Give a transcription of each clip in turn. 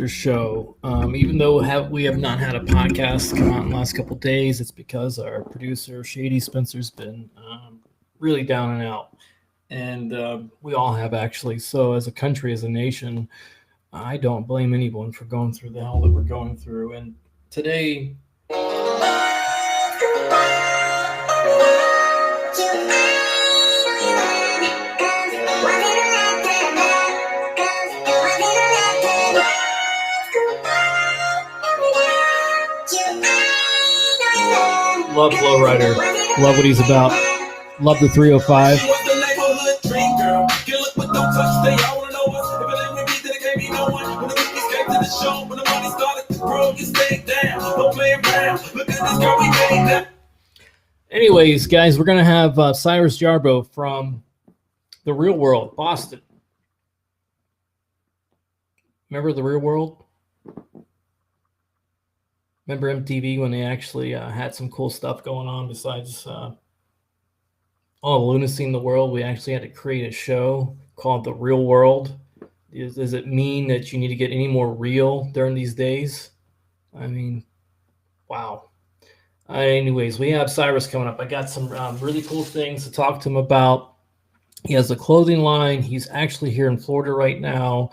Spencer Show. Even though we have not had a podcast come out in the last couple of days, it's because our producer Shady Spencer's been really down and out, and we all have actually. So as a country, as a nation, I don't blame anyone for going through the hell that we're going through. And today, love Lowrider, love what he's about, love the 305. Anyways, guys, we're gonna have Cyrus Jarbo from The Real World, Boston. Remember The Real World? Remember MTV when they actually had some cool stuff going on besides all the lunacy in the world? We actually had to create a show called The Real World. Does it mean that you need to get any more real during these days? I mean, wow. Anyways, we have Cyrus coming up. I got some really cool things to talk to him about. He has a clothing line. He's actually here in Florida right now.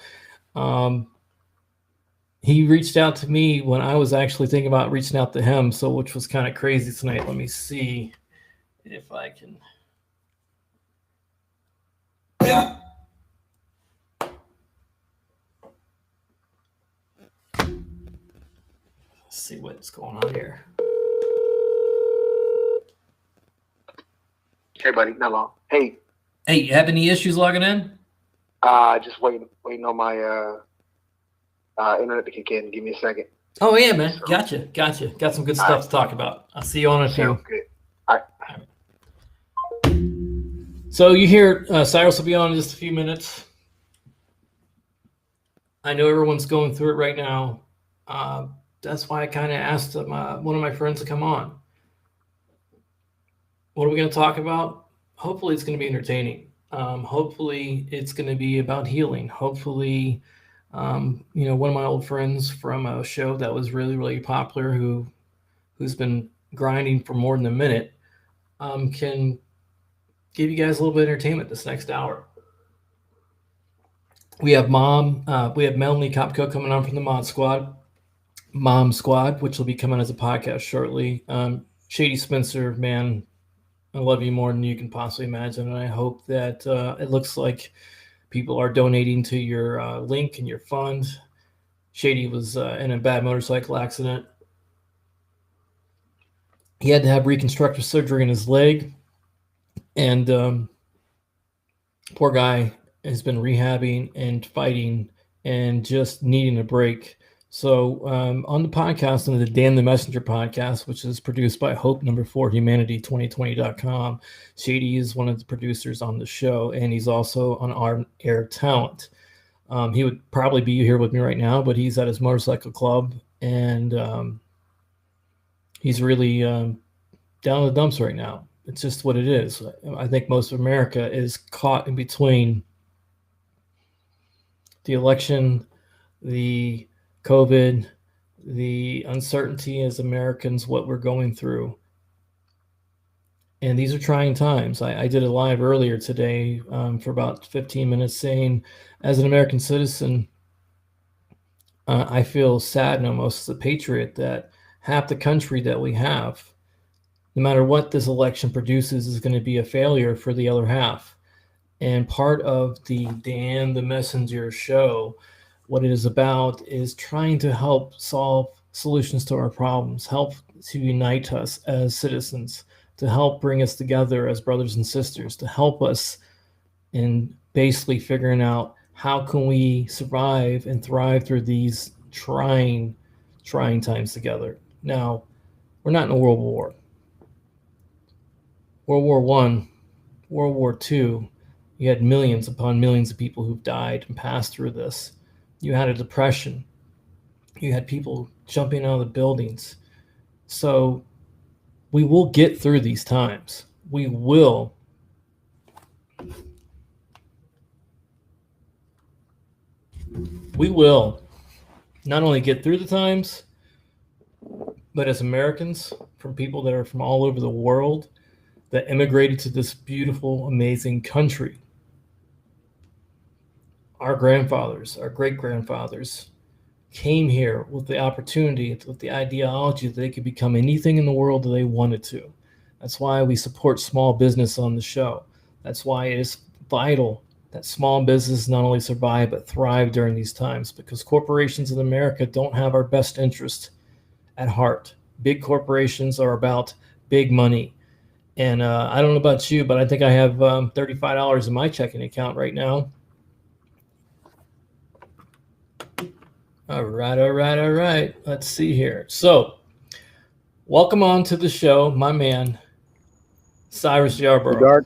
He reached out to me when I was actually thinking about reaching out to him, so which was kind of crazy tonight. Let me see if I can. Let's see what's going on here. Hey, buddy, not long. Hey, you have any issues logging in? Just waiting on my internet to kick in. Give me a second. Oh yeah, man. Gotcha. Got some good stuff to talk about. I'll see you on a few. Sounds good. All right. So you hear Cyrus will be on in just a few minutes. I know everyone's going through it right now. That's why I kind of asked one of my friends to come on. What are we going to talk about? Hopefully it's going to be entertaining. Hopefully it's going to be about healing. Hopefully, one of my old friends from a show that was really, really popular who's been grinding for more than a minute can give you guys a little bit of entertainment this next hour. We have Melanie Kopko coming on from the Mom Squad, which will be coming as a podcast shortly. Shady Spencer, man, I love you more than you can possibly imagine. And I hope that it looks like people are donating to your link and your fund. Shady was in a bad motorcycle accident. He had to have reconstructive surgery in his leg. And poor guy has been rehabbing and fighting and just needing a break. So on the podcast, on the Dan the Messenger podcast, which is produced by Hope Number 4 Humanity 2020.com, Shady is one of the producers on the show, and he's also on our air talent. He would probably be here with me right now, but he's at his motorcycle club, and he's really down in the dumps right now. It's just what it is. I think most of America is caught in between the election, the COVID, the uncertainty as Americans, what we're going through. And these are trying times. I did a live earlier today for about 15 minutes saying, as an American citizen, I feel sad and almost as a patriot that half the country that we have, no matter what this election produces, is going to be a failure for the other half. And part of the Dan the Messenger show, what it is about is trying to help solve solutions to our problems, help to unite us as citizens, to help bring us together as brothers and sisters, to help us in basically figuring out how can we survive and thrive through these trying times together. Now, we're not in a world war. World War I, World War II, you had millions upon millions of people who've died and passed through this. You had a depression. You had people jumping out of the buildings. So we will get through these times. We will. not only get through the times, but as Americans, from people that are from all over the world that immigrated to this beautiful, amazing country. Our grandfathers, our great grandfathers came here with the opportunity, with the ideology that they could become anything in the world that they wanted to. That's why we support small business on the show. That's why it is vital that small businesses not only survive but thrive during these times, because corporations in America don't have our best interest at heart. Big corporations are about big money. And I don't know about you, but I think I have $35 in my checking account right now. All right. Let's see here. So, welcome on to the show, my man, Cyrus Yarborough. Dark.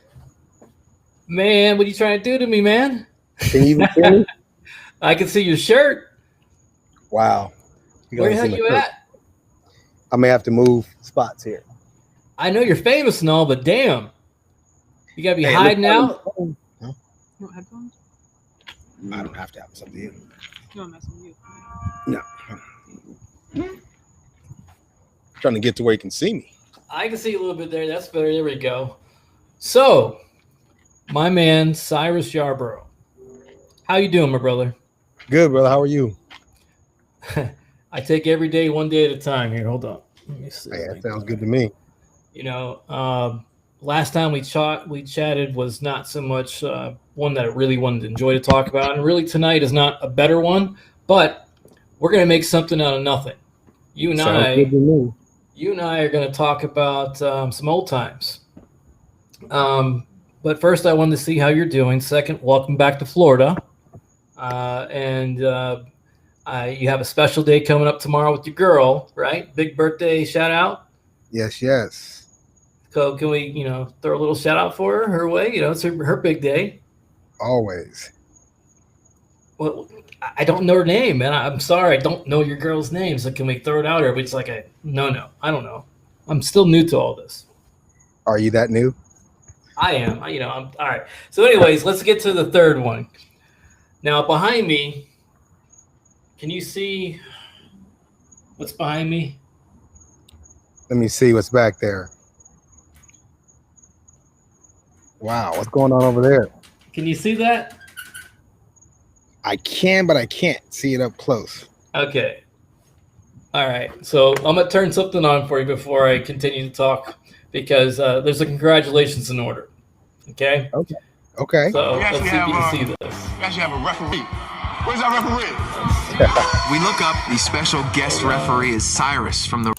Man, what are you trying to do to me, man? Can you even see me? I can see your shirt. Wow. Where the hell you at? I may have to move spots here. I know you're famous and all, but damn. You got to be hiding out. Huh? You want headphones? I don't have to have something to you. No, I'm messing with you. No. Trying to get to where you can see me. I can see a little bit there. That's better. There we go. So, my man, Cyrus Yarborough. How you doing, my brother? Good, brother. How are you? I take every day one day at a time here. Hold on. Let me see. Hey, that sounds good to me. You know, last time we chatted was not so much one that I really wanted to enjoy to talk about. And really tonight is not a better one, but we're going to make something out of nothing. You and I are going to talk about some old times. But first, I wanted to see how you're doing. Second, welcome back to Florida. You have a special day coming up tomorrow with your girl, right? Big birthday shout out. Yes. So can we, throw a little shout out for her way? It's her big day. Always. Well, I don't know her name, man. I'm sorry. I don't know your girl's name. So can we throw it out? Or it's like no, I don't know. I'm still new to all this. Are you that new? I am. I'm all right. So anyways, let's get to the third one. Now behind me, can you see what's behind me? Let me see what's back there. Wow, what's going on over there? Can you see that? I can, but I can't see it up close. Okay. All right. So I'm going to turn something on for you before I continue to talk, because there's a congratulations in order. Okay? Okay. So let's see if you can see this. We actually have a referee. Where's our referee? We look up the special guest referee is Cyrus from the...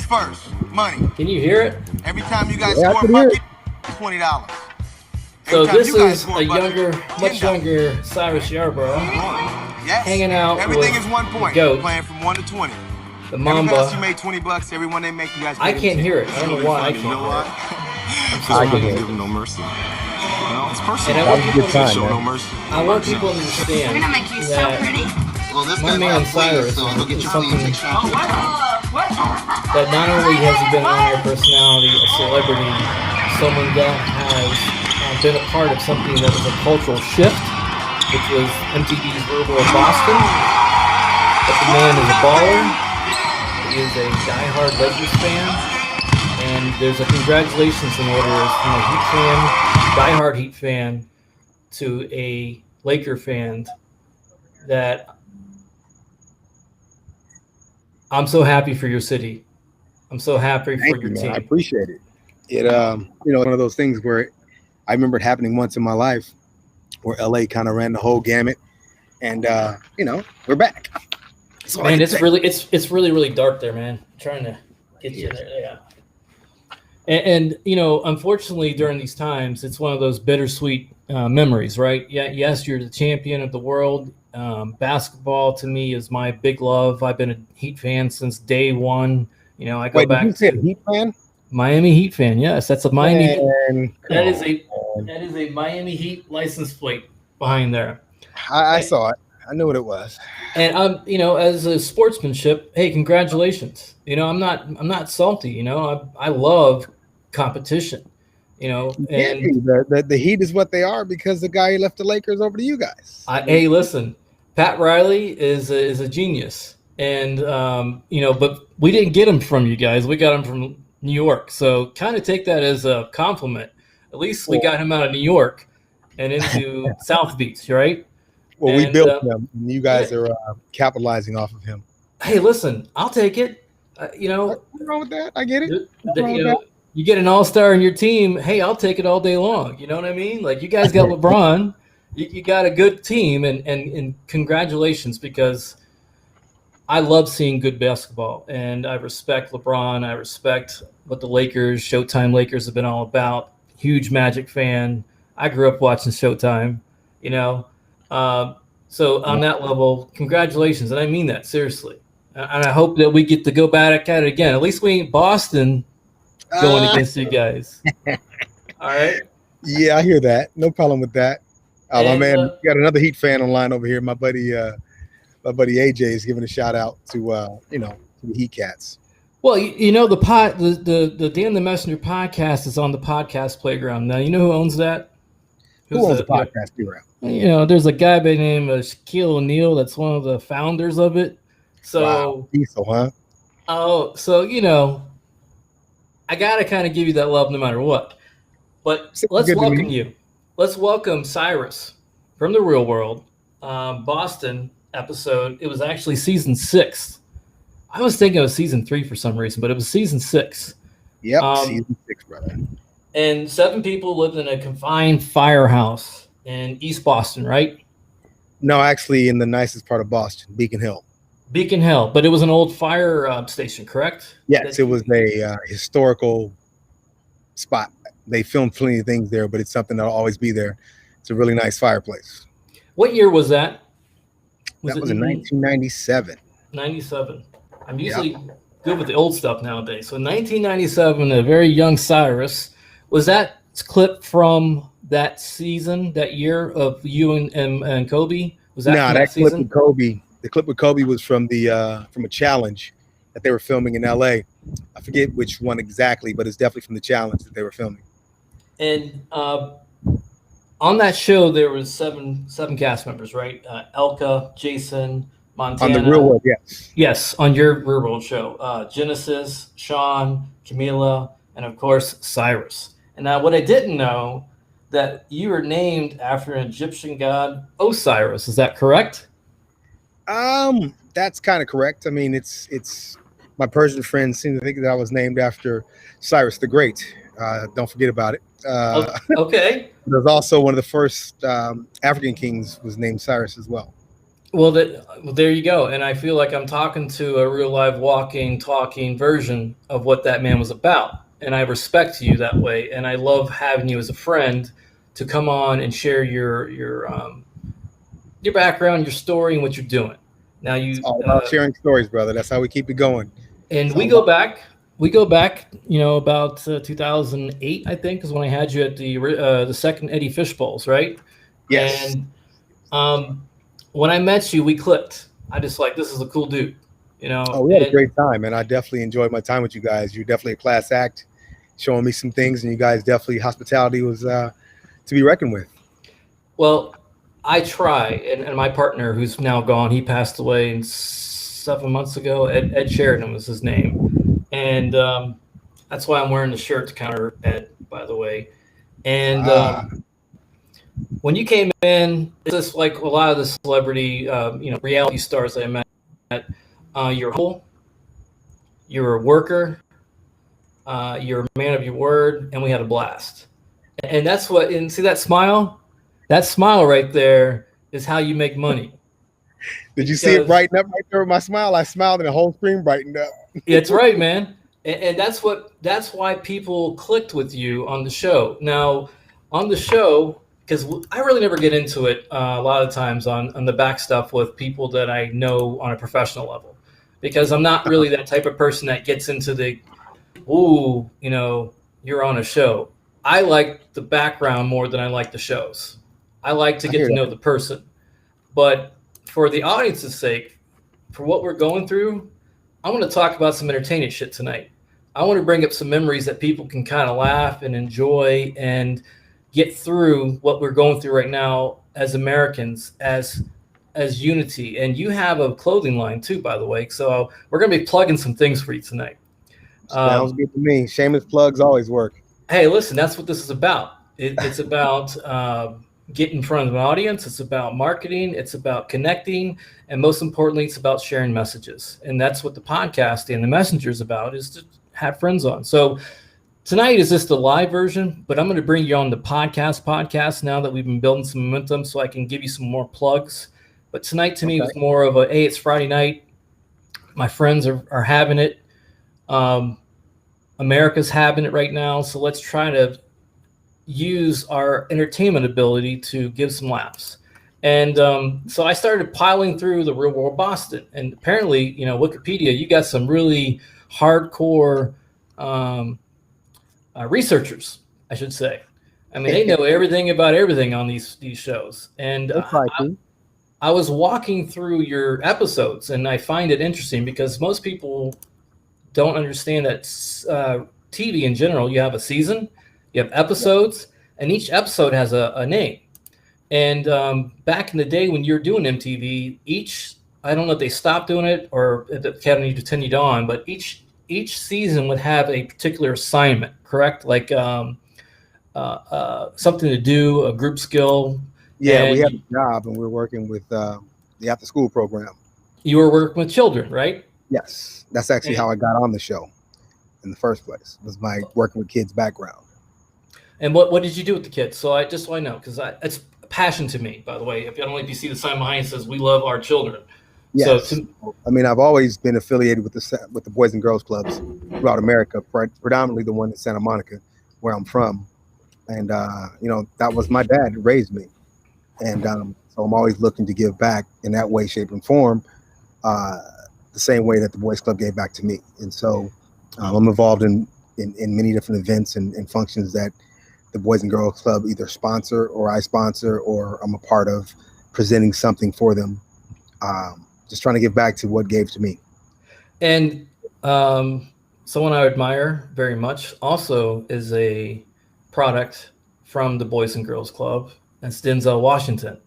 First, money. Can you hear it? Every time you guys Yeah, I score a can hear bucket, $20. So Every time this you guys is score a bucket, younger, much $10. younger Cyrus Yarborough Yes. hanging out Everything with is 1 point. Goat. Playing from 1 to 20. the Every pass you Mamba. made $20. Everyone they make, you guys. I pay them can't 10. hear it. I don't know why I You know what? can't. I can hear it. Give him no mercy. Well, it's And personal. I want That was a people good to time, Show no man. mercy. I want people to understand We're gonna make you so that pretty. Well, this my man Cyrus is getting something that not only has he been an on-air personality, a celebrity, someone that has been a part of something that was a cultural shift, which was MTV's Verbal of Boston. But the man is a baller. He is a diehard Lakers fan. And there's a congratulations in order from a Heat fan, diehard Heat fan, to a Laker fan that I'm so happy for your city. I'm so happy for Thank your you, man. team. I appreciate it. It one of those things where I remember it happening once in my life where LA kind of ran the whole gamut, and we're back. That's all I Man, can it's say. really dark there, man. I'm trying to get you there. Yeah. And unfortunately, during these times, it's one of those bittersweet memories, right? Yeah, yes, you're the champion of the world. Basketball to me is my big love. I've been a Heat fan since day one. I go Wait, back did you say to Heat fan? Miami Heat fan. Yes, that's a Miami. Man, That is come a Miami Heat license plate behind there. on. I saw it. I knew what it was. And as a sportsmanship, hey, congratulations. I'm not salty. I love competition. And The Heat is what they are because the guy left the Lakers over to you guys. hey, listen, Pat Riley is a genius, and but we didn't get him from you guys. We got him from New York, so kind of take that as a compliment. At least we got him out of New York and into South Beach, right? Well, we And, built him, and you guys are capitalizing off of him. Hey, listen, I'll take it. What's wrong with that? I get it. You get an all-star in your team. Hey, I'll take it all day long. You know what I mean? Like, you guys got LeBron. You got a good team, and congratulations, because I love seeing good basketball, and I respect LeBron. I respect what the Lakers, Showtime Lakers, have been all about. Huge Magic fan. I grew up watching Showtime, So on that level, congratulations, and I mean that seriously. And I hope that we get to go back at it again. At least we ain't Boston going against you guys. All right? Yeah, I hear that. No problem with that. My man, we got another Heat fan online over here. My buddy AJ is giving a shout out to to the Heat Cats. Well, the Dan the Messenger podcast is on the podcast playground now. You know who owns that? Who owns the podcast playground? There's a guy by the name of Shaquille O'Neal that's one of the founders of it. So, wow. Diesel, huh? Oh, so I gotta kind of give you that love no matter what. But let's welcome you. Let's welcome Cyrus from the Real World, Boston episode. It was actually season 6. I was thinking it was season 3 for some reason, but it was season 6. Yep, season 6, brother. And 7 people lived in a confined firehouse in East Boston, right? No, actually in the nicest part of Boston, Beacon Hill. Beacon Hill, but it was an old fire station, correct? Yes, it was a historical spot. They filmed plenty of things there, but it's something that'll always be there. It's a really nice fireplace. What year was that? That was in 1997. 97. I'm usually good with the old stuff nowadays. So 1997, a very young Cyrus. Was that clip from that season, that year of you and Kobe? Was that that clip with Kobe? The clip with Kobe was from a challenge that they were filming in LA. I forget which one exactly, but it's definitely from the challenge that they were filming. And on that show, there was seven cast members, right? Elka, Jason, Montana. On the Real World, yes. Yes, on your Real World show. Genesis, Sean, Camila, and of course, Cyrus. And now what I didn't know, that you were named after an Egyptian god, Osiris. Is that correct? That's kind of correct. I mean, it's my Persian friends seem to think that I was named after Cyrus the Great. Don't forget about it. Okay. There's also one of the first African kings was named Cyrus as well. Well, there you go. And I feel like I'm talking to a real live walking, talking version of what that man was about. And I respect you that way. And I love having you as a friend to come on and share your background, your story, and what you're doing. Now it's all about sharing stories, brother. That's how we keep it going. And we go back, about 2008, I think, is when I had you at the second Eddie Fish Bowls, right? Yes. And when I met you, we clicked. I just this is a cool dude, Oh, we had a great time, and I definitely enjoyed my time with you guys. You're definitely a class act, showing me some things, and you guys definitely, hospitality was to be reckoned with. Well, I try, and my partner, who's now gone, he passed away 7 months ago. Ed Sheridan was his name, and that's why I'm wearing the shirt to counter Ed, by the way. And when you came in, it's just like a lot of the celebrity, reality stars that I met. You're humble, you're a worker, you're a man of your word, and we had a blast. And that's what. And see that smile? That smile right there is how you make money. Did you see it brighten up right there with my smile? I smiled and the whole screen brightened up. It's right, man. And that's why people clicked with you on the show. Now, on the show, because I really never get into it a lot of times on the back stuff with people that I know on a professional level, because I'm not really that type of person that gets into the, you're on a show. I like the background more than I like the shows. I like to get to know the person. But for the audience's sake, for what we're going through, I want to talk about some entertaining shit tonight. I want to bring up some memories that people can kind of laugh and enjoy and get through what we're going through right now as Americans, as as unity. And you have a clothing line too, by the way. So we're going to be plugging some things for you tonight. Sounds good to me. Shameless plugs always work. Hey, listen, that's what this is about. It's about getting in front of an audience. It's about marketing. It's about connecting. And most importantly, it's about sharing messages. And that's what the podcast and the messenger is about, is to have friends on. So tonight is just the live version, but I'm going to bring you on the podcast now that we've been building some momentum, so I can give you some more plugs. But tonight to me was more of a, hey, it's Friday night. My friends are having it. America's having it right now. So let's try to use our entertainment ability to give some laughs. And so I started piling through the Real World Boston. And apparently, Wikipedia, you got some really hardcore researchers, I should say. I mean, they know everything about everything on these shows. And I was walking through your episodes, and I find it interesting because most people don't understand that TV in general, you have a season, you have episodes, and each episode has a name. And back in the day when you were doing MTV, I don't know if they stopped doing it or if the Academy continued on, but each season would have a particular assignment, correct? Like something to do, a group skill. Yeah, we have a job, and we're working with the after school program. You were working with children, right? Yes, that's actually how I got on the show in the first place. Was my working with kids background. And what did you do with the kids? So I know, because it's a passion to me. By the way, if you see the sign behind it says "We love our children." Yes. So I've always been affiliated with the Boys and Girls Clubs throughout America, predominantly the one in Santa Monica, where I'm from. And that was my dad who raised me, and so I'm always looking to give back in that way, shape, and form. The same way that the Boys Club gave back to me. And so I'm involved in many different events and functions that the Boys and Girls Club either sponsor or I sponsor, or I'm a part of presenting something for them. Just trying to give back to what gave to me. And someone I admire very much also is a product from the Boys and Girls Club. That's Denzel Washington.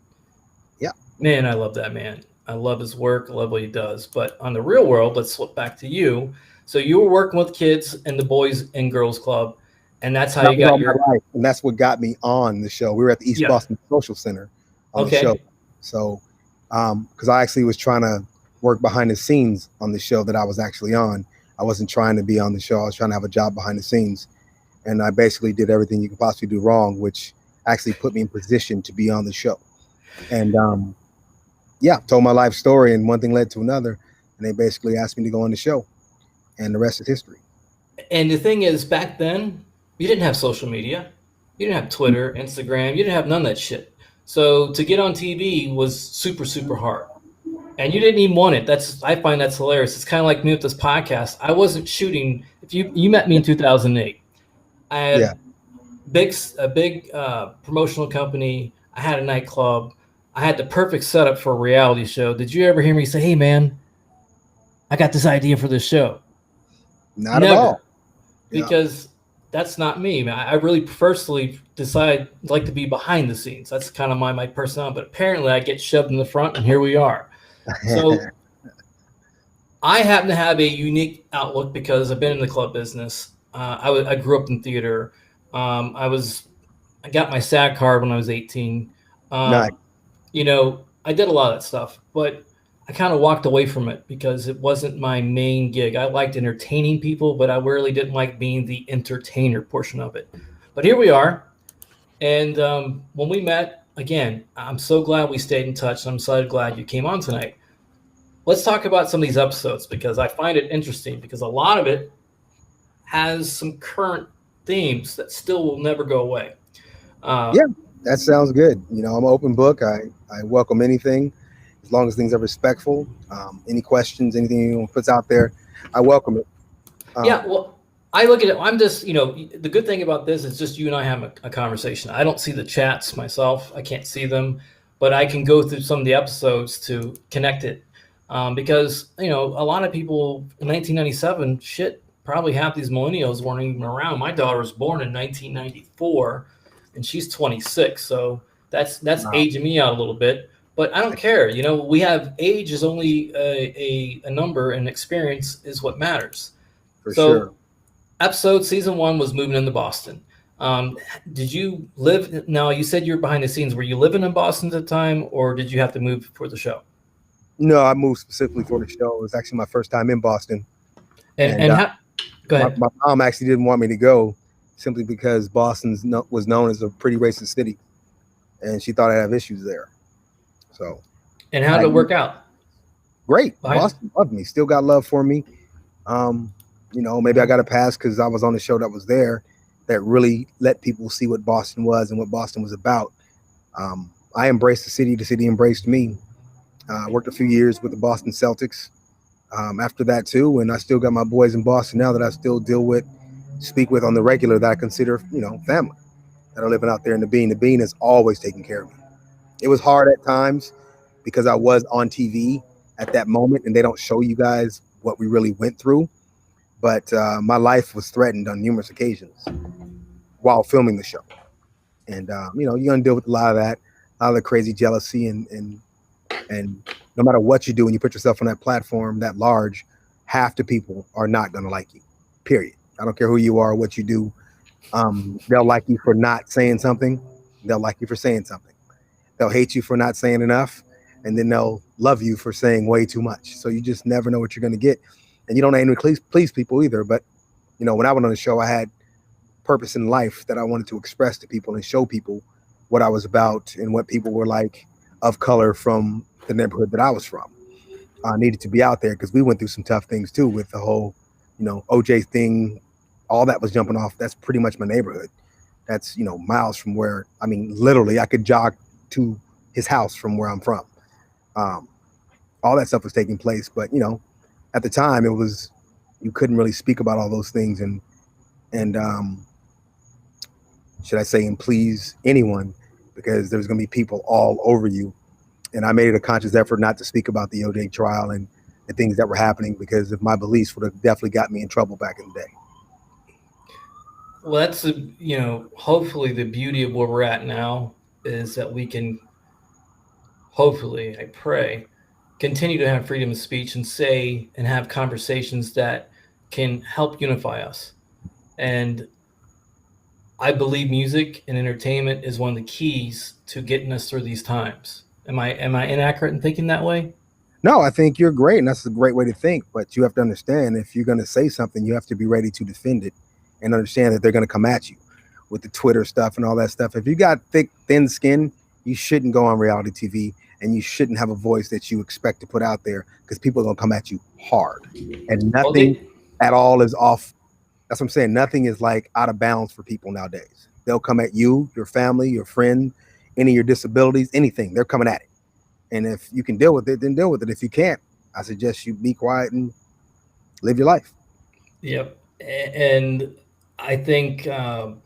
Yeah. Man, I love that man. I love his work. I love what he does. But on the real world, let's flip back to you. So you were working with kids in the Boys and Girls Club, and that's how you got your life. And that's what got me on the show. We were at the East Boston Social Center on the show. So, because I actually was trying to work behind the scenes on the show that I was actually on. I wasn't trying to be on the show. I was trying to have a job behind the scenes. And I basically did everything you could possibly do wrong, which actually put me in position to be on the show. And told my life story, and one thing led to another, and they basically asked me to go on the show, and the rest is history. And the thing is, back then, you didn't have social media. You didn't have Twitter, Instagram. You didn't have none of that shit. So to get on TV was super, super hard. And you didn't even want it. I find that's hilarious. It's kind of like me with this podcast. I wasn't shooting. If you met me in 2008, I had a big promotional company. I had a nightclub. I had the perfect setup for a reality show. Did you ever hear me say, "Hey, man, I got this idea for this show"? Not at all. Because that's not me, man. I really personally like to be behind the scenes. That's kind of my personality. But apparently I get shoved in the front, and here we are. So I happen to have a unique outlook because I've been in the club business. I grew up in theater. I got my SAG card when I was 18. Nice. I did a lot of that stuff, but I kind of walked away from it because it wasn't my main gig. I liked entertaining people, but I really didn't like being the entertainer portion of it. But here we are. And when we met, again, I'm so glad we stayed in touch. I'm so glad you came on tonight. Let's talk about some of these episodes because I find it interesting because a lot of it has some current themes that still will never go away. That sounds good. I'm an open book. I welcome anything as long as things are respectful. Any questions, anything anyone puts out there, I welcome it. Well, I look at it. I'm just, the good thing about this is just you and I have a conversation. I don't see the chats myself. I can't see them, but I can go through some of the episodes to connect it. Because, a lot of people in 1997, probably half these millennials weren't even around. My daughter was born in 1994 and she's 26. So that's aging me out a little bit. But I don't care. You know, we have age is only a number, and experience is what matters. For So, sure. episode season 1 was moving into Boston. Did you live? Now you said you're behind the scenes. Were you living in Boston at the time, or did you have to move for the show? No, I moved specifically for the show. It was actually my first time in Boston. And how? Go ahead. My mom actually didn't want me to go simply because Boston was known as a pretty racist city, and she thought I'd have issues there. So, And how did it work out? Great. Fine. Boston loved me. Still got love for me. You know, maybe I got a pass because I was on the show that was there that really let people see what Boston was and what Boston was about. I embraced the city. The city embraced me. Worked a few years with the Boston Celtics. After that too, and I still got my boys in Boston now that I still deal with, speak with on the regular, that I consider, you know, family, that are living out there in the Bean. The Bean is always taking care of me. It was hard at times because I was on TV at that moment, and they don't show you guys what we really went through. But my life was threatened on numerous occasions while filming the show. And, you know, you're going to deal with a lot of that, a lot of the crazy jealousy, and no matter what you do, when you put yourself on that platform that large, half the people are not going to like you, period. I don't care who you are, what you do. They'll like you for not saying something. They'll like you for saying something. They'll hate you for not saying enough, and then they'll love you for saying way too much. So you just never know what you're going to get. And you don't aim to please people either. But, you know, when I went on the show, I had purpose in life that I wanted to express to people and show people what I was about and what people were like of color from the neighborhood that I was from. I needed to be out there because we went through some tough things too with the whole, you know, OJ thing. All that was jumping off. That's pretty much my neighborhood. That's, you know, miles from where, I mean, literally I could jog to his house from where I'm from. All that stuff was taking place. But, you know, at the time it was, you couldn't really speak about all those things and should I say, and please anyone, because there's going to be people all over you. And I made it a conscious effort not to speak about the OJ trial and the things that were happening, because of my beliefs would have definitely got me in trouble back in the day. Well, that's, you know, hopefully the beauty of where we're at now is that we can, hopefully, I pray, continue to have freedom of speech and say and have conversations that can help unify us. And I believe music and entertainment is one of the keys to getting us through these times. Am I inaccurate in thinking that way? No, I think you're great, and that's a great way to think. But you have to understand, if you're going to say something, you have to be ready to defend it and understand that they're going to come at you with the Twitter stuff and all that stuff. If you got thick, thin skin, you shouldn't go on reality TV, and you shouldn't have a voice that you expect to put out there, because people are going to come at you hard. And nothing at all is off. That's what I'm saying. Nothing is like out of bounds for people nowadays. They'll come at you, your family, your friend, any of your disabilities, anything. They're coming at it. And if you can deal with it, then deal with it. If you can't, I suggest you be quiet and live your life. Yep. And I think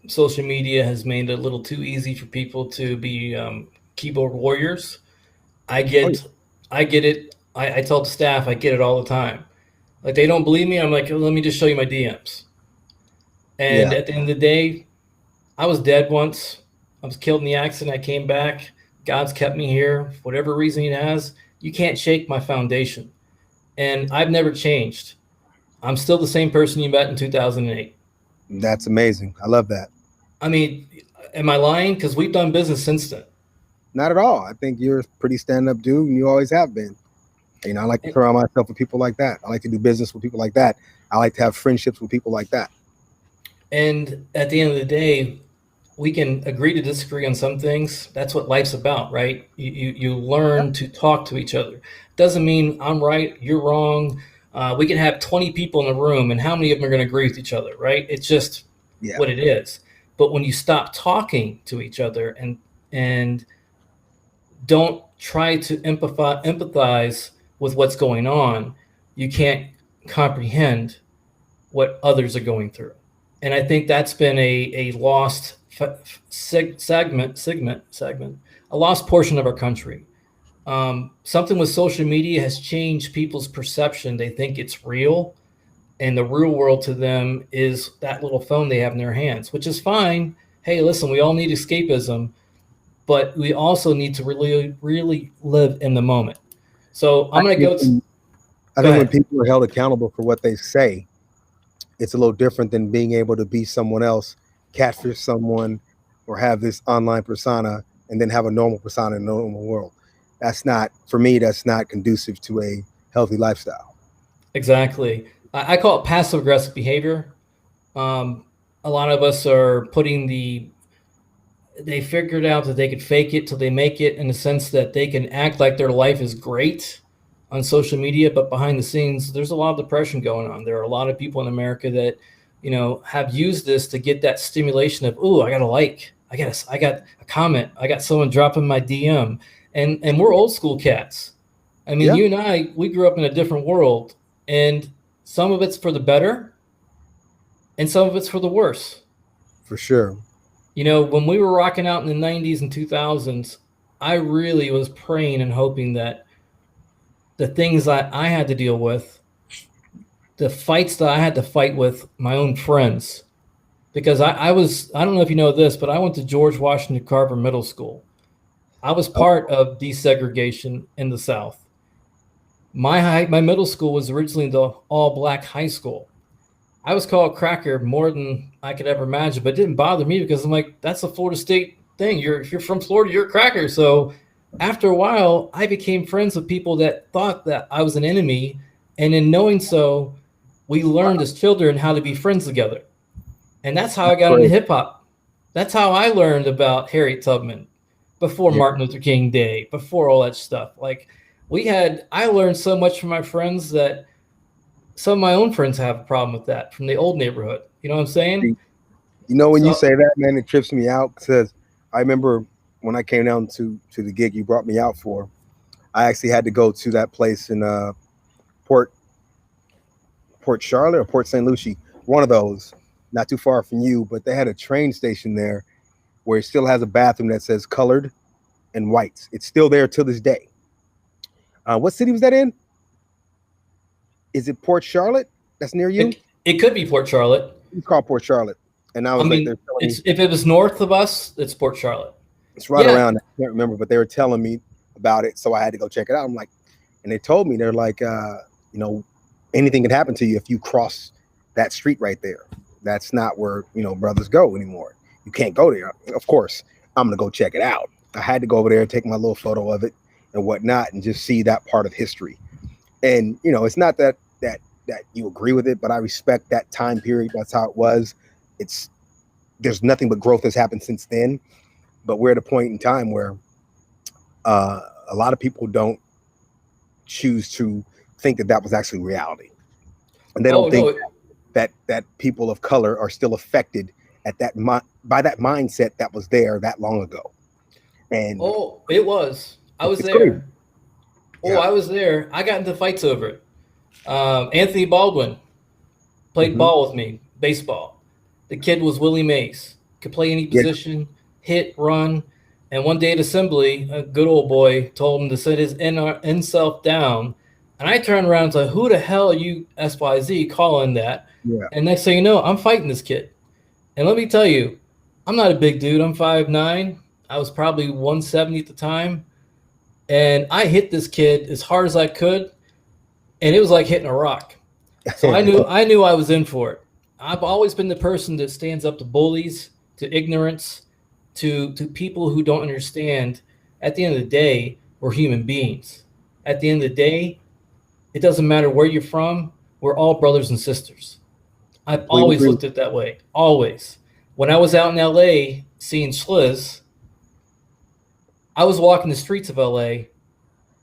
social media has made it a little too easy for people to be keyboard warriors. I get it. I tell the staff, I get it all the time. Like, they don't believe me. I'm like, let me just show you my DMs. And at the end of the day, I was dead once. I was killed in the accident. I came back. God's kept me here. For whatever reason he has, you can't shake my foundation. And I've never changed. I'm still the same person you met in 2008. That's amazing. I love that. I mean, am I lying? Because we've done business since then. Not at all. I think you're a pretty stand-up dude, and you always have been. You know, I like to surround myself with people like that. I like to do business with people like that. I like to have friendships with people like that. And at the end of the day, we can agree to disagree on some things. That's what life's about, right? You learn to talk to each other. Doesn't mean I'm right, you're wrong. We can have 20 people in the room, and how many of them are going to agree with each other, right? It's just what it is. But when you stop talking to each other and don't try to empathize with what's going on, you can't comprehend what others are going through. And I think that's been a lost segment, a lost portion of our country. Something with social media has changed people's perception. They think it's real, and the real world to them is that little phone they have in their hands, which is fine. Hey, listen, we all need escapism, but we also need to really, really live in the moment. So I'm going to go to. I think when people are held accountable for what they say, it's a little different than being able to be someone else, catfish someone, or have this online persona and then have a normal persona in the normal world. That's not, for me, that's not conducive to a healthy lifestyle. Exactly. I call it passive aggressive behavior. A lot of us are they figured out that they could fake it till they make it, in the sense that they can act like their life is great on social media, but behind the scenes, there's a lot of depression going on. There are a lot of people in America that, have used this to get that stimulation of, oh, I got a like, I got a comment, I got someone dropping my DM, and we're old school cats. I mean, you and I, we grew up in a different world, and some of it's for the better, and some of it's for the worse. For sure. When we were rocking out in the 90s and 2000s, I really was praying and hoping that the things that I had to deal with, the fights that I had to fight with my own friends, because I don't know if you know this, but I went to George Washington Carver Middle School. I was part of desegregation in the South. My middle school was originally the all-black high school. I was called cracker more than I could ever imagine, but it didn't bother me because I'm like, that's a Florida State thing. If you're from Florida, you're a cracker. So after a while, I became friends with people that thought that I was an enemy. And in knowing so, we learned as children how to be friends together. And that's how I got into hip hop. That's how I learned about Harriet Tubman before Martin Luther King Day, before all that stuff. Like I learned so much from my friends that some of my own friends have a problem with that from the old neighborhood. You know what I'm saying? When you say that, man, it trips me out, because I remember when I came down to the gig you brought me out for, I actually had to go to that place in Port Charlotte or Port St. Lucie, one of those, not too far from you, but they had a train station there where it still has a bathroom that says colored and whites. It's still there to this day. What city was that in? Is it Port Charlotte? That's near you? It could be Port Charlotte. It's called Port Charlotte. And I was if it was north of us, it's Port Charlotte. It's right around. I can't remember, but they were telling me about it, so I had to go check it out. I'm like, and they told me, they're like, anything can happen to you if you cross that street right there. That's not where brothers go anymore. You can't go there. Of course, I'm gonna go check it out. I had to go over there and take my little photo of it and whatnot, and just see that part of history. And it's not that you agree with it, but I respect that time period. That's how it was. There's nothing but growth has happened since then. But we're at a point in time where a lot of people don't choose to think that was actually reality, and they don't think that people of color are still affected by that mindset that was there that long ago. And it was. I was there. Crazy. I was there. I got into fights over it. Anthony Baldwin played ball with me, baseball. The kid was Willie Mays, could play any position, hit, run. And one day at assembly, a good old boy told him to sit his in self down. And I turned around and said, who the hell are you, SYZ, calling that? Yeah. And next thing you know, I'm fighting this kid. And let me tell you, I'm not a big dude. I'm 5'9". I was probably 170 at the time. And I hit this kid as hard as I could. And it was like hitting a rock. So I knew I was in for it. I've always been the person that stands up to bullies, to ignorance, to people who don't understand. At the end of the day, we're human beings. At the end of the day, it doesn't matter where you're from. We're all brothers and sisters. I've always looked at it that way. Always. When I was out in LA seeing Sliz, I was walking the streets of LA,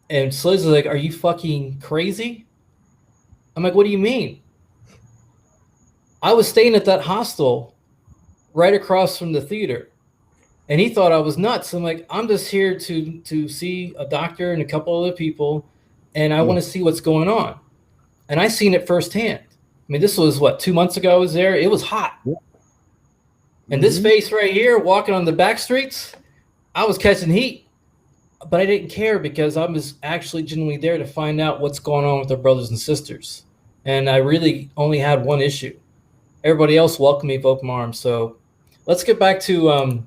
and Sliz is like, are you fucking crazy? I'm like, what do you mean? I was staying at that hostel right across from the theater, and he thought I was nuts. I'm like, I'm just here to see a doctor and a couple other people, and I want to see what's going on. And I seen it firsthand. I mean, this was 2 months ago I was there. It was hot. Yeah. And this face right here, walking on the back streets, I was catching heat. But I didn't care because I was actually genuinely there to find out what's going on with our brothers and sisters. And I really only had one issue. Everybody else welcomed me with open arms. So let's get back to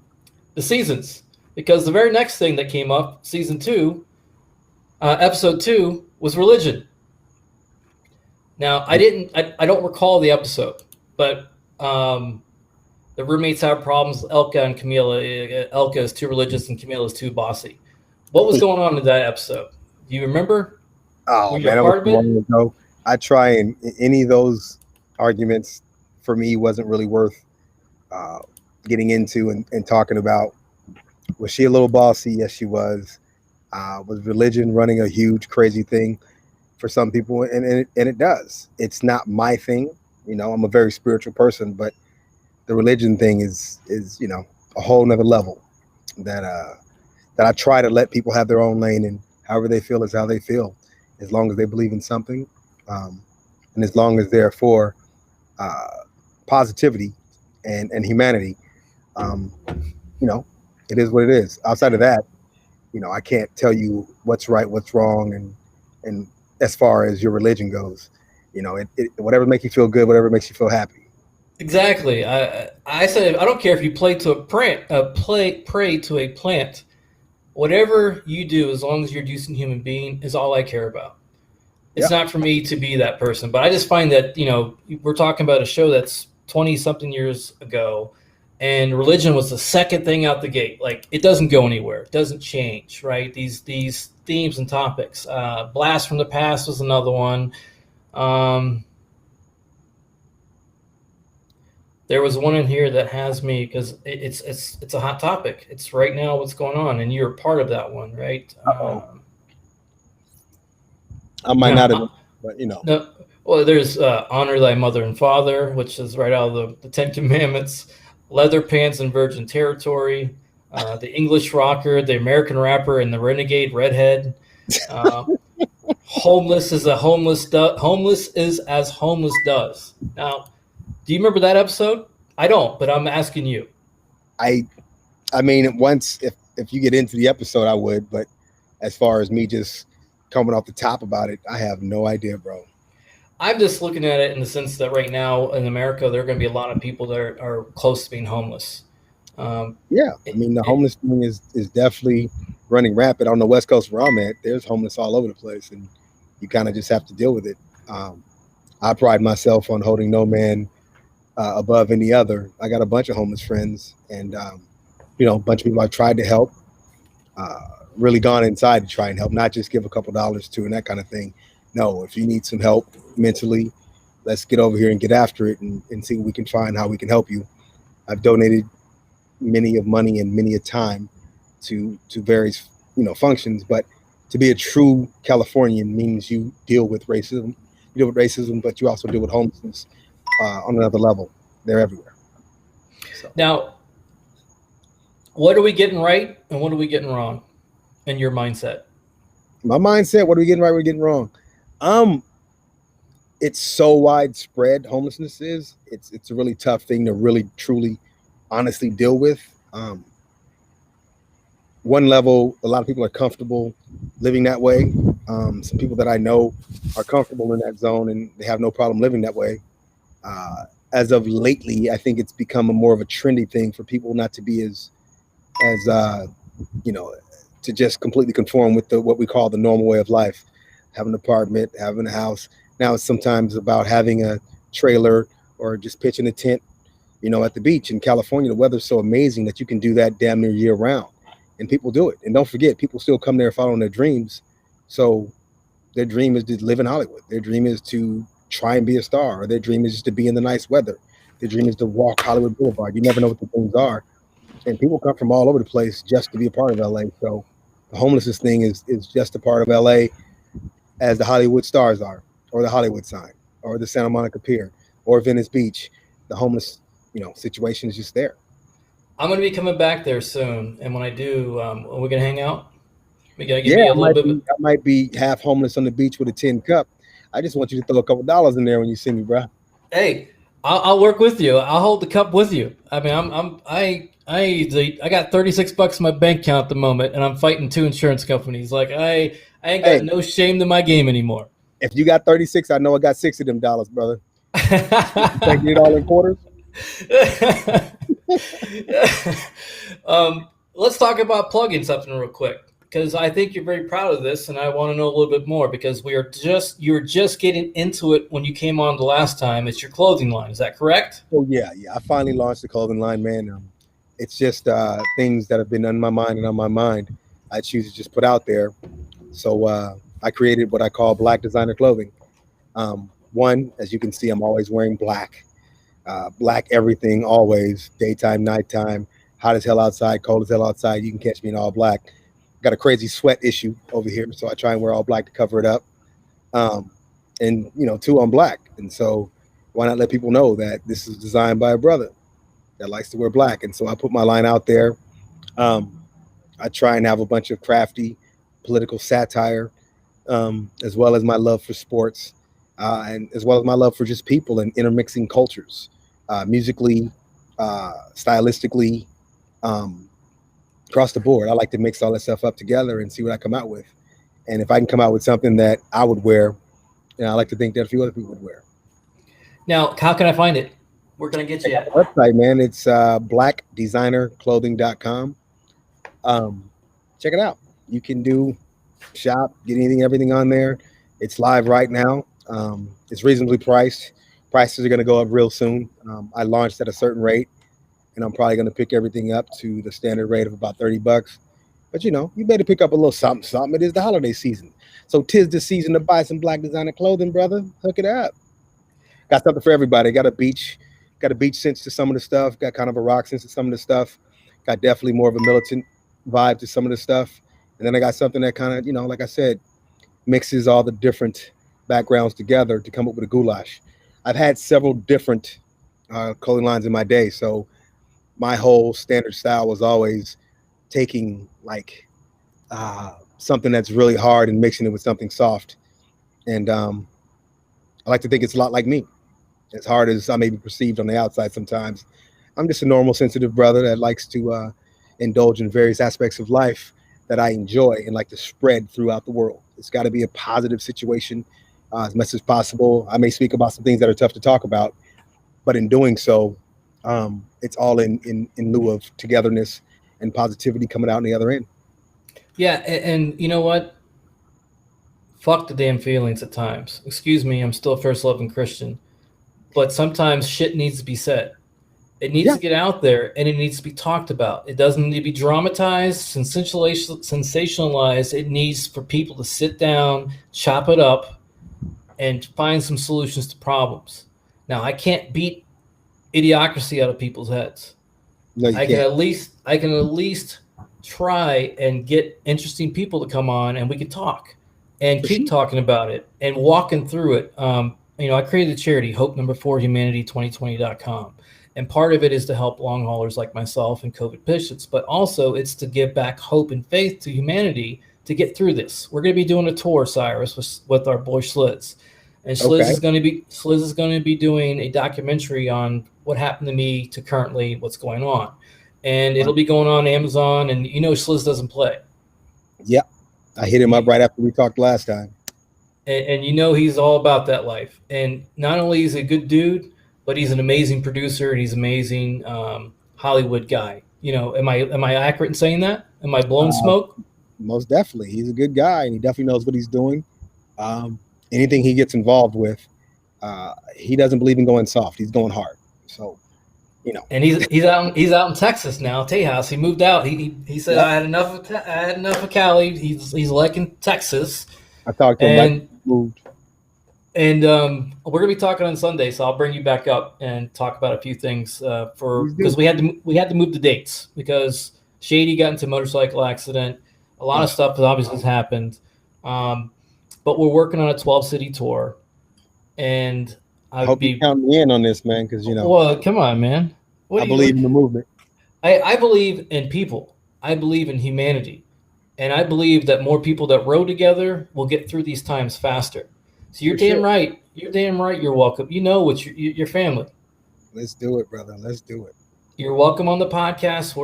the seasons. because the very next thing that came up, season 2, episode 2, was religion. Now, I don't recall the episode, but the roommates have problems. Elka and Camila. Elka is too religious and Camila is too bossy. What was going on in that episode? Do you remember? Oh Were you man, a that part was of it? long ago. I try and any of those arguments for me wasn't really worth getting into and talking about. Was she a little bossy? Yes, she was. Was religion running a huge crazy thing for some people? And it does. It's not my thing. You know, I'm a very spiritual person, but the religion thing is you know a whole nother level that that I try to let people have their own lane, and however they feel is how they feel, as long as they believe in something, and as long as they're for positivity and humanity. Um, you know, it is what it is. Outside of that, you know, I can't tell you what's right, what's wrong, and as far as your religion goes, you know, whatever makes you feel good, whatever makes you feel happy. Exactly. I said I don't care if you pray to a plant, pray to a plant. Whatever you do, as long as you're a decent human being, is all I care about. It's Yeah. not for me to be that person, but I just find that we're talking about a show that's 20-something years ago, and religion was the second thing out the gate. Like, it doesn't go anywhere, it doesn't change, right? These themes and topics. Blast from the Past was another one. There was one in here that has me because it's a hot topic. It's right now what's going on, and you're part of that one, right? I might not have, Now, but you know, no, well, there's honor thy mother and father, which is right out of the Ten Commandments. Leather pants and virgin territory. The English rocker, the American rapper, and the renegade redhead. Homeless is homeless is as homeless does. Now, do you remember that episode? I don't, but I'm asking you. I mean, once if you get into the episode, I would, but as far as me just coming off the top about it, I have no idea, bro. I'm just looking at it in the sense that right now in America, there are going to be a lot of people that are close to being homeless. Yeah, I mean, the homeless thing is definitely running rampant on the West Coast where I'm at. There's homeless all over the place, and you kind of just have to deal with it. I pride myself on holding no man above any other. I got a bunch of homeless friends, and you know, a bunch of people I've tried to help. Really gone inside to try and help, not just give a couple dollars to and that kind of thing. No, if you need some help mentally, let's get over here and get after it and see what we can find, how we can help you. I've donated many of money and many a time to various functions, but to be a true Californian means you deal with racism. You deal with racism, but you also deal with homelessness on another level. They're everywhere. So. Now, what are we getting right and what are we getting wrong in your mindset? My mindset, what are we getting right, what are we getting wrong? It's so widespread, homelessness is. It's a really tough thing to really, truly, honestly deal with. One level, a lot of people are comfortable living that way. Some people that I know are comfortable in that zone and they have no problem living that way. As of lately, I think it's become more of a trendy thing for people not to be as to just completely conform with what we call the normal way of life. Have an apartment, having a house. Now it's sometimes about having a trailer or just pitching a tent, at the beach. In California, the weather's so amazing that you can do that damn near year round. And people do it. And don't forget, people still come there following their dreams. So their dream is to live in Hollywood. Their dream is to try and be a star, or their dream is just to be in the nice weather. Their dream is to walk Hollywood Boulevard. You never know what the things are. And people come from all over the place just to be a part of LA. So the homelessness thing is just a part of LA as the Hollywood stars are, or the Hollywood sign, or the Santa Monica Pier, or Venice Beach. The homeless, situation is just there. I'm going to be coming back there soon. And when I do, are we going to hang out? We got to give me a little bit. I might be half homeless on the beach with a tin cup. I just want you to throw a couple dollars in there when you see me, bro. Hey, I'll work with you. I'll hold the cup with you. I mean, I got $36 in my bank account at the moment, and I'm fighting 2 insurance companies. Like I ain't got no shame to my game anymore. If you got 36, I know I got 6 of them dollars, brother. You can't get it all in quarters. let's talk about plugging something real quick, because I think you're very proud of this, and I want to know a little bit more, because you're just getting into it when you came on the last time. It's your clothing line, is that correct? Oh yeah. I finally launched the clothing line, man. It's just things that have been on my mind and on my mind. I choose to just put out there. So I created what I call Black designer clothing. One, as you can see, I'm always wearing black. Black everything, always, daytime, nighttime, hot as hell outside, cold as hell outside. You can catch me in all black. Got a crazy sweat issue over here, so I try and wear all black to cover it up. Um, and two, I'm black, and so why not let people know that this is designed by a brother that likes to wear black? And so I put my line out there. Um, I try and have a bunch of crafty political satire, as well as my love for sports, and as well as my love for just people and intermixing cultures, musically, stylistically, um, across the board. I like to mix all that stuff up together and see what I come out with. And if I can come out with something that I would wear, I like to think that a few other people would wear. Now, how can I find it? Where can I get you at? Website, man. It's blackdesignerclothing.com. Check it out. You can do shop, get anything, everything on there. It's live right now. It's reasonably priced. Prices are going to go up real soon. I launched at a certain rate, and I'm probably going to pick everything up to the standard rate of about $30. But you better pick up a little something, something. It is the holiday season. So 'tis the season to buy some black designer clothing, brother. Hook it up. Got something for everybody. Got a beach sense to some of the stuff. Got kind of a rock sense to some of the stuff. Got definitely more of a militant vibe to some of the stuff. And then I got something that kind of, like I said, mixes all the different backgrounds together to come up with a goulash. I've had several different clothing lines in my day. So my whole standard style was always taking like something that's really hard and mixing it with something soft. And I like to think it's a lot like me. As hard as I may be perceived on the outside sometimes, I'm just a normal, sensitive brother that likes to indulge in various aspects of life that I enjoy and like to spread throughout the world. It's got to be a positive situation as much as possible. I may speak about some things that are tough to talk about, but in doing so, it's all in lieu of togetherness and positivity coming out on the other end. Yeah, and you know what? Fuck the damn feelings at times. Excuse me, I'm still a first loving Christian. But sometimes shit needs to be said. It needs to get out there, and it needs to be talked about. It doesn't need to be dramatized, sensationalized. It needs for people to sit down, chop it up, and find some solutions to problems. Now, I can't beat idiocracy out of people's heads. No, you I can't. can at least try and get interesting people to come on, and we can talk and keep talking about it and walking through it. I created a charity, Hope Number 4 Humanity 2020.com. And part of it is to help long haulers like myself and COVID patients, but also it's to give back hope and faith to humanity to get through this. We're going to be doing a tour, Cyrus, with our boy Sliz. And Sliz is going to be doing a documentary on what happened to me to currently what's going on. And it'll be going on Amazon, and Sliz doesn't play. Yep. I hit him up right after we talked last time. And he's all about that life. And not only is he a good dude, but he's an amazing producer, and he's an amazing Hollywood guy. Am I accurate in saying that? Am I blowing smoke? Most definitely. He's a good guy, and he definitely knows what he's doing. Anything he gets involved with, he doesn't believe in going soft. He's going hard. So, And he's out in Texas now, Tejas. He moved out. He said, I had enough of Cali. He's liking Texas. I talked to him right moved. And we're gonna be talking on Sunday, so I'll bring you back up and talk about a few things because we had to move the dates because Shady got into a motorcycle accident. A lot of stuff obviously has happened, but we're working on a 12-city tour, and I hope you count me in on this, man, because Well, come on, man. I believe in the movement. I believe in people. I believe in humanity, and I believe that more people that row together will get through these times faster. So you're damn right. You're damn right. You're welcome. It's your family. Let's do it, brother. Let's do it. You're welcome on the podcast.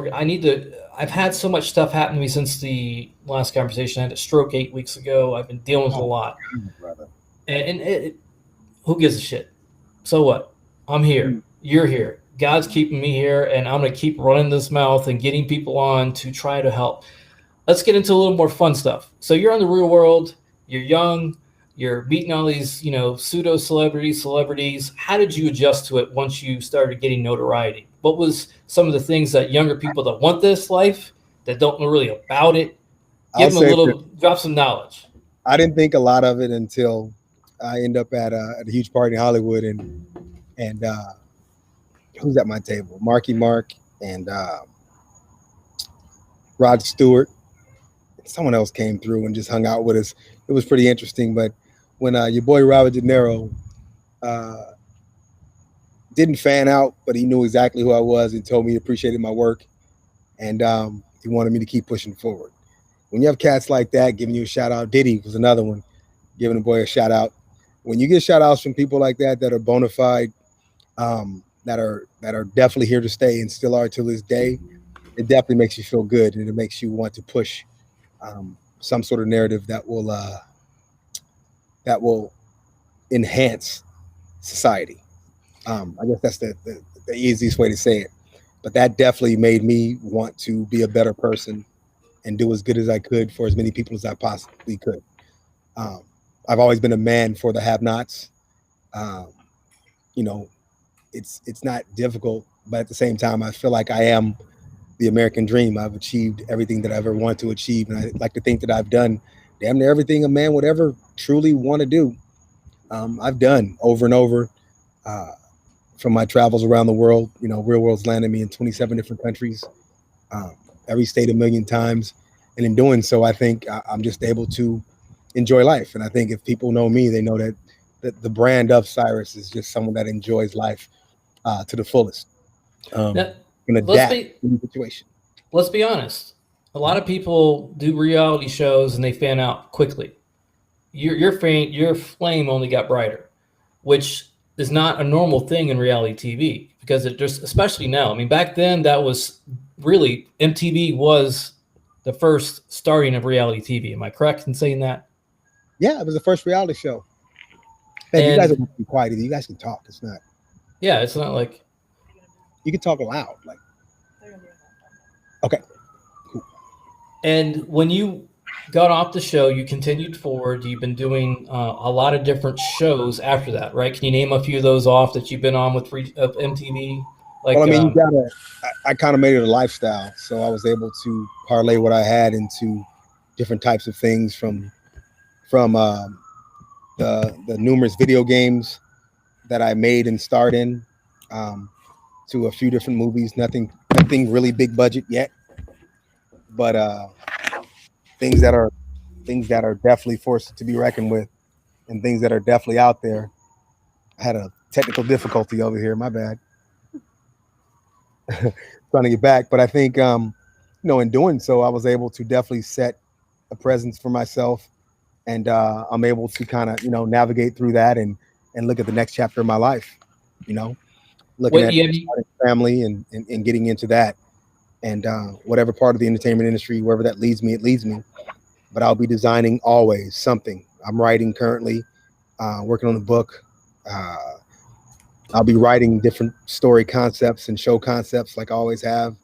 I've had so much stuff happen to me since the last conversation. I had a stroke 8 weeks ago. I've been dealing with a lot. Brother. And who gives a shit? So what? I'm here. You're here. God's keeping me here, and I'm going to keep running this mouth and getting people on to try to help. Let's get into a little more fun stuff. So you're in the real world, you're young, you're meeting all these, pseudo celebrities. How did you adjust to it once you started getting notoriety? What was some of the things that younger people that want this life, that don't know really about it, give them drop some knowledge? I didn't think a lot of it until I end up at a huge party in Hollywood, and who's at my table? Marky Mark and Rod Stewart. Someone else came through and just hung out with us. It was pretty interesting. But when your boy Robert De Niro didn't fan out, but he knew exactly who I was and told me he appreciated my work, and he wanted me to keep pushing forward. When you have cats like that giving you a shout out, Diddy was another one, giving the boy a shout out. When you get shout outs from people like that are bona fide, that are definitely here to stay and still are till this day, it definitely makes you feel good, and it makes you want to push some sort of narrative that will enhance society. I guess that's the easiest way to say it. But that definitely made me want to be a better person and do as good as I could for as many people as I possibly could. I've always been a man for the have-nots. It's not difficult, but at the same time, I feel like I am the American dream. I've achieved everything that I've ever wanted to achieve, and I like to think that I've done damn near everything a man would ever truly want to do. I've done over and over from my travels around the world. Real World's landed me in 27 different countries, every state a million times, and in doing so, I think I'm just able to enjoy life. And I think if people know me, they know that the brand of Cyrus is just someone that enjoys life to the fullest. And adapt to the situation. Let's be honest. A lot of people do reality shows and they fan out quickly. Your flame only got brighter, which is not a normal thing in reality TV, because it just, especially now. I mean, back then that was really, MTV was the first starting of reality TV. Am I correct in saying that? Yeah, it was the first reality show. Man, you guys don't have to be quiet either. You guys can talk. It's not. Yeah, it's not like. You can talk loud. Like. Okay. Cool. And when you got off the show, you continued forward. You've been doing a lot of different shows after that, right? Can you name a few of those off that you've been on with MTV? Well, I mean, I kind of made it a lifestyle, so I was able to parlay what I had into different types of things, from the numerous video games that I made and starred in, to a few different movies. Nothing really big budget yet, but things that are definitely forced to be reckoned with, and things that are definitely out there. I had a technical difficulty over here. My bad. Trying to get back, but I think in doing so, I was able to definitely set a presence for myself, and I'm able to kind of navigate through that and look at the next chapter of my life. Looking at family and getting into that, and whatever part of the entertainment industry, wherever that leads me, it leads me. But I'll be designing always something. I'm writing currently, working on a book. I'll be writing different story concepts and show concepts like I always have.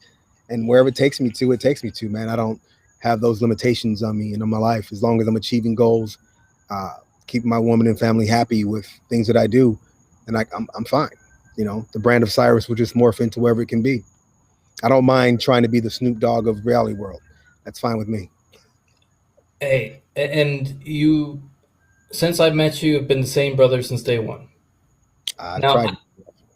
And wherever it takes me to, man. I don't have those limitations on me and on my life. As long as I'm achieving goals, keeping my woman and family happy with things that I do, and I'm fine. The brand of Cyrus will just morph into wherever it can be. I don't mind trying to be the Snoop Dogg of reality world. That's fine with me. Hey, and you, since I've met you, have been the same brother since day one. Now,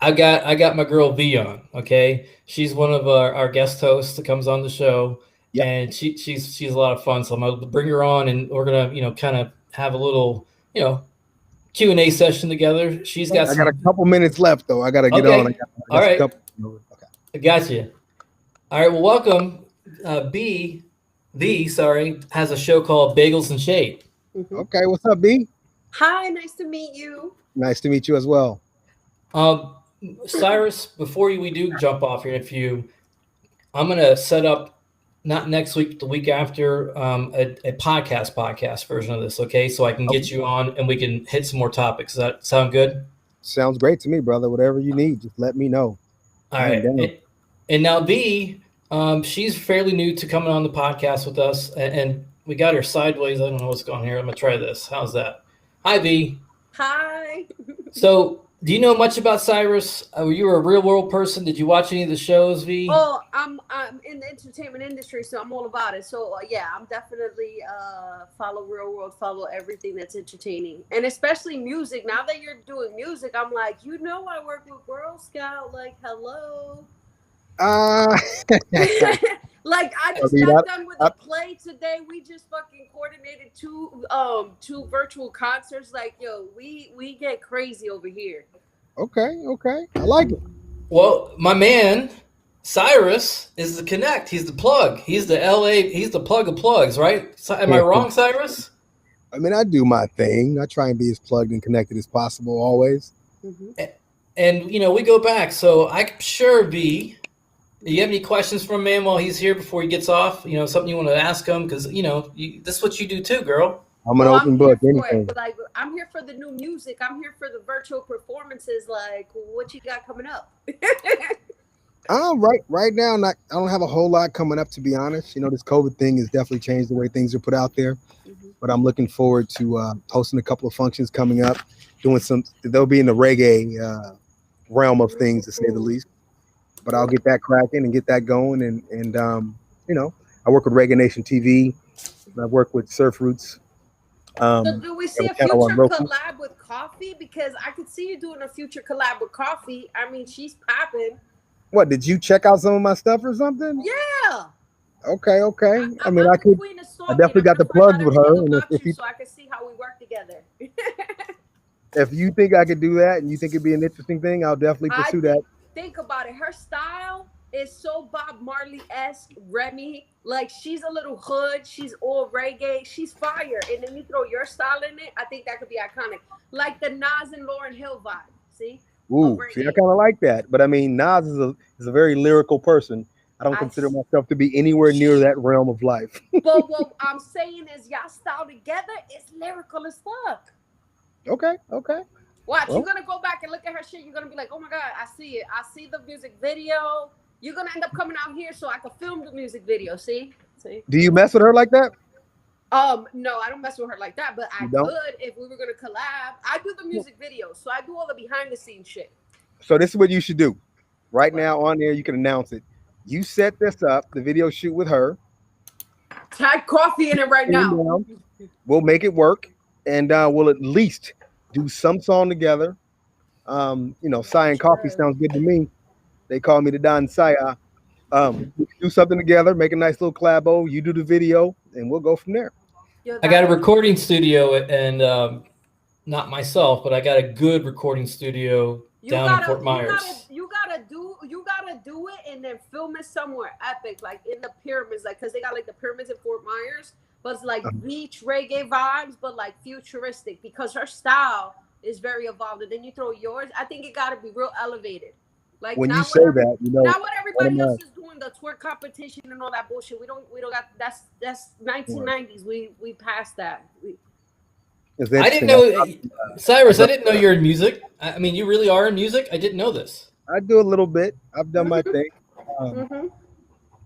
I got my girl V on. Okay, she's one of our guest hosts that comes on the show, and she's a lot of fun. So I'm gonna bring her on, and we're gonna kind of have a little Q&A session together. I got a couple minutes left though. I gotta get on. All right. Okay. I got you. All right. Well, welcome. V has a show called Bagels and Shade. Mm-hmm. Okay. What's up, B? Hi. Nice to meet you. Nice to meet you as well. Cyrus, before we do jump off here, I'm going to set up, not next week, the week after, a podcast version of this. Okay. So I can get you on and we can hit some more topics. Does that sound good? Sounds great to me, brother. Whatever you need, just let me know. All Man right. down. And now B, she's fairly new to coming on the podcast with us, and we got her sideways. I don't know what's going on here. I'm gonna try this. How's that? Hi B. Hi. So, do you know much about Cyrus? Were you a real world person? Did you watch any of the shows, V? Oh, I'm in the entertainment industry, so I'm all about it. So yeah, I'm definitely follow real world, follow everything that's entertaining, and especially music. Now that you're doing music, I'm like, I work with Girl Scout. Like, hello. Uh, Like I I just mean, got done with I, a play today. We just fucking coordinated two virtual concerts. Like, yo, we get crazy over here. okay, I like it. Well, my man Cyrus is the connect. He's the plug. He's the LA. He's the plug of plugs, right? Am I wrong, Cyrus? I mean, I do my thing. I try and be as plugged and connected as possible always. And we go back. So I'm sure V. Do you have any questions for a man while he's here before he gets off? Something you want to ask him because this is what you do too, girl. I'm an Oh, open I'm book. here for Anything. it. But like, I'm here for the new music. I'm here for the virtual performances. Like, what you got coming up? Right now, I don't have a whole lot coming up, to be honest. This COVID thing has definitely changed the way things are put out there. But I'm looking forward to hosting a couple of functions coming up, doing they'll be in the reggae realm of things, to say the least. But I'll get that cracking and get that going. And I work with Reggae Nation TV. And I work with Surf Roots. So do we see a channel on future Roku. collab with Coffee? Because I could see you doing a future collab with Coffee. I mean, she's popping. What, did you check out some of my stuff or something? Yeah. Okay. I mean, I'm I could. Queen of I definitely Stalking. got the That's why I plugs got with her. everything And about if you, you so I can see how we work together. if you think I could do that and you think it'd be an interesting thing, I'll definitely pursue that. Think about it. Her style is so Bob Marley-esque, Remy. Like, she's a little hood. She's all reggae. She's fire. And then you throw your style in it, I think that could be iconic. Like the Nas and Lauryn Hill vibe. See? Ooh, see, I kind of like that. But I mean, Nas is a very lyrical person. I don't consider myself to be anywhere near that realm of life. But what I'm saying is, y'all style together is lyrical as fuck. Okay. Watch, you're gonna go back and look at her shit. You're gonna be like, oh my god, I see it. I see the music video. You're gonna end up coming out here so I can film the music video. See? Do you mess with her like that? No, I don't mess with her like that, but I could if we were gonna collab. I do the music video, so I do all the behind the scenes shit. So this is what you should do. Right now on there, you can announce it. You set this up, the video shoot with her. Tag Coffee in it right now. We'll make it work, and we'll at least do some song together. Sai and Coffee sounds good to me. They call me the Don Saya. Do something together, make a nice little collabo. You do the video, and we'll go from there. I got a recording studio, and not myself, but I got a good recording studio down in Fort Myers. You gotta do it and then film it somewhere epic, like in the pyramids, like because they got like the pyramids in Fort Myers, but it's like beach reggae vibes, but like futuristic because her style is very evolved. And then you throw yours. I think it gotta be real elevated. Like when you say that, not what everybody else is doing, the twerk competition and all that bullshit. We don't got that's 1990s. We passed that. I didn't know, Cyrus. I didn't know you're in music. I mean, you really are in music. I didn't know this. I do a little bit. I've done my thing.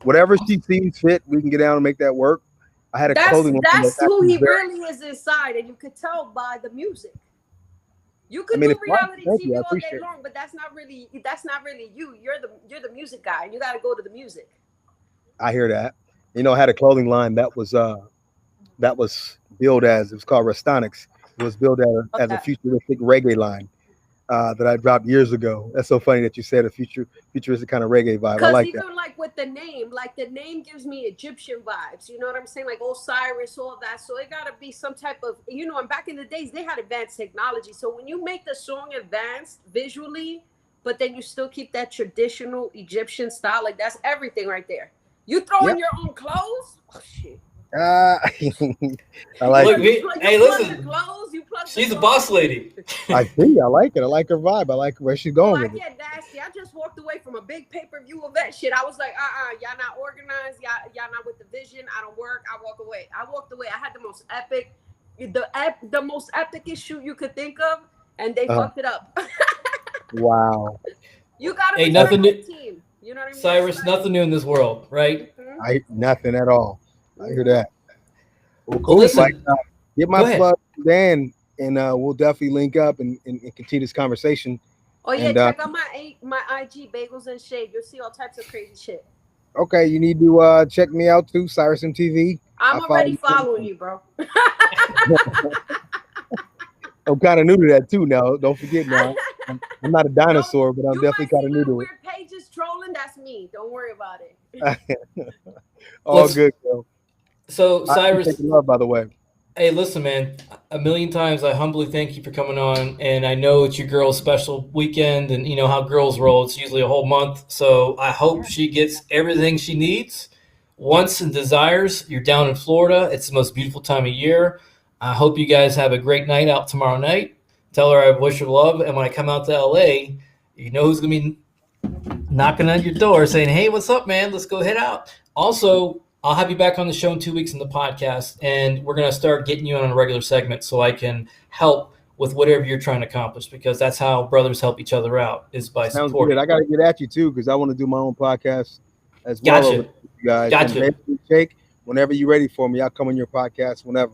Whatever she sees fit, we can get down and make that work. I had a clothing. That's who he really is inside, and you could tell by the music. You could do reality TV all day long, but that's not really you. You're the music guy, and you got to go to the music. I hear that. I had a clothing line that was billed as, it was called Restonics. It was billed as a futuristic reggae line that I dropped years ago. That's so funny that you said a futuristic kind of reggae vibe. I like that. Even like with the name gives me Egyptian vibes. You know what I'm saying? Like Osiris, all that. So it gotta be some type of, and back in the days they had advanced technology. So when you make the song advanced visually, but then you still keep that traditional Egyptian style, like that's everything right there. You throw in your own clothes? Oh shit. I like it. Hey, listen. She's a boss lady. I see. I like it. I like her vibe. I like where she's going with it. I get nasty. I just walked away from a big pay-per-view event shit. I was like, y'all not organized. Y'all not with the vision. I don't work. I walk away. I walked away. I had the most epic, the most epic shoot you could think of, and they fucked it up. Wow. You gotta Hey, respect nothing the new, team. You know what I mean? Cyrus. It's Nothing new in this world, right? like, Nothing at all. I hear that. Well, Well, cool. Like, listen. get my Go ahead. plug, Dan, and we'll definitely link up and continue this conversation. oh yeah, And check out my IG Bagels and Shade. You'll see all types of crazy shit. okay, you need to check me out too, Cyrus MTV. I I'm follow already you. following you, bro. I'm kind of new to that too now. Don't forget now. I'm not a dinosaur, but I'm You definitely might kind see of new little to it. weird pages trolling. That's me. Don't worry about it. All Let's- good, bro. So, I Cyrus, appreciate the love, by the way. hey, listen, man. A million times, I humbly thank you for coming on, and I know it's your girl's special weekend, and you know how girls roll. It's usually a whole month, so I hope she gets everything she needs, wants, and desires. You're down in Florida. It's the most beautiful time of year. I hope you guys have a great night out tomorrow night. Tell her I wish her love, and when I come out to LA, you know who's gonna be knocking on your door saying, "Hey, what's up, man? Let's go head out." Also, I'll have you back on the show in 2 weeks in the podcast, and we're gonna start getting you on a regular segment so I can help with whatever you're trying to accomplish, because that's how brothers help each other out, is by Sounds supporting. good. I got to get at you too because I want to do my own podcast as well. Gotcha. Over with you guys. Gotcha. And basically, Jake, whenever you're ready for me, I'll come on your podcast whenever.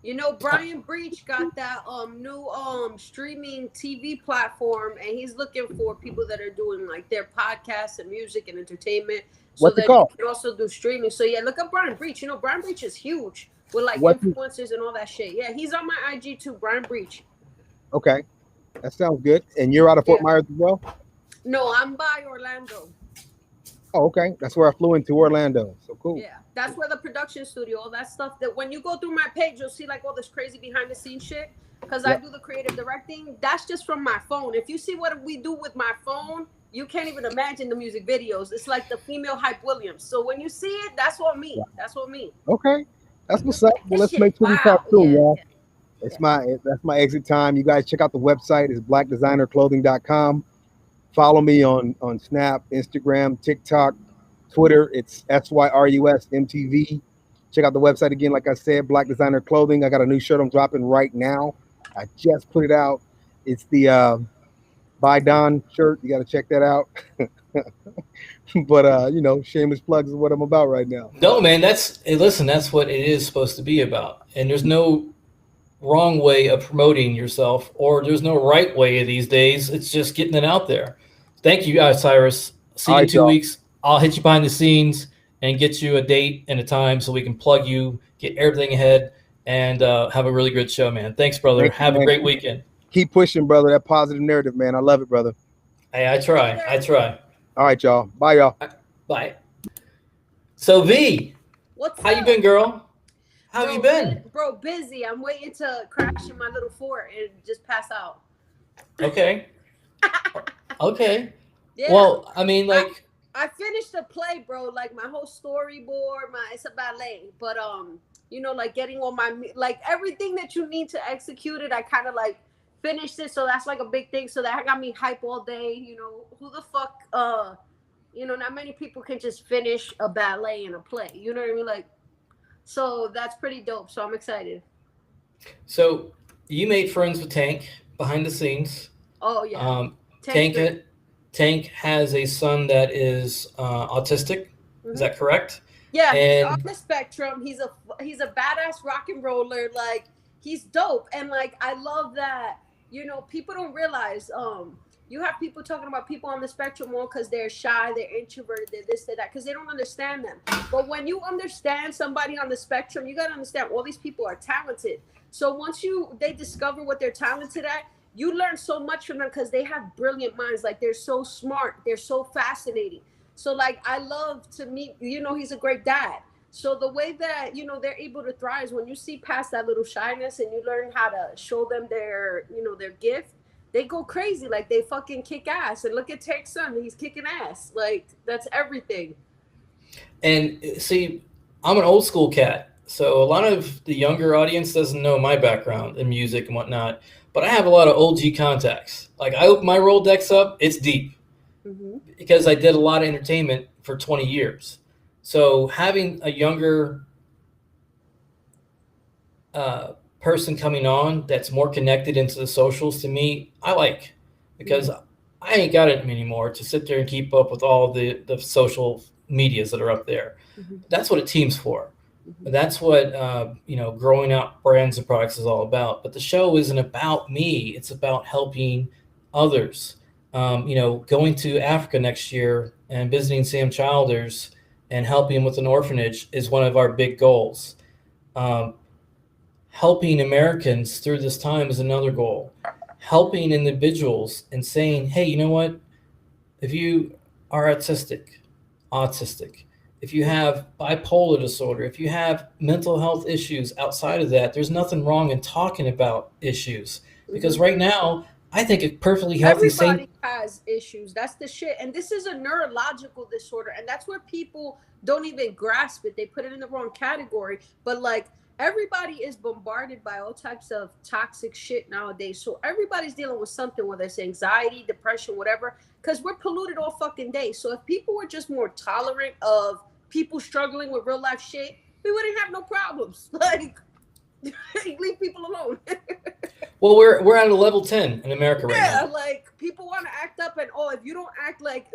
You know, Brian Breach got that new streaming TV platform, and he's looking for people that are doing like their podcasts and music and entertainment, so What's it that called? you can also do streaming. So yeah, look up Brian Breach. You know, Brian Breach is huge with like What's it- influencers and all that shit. Yeah, he's on my IG too, Brian Breach. Okay, that sounds good. And you're out of Fort Yeah. Myers as well? No, I'm by Orlando. Oh, okay. That's where I flew into Orlando. So cool. Yeah, that's where the production studio, all that stuff. That when you go through my page, you'll see like all this crazy behind the scenes shit. Because I Yep. do the creative directing. That's just from my phone. If you see what we do with my phone, you can't even imagine the music videos. It's like the female Hype Williams. So when you see it, that's what me. That's what me. Okay, that's what's up. Well, This let's shit, make sure we wow, talk soon, yeah, y'all. yeah. That's my exit time. You guys check out the website. It's blackdesignerclothing.com. Follow me on Snap, Instagram, TikTok, Twitter. It's SYRUS MTV. Check out the website again. Like I said, Black Designer Clothing. I got a new shirt I'm dropping right now. I just put it out. It's the By Don shirt. You got to check that out. But you know, shameless plugs is what I'm about right now. No, man, listen, that's what it is supposed to be about. And there's no wrong way of promoting yourself, or there's no right way these days. It's just getting it out there. Thank you, Cyrus. See you All in right, 2 y'all. weeks. I'll hit you behind the scenes and get you a date and a time so we can plug you, get everything ahead, and have a really good show, man. Thanks, brother. Thank you, Have a man. great weekend. Keep pushing, brother. That positive narrative, man. I love it, brother. Hey, I try. All right, y'all. Bye, y'all. Bye. So, V, What's how up? you been, girl? How have you been? Bro, busy. I'm waiting to crash in my little fort and just pass out. Okay. Okay. Yeah. Well, I mean, like, I finished the play, bro. Like my whole storyboard, it's a ballet, but you know, like getting all my like everything that you need to execute it. I kind of like finished it, so that's like a big thing. So that got me hype all day. You know, who the fuck, you know, not many people can just finish a ballet and a play. You know what I mean? Like, so that's pretty dope. So I'm excited. so you made friends with Tank behind the scenes. Oh yeah. Tank has a son that is autistic. Is that correct? Yeah, he's And on the spectrum. He's a badass rock and roller. Like he's dope, and like I love that. You know, people don't realize. You have people talking about people on the spectrum more because they're shy, they're introverted, they're this, they're that, because they don't understand them. But when you understand somebody on the spectrum, you gotta understand all these people are talented. So once they discover what they're talented at, you learn so much from them because they have brilliant minds. Like they're so smart, they're so fascinating. So like I love to meet, you know, he's a great dad. So the way that, you know, they're able to thrive is when you see past that little shyness and you learn how to show them their, you know, their gift, they go crazy. Like they fucking kick ass. And look at Take's son, he's kicking ass. Like that's everything. And see, I'm an old school cat. So a lot of the younger audience doesn't know my background in music and whatnot. But I have a lot of OG contacts. Like I open my Rolodex up, it's deep. Because I did a lot of entertainment for 20 years. So having a younger person coming on that's more connected into the socials, to me, I like, because I ain't got it anymore to sit there and keep up with all the social medias that are up there. Mm-hmm. That's what a team's for. Mm-hmm. That's what growing out brands and products is all about. But the show isn't about me. It's about helping others. Going to Africa next year and visiting Sam Childers and helping with an orphanage is one of our big goals. Helping Americans through this time is another goal. Helping individuals and saying, hey, you know what? If you are autistic, if you have bipolar disorder, if you have mental health issues outside of that, there's nothing wrong in talking about issues. Because right now, I think a perfectly healthy everybody has issues. That's the shit. And this is a neurological disorder. And that's where people don't even grasp it. They put it in the wrong category. But like, everybody is bombarded by all types of toxic shit nowadays. So everybody's dealing with something, whether it's anxiety, depression, whatever, because we're polluted all fucking day. So if people were just more tolerant of people struggling with real life shit, we wouldn't have no problems. Like, leave people alone. Well, we're at a level 10 in America right now. Yeah, like people want to act up, and if you don't act like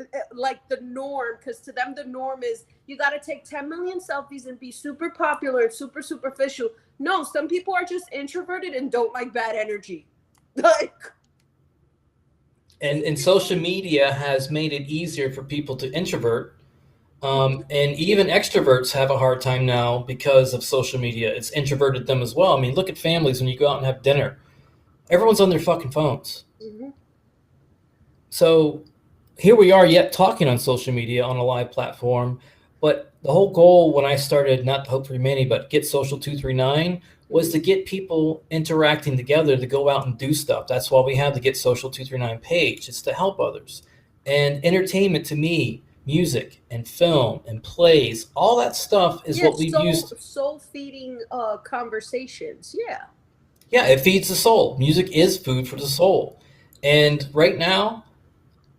the norm, because to them the norm is you got to take 10 million selfies and be super popular and super superficial. No, some people are just introverted and don't like bad energy. Like, and social media has made it easier for people to introvert. And even extroverts have a hard time now because of social media. It's introverted them as well. I mean, look at families when you go out and have dinner. Everyone's on their fucking phones. Mm-hmm. So here we are yet talking on social media on a live platform. But the whole goal when I started, not to Hope for Humanity, but Get Social 239, was to get people interacting together to go out and do stuff. That's why we have the Get Social 239 page. It's to help others. And entertainment, to me, music and film and plays, all that stuff is what we've used. Soul feeding conversations. Yeah, it feeds the soul. Music is food for the soul. And right now,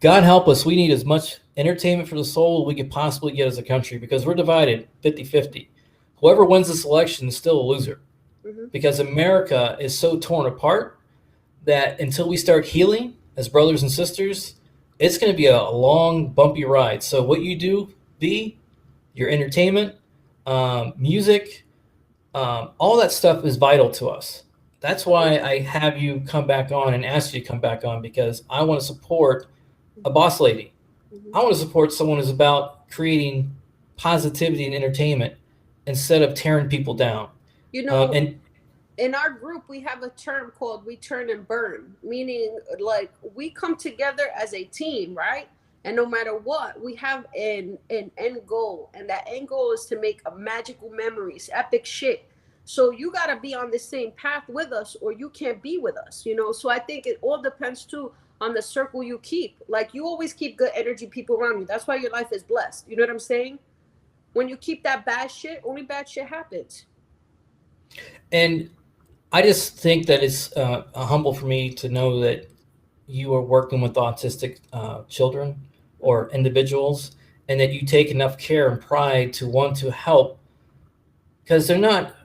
God help us, we need as much entertainment for the soul we could possibly get as a country, because we're divided 50-50. Whoever wins this election is still a loser. Mm-hmm. Because America is so torn apart that until we start healing as brothers and sisters, it's going to be a long, bumpy ride. So what you do, your entertainment, music, all that stuff is vital to us. That's why I have you come back on and ask you to come back on, because I want to support a boss lady. Mm-hmm. I want to support someone who's about creating positivity and entertainment instead of tearing people down. And in our group, we have a term called "we turn and burn," meaning like we come together as a team, right? And no matter what, we have an end goal, and that end goal is to make magical memories, epic shit. So you got to be on the same path with us, or you can't be with us, So I think it all depends too on the circle you keep. Like, you always keep good energy people around you. That's why your life is blessed. You know what I'm saying? When you keep that bad shit, only bad shit happens. And I just think that it's humble for me to know that you are working with autistic children or individuals, and that you take enough care and pride to want to help, because they're not.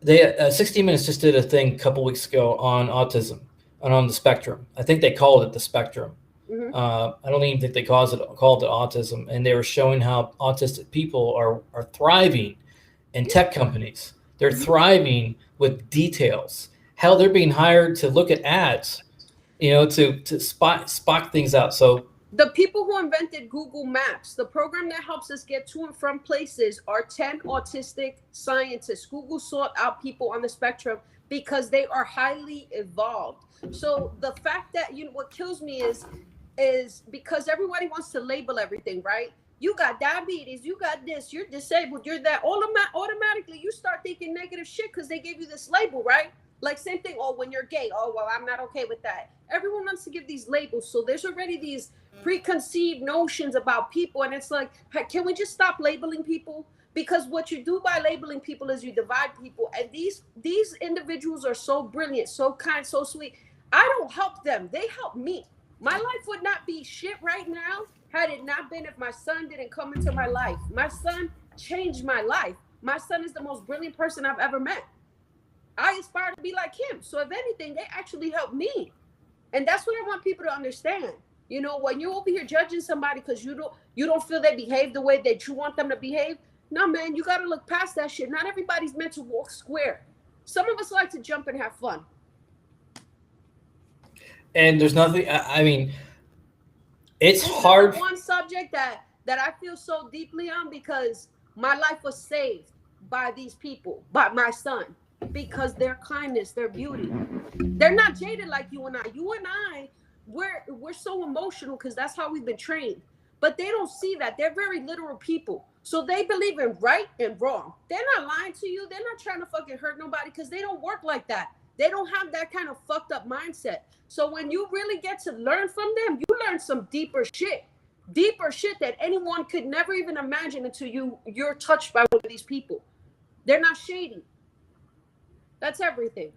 60 Minutes just did a thing a couple weeks ago on autism and on the spectrum. I think they called it the spectrum. Mm-hmm. I don't even think they called it autism. And they were showing how autistic people are thriving in tech companies. They're thriving with details. Hell, they're being hired to look at ads, to spot things out. So the people who invented Google Maps, the program that helps us get to and from places, are 10 autistic scientists. Google sought out people on the spectrum because they are highly evolved. So the fact that, what kills me is because everybody wants to label everything, right? You got diabetes, you got this, you're disabled, you're that. Automatically, you start thinking negative shit because they gave you this label, right? Like, same thing, when you're gay, well, I'm not okay with that. Everyone wants to give these labels. So there's already these preconceived notions about people. And it's like, can we just stop labeling people? Because what you do by labeling people is you divide people. And these individuals are so brilliant, so kind, so sweet. I don't help them. They help me. My life would not be shit right now had it not been if my son didn't come into my life. My son changed my life. My son is the most brilliant person I've ever met. I aspire to be like him. So if anything, they actually helped me. And that's what I want people to understand. You know, when you're over here judging somebody because you don't feel they behave the way that you want them to behave, no, man, you got to look past that shit. Not everybody's meant to walk square. Some of us like to jump and have fun. And there's nothing. I mean, it's This hard. is one subject that I feel so deeply on because my life was saved by these people, by my son, because their kindness, their beauty. They're not jaded like you and I. You and I, we're so emotional because that's how we've been trained. But they don't see that. They're very literal people. So they believe in right and wrong. They're not lying to you. They're not trying to fucking hurt nobody because they don't work like that. They don't have that kind of fucked up mindset. So when you really get to learn from them, you learn some deeper shit that anyone could never even imagine until you're touched by one of these people. They're not shady. That's everything.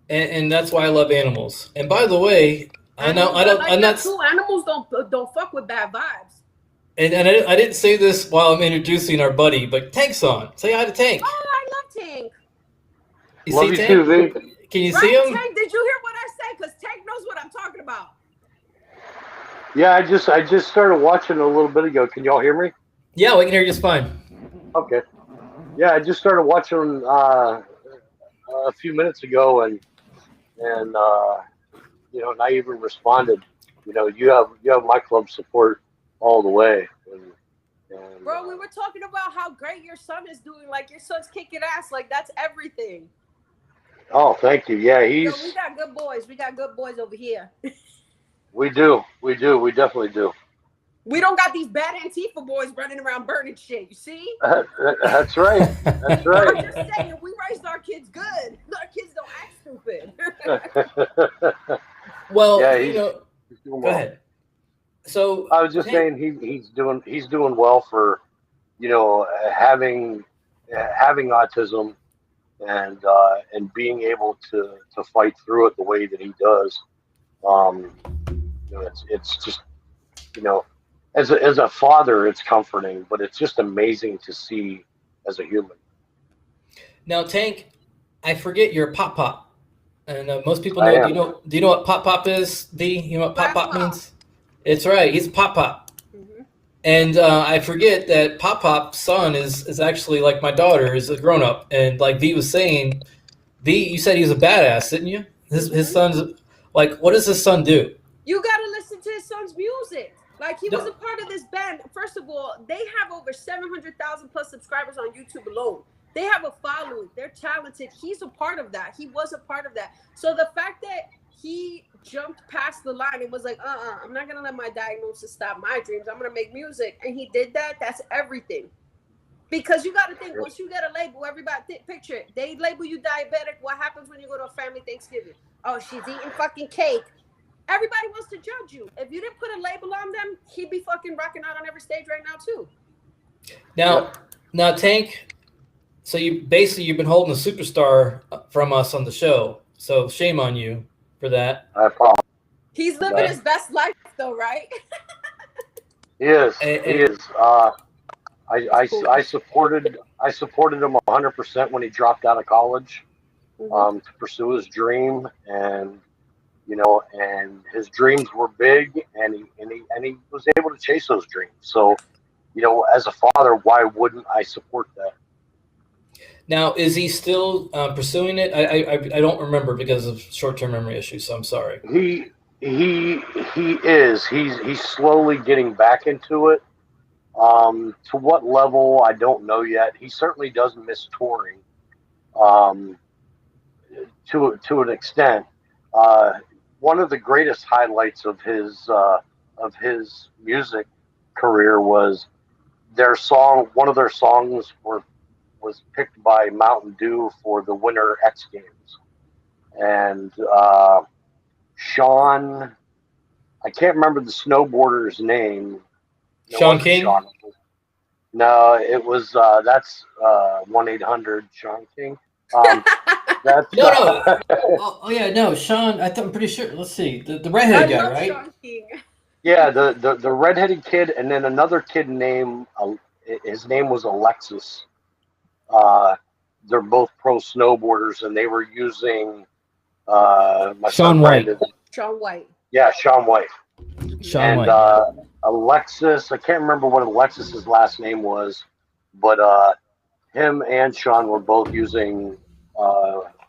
And that's why I love animals. And by the way, I know I don't. Like I'm not. too. Animals don't fuck with bad vibes. And I didn't say this while I'm introducing our buddy, but Tank's on. Say hi to Tank. Oh, I love Tank. You Love see you Tank? too, V. Can you Right, see him? Tank? Did you hear what I said? Because Tank knows what I'm talking about. Yeah, I just started watching a little bit ago. Can y'all hear me? Yeah, we can hear you just fine. Okay. Yeah, I just started watching a few minutes ago, and you know, and I even responded. You know, you have my club support all the way. And, Bro, we were talking about how great your son is doing. Like, your son's kicking ass. Like, that's everything. oh, thank you. Yeah, Yo, we got good boys. We got good boys over here. we definitely do. We don't got these bad Antifa boys running around burning shit. You see? That's right. That's I'm right. just saying, we raised our kids good. Our kids don't act stupid. Well, Yeah, you know, he's doing go well. ahead. So I was just saying he's doing well for, you know, having autism and being able to fight through it the way that he does. You know, it's just, you know, as a father, it's comforting, but it's just amazing to see as a human. Now, Tank, I forget you're a pop, and most people I know. am. Do you know what pop is? D, you know what pop Grandpa. means? It's right. He's a pop. Mhm. And I forget that Pop's son is actually like my daughter, is a grown up. And like V was saying, V, you said he was a badass, didn't you? His son's like, what does his son do? You gotta listen to his son's music. Like, he was No. a part of this band. First of all, they have over 700,000 plus subscribers on YouTube alone. They have a following. They're talented. He's a part of that. He was a part of that. So the fact that he jumped past the line and was like, I'm not gonna let my diagnosis stop my dreams. I'm gonna make music. And he did that. That's everything. Because you got to think, once you get a label, everybody picture it. They label you diabetic. What happens when you go to a family Thanksgiving? Oh, she's eating fucking cake. Everybody wants to judge you. If you didn't put a label on them, he'd be fucking rocking out on every stage right now too. Now, Tank. So you've been holding a superstar from us on the show. So shame on you for that. I apologize. He's living his best life though, right? He is. And- He is. I supported him 100% when he dropped out of college to pursue his dream, and you know, and his dreams were big, and he was able to chase those dreams. So, you know, as a father, why wouldn't I support that? Now, is he still pursuing it? I don't remember because of short-term memory issues. So I'm sorry. He is. He's slowly getting back into it. To what level, I don't know yet. He certainly doesn't miss touring. To an extent. One of the greatest highlights of his music career was one of their songs was picked by Mountain Dew for the Winter X Games, and Sean, I can't remember the snowboarder's name. Sean King? No, it was that's 1-800 Sean King. That's No. Oh yeah, no, Sean. I'm pretty sure. Let's see, the redheaded guy, right? Sean King. Yeah, the redheaded kid, and then another kid named his name was Alexis. They're both pro snowboarders, and they were using Sean White. Shaun White. Yeah, Shaun White. Shaun And White. Alexis, I can't remember what Alexis's last name was, but him and Sean were both using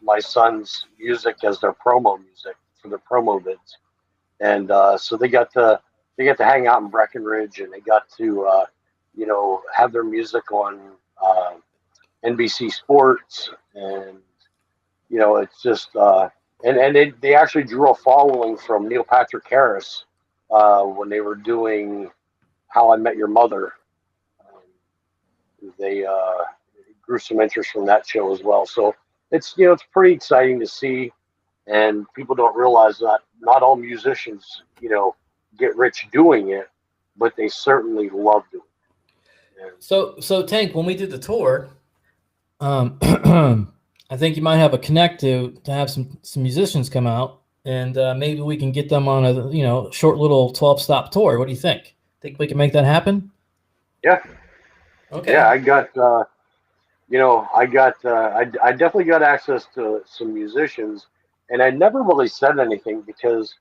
my son's music as their promo music for their promo vids, and so they got to hang out in Breckenridge, and they got to have their music on NBC Sports, and it's just and they actually drew a following from Neil Patrick Harris when they were doing How I Met Your Mother. They grew some interest from that show as well. So it's pretty exciting to see, and people don't realize that not all musicians get rich doing it, but they certainly love doing it. And So Tank, when we did the tour, I think you might have a connect to have some musicians come out, and maybe we can get them on a short little 12-stop tour. What do you think? Think we can make that happen? yeah, Okay. yeah, I definitely got access to some musicians, and I never really said anything because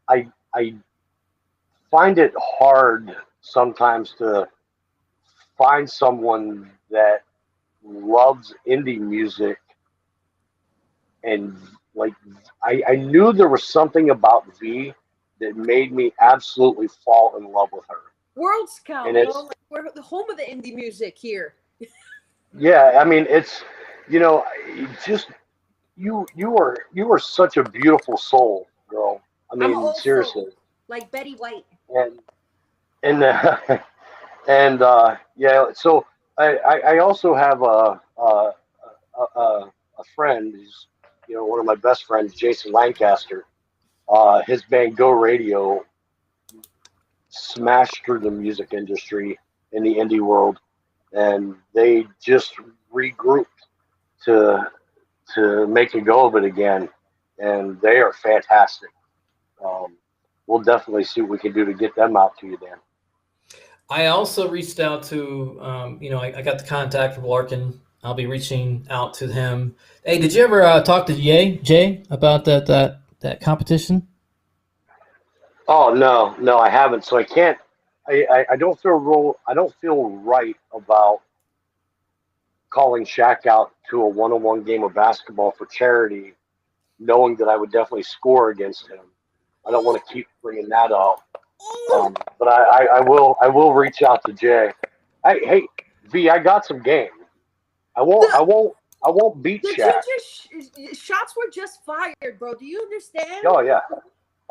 I find it hard sometimes to find someone that loves indie music, and like I knew there was something about V that made me absolutely fall in love with her. World Scout, And it's like we're the home of the indie music here. yeah, I mean it's just you are such a beautiful soul, girl. I I'm mean also seriously. like Betty White. And and yeah, so I also have a friend who's one of my best friends, Jason Lancaster. His band Go Radio smashed through the music industry in the indie world, and they just regrouped to make a go of it again, and they are fantastic. We'll definitely see what we can do to get them out to you, Dan. I also reached out to, I got the contact from Larkin. I'll be reaching out to him. Hey, did you ever talk to Jay about that competition? Oh no, I haven't. So I can't. I don't feel right about calling Shaq out to a one-on-one game of basketball for charity, knowing that I would definitely score against him. I don't want to keep bringing that up. But I will reach out to Jay. Hey V, I got some game. I won't beat Did Shaq. you just shots were just fired, bro? Do you understand? Oh yeah.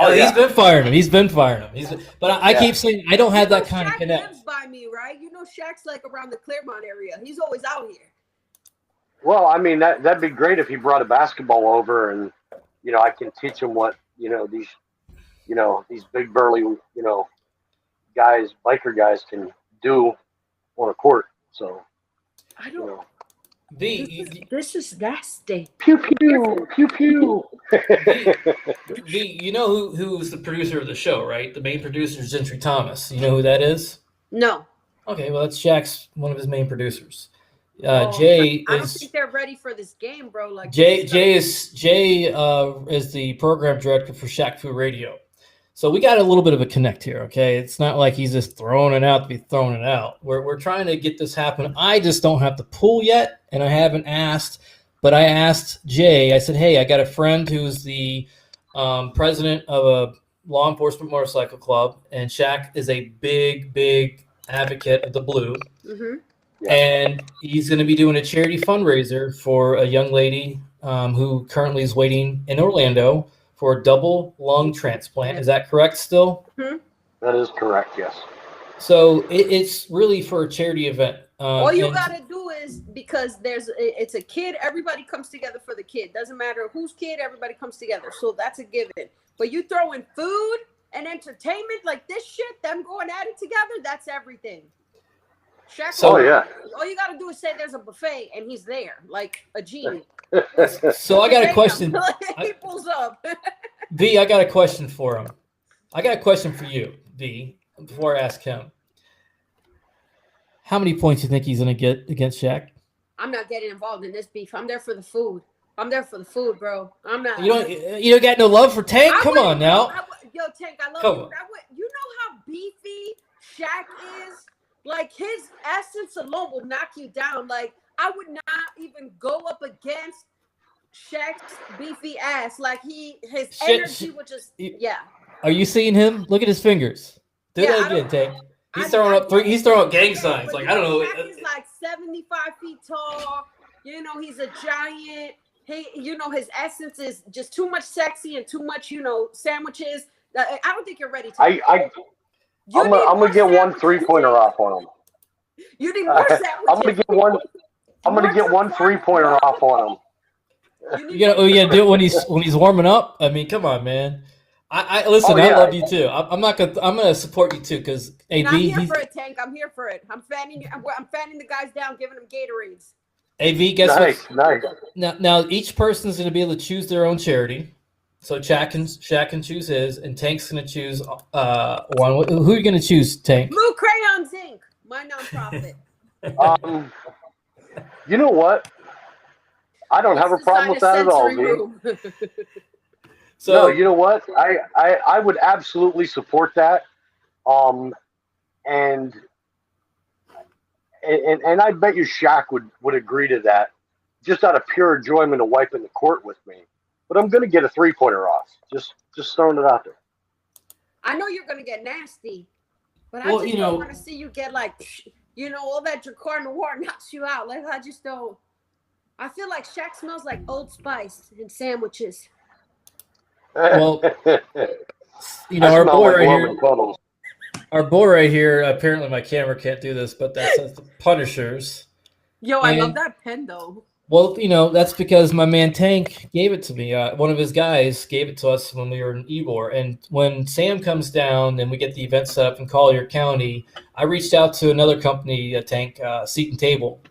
Oh, yeah. He's been firing him. But I keep saying I don't have that kind of Shaq connect. lives by me, right? You know, Shaq's like around the Claremont area. He's always out here. Well, I mean that'd be great if he brought a basketball over, and I can teach him what these big burly guys, biker guys, can do on a court. So I don't. V, This is nasty. pew pew pew pew. V, you know who's the producer of the show, right? The main producer is Gentry Thomas. You know who that is? No. Okay, well that's Shaq's one of his main producers. Well, Jay I don't is think they're ready for this game, bro. Like Jay is the program director for Shaq Fu Radio. So we got a little bit of a connect here, okay? It's not like he's just throwing it out to be throwing it out. We're trying to get this happen. I just don't have the pool yet, and I haven't asked. But I asked Jay. I said, "Hey, I got a friend who's the president of a law enforcement motorcycle club, and Shaq is a big advocate of the blue. Mm-hmm. Yeah. And he's going to be doing a charity fundraiser for a young lady who currently is waiting in Orlando for a double lung transplant. Is that correct still? Mm-hmm. That is correct, yes. So it's really for a charity event. All you got to do is, because it's a kid, everybody comes together for the kid. Doesn't matter whose kid, everybody comes together. So that's a given. But you throw in food and entertainment like this shit, them going at it together, that's everything. Shaq, So- yeah. all you got to do is say there's a buffet and he's there, like a genie. So I got a question. He pulls up. V, I got a question for him. I got a question for you, V, before I ask him. How many points do you think he's going to get against Shaq? I'm not getting involved in this beef. I'm there for the food. I'm there for the food, bro. I'm not. You don't got no love for Tank? Come on now. Yo, Tank, I love Come you. on. You know how beefy Shaq is? Like, his essence alone will knock you down. Like, I would not even go up against Shaq's beefy ass. Like, his energy would just, yeah. Are you seeing him? Look at his fingers. Do that again, Tank. He's throwing up gang signs. Like, I don't know. Shaq is like 75 feet tall. You know, he's a giant. His essence is just too much sexy and too much, sandwiches. I don't think you're ready to. I'm gonna get one 3-pointer off on him. You need more sandwiches. I'm gonna get one 3-pointer off on him. You gotta do it when he's warming up. I mean, come on, man. I listen. I love you too. I'm gonna support you too because I'm here for it, Tank. I'm here for it. I'm fanning the guys down, giving them Gatorades. AV, guess what? Nice. Now each person's gonna be able to choose their own charity. So Shaq can choose his, and Tank's gonna choose one. Who are you gonna choose, Tank? Blue Crayons Inc., my nonprofit. You know what? I don't have a problem with that at all, dude. So no, you know what? I would absolutely support that. And I bet you Shaq would agree to that, just out of pure enjoyment of wiping the court with me. But I'm going to get a 3-pointer off. Just throwing it out there. I know you're going to get nasty, but I just don't want to see you get like, all that Dracar Noir knocks you out. Like, I just don't. I feel like Shaq smells like Old Spice and sandwiches. Well, our boy right here. Our boy right here. Apparently, my camera can't do this, but that's the Punishers. Yo, I love that pen though. Well, that's because my man Tank gave it to me. One of his guys gave it to us when we were in Ybor. And when Sam comes down and we get the event set up in Collier County, I reached out to another company, Tank, Seat and Table,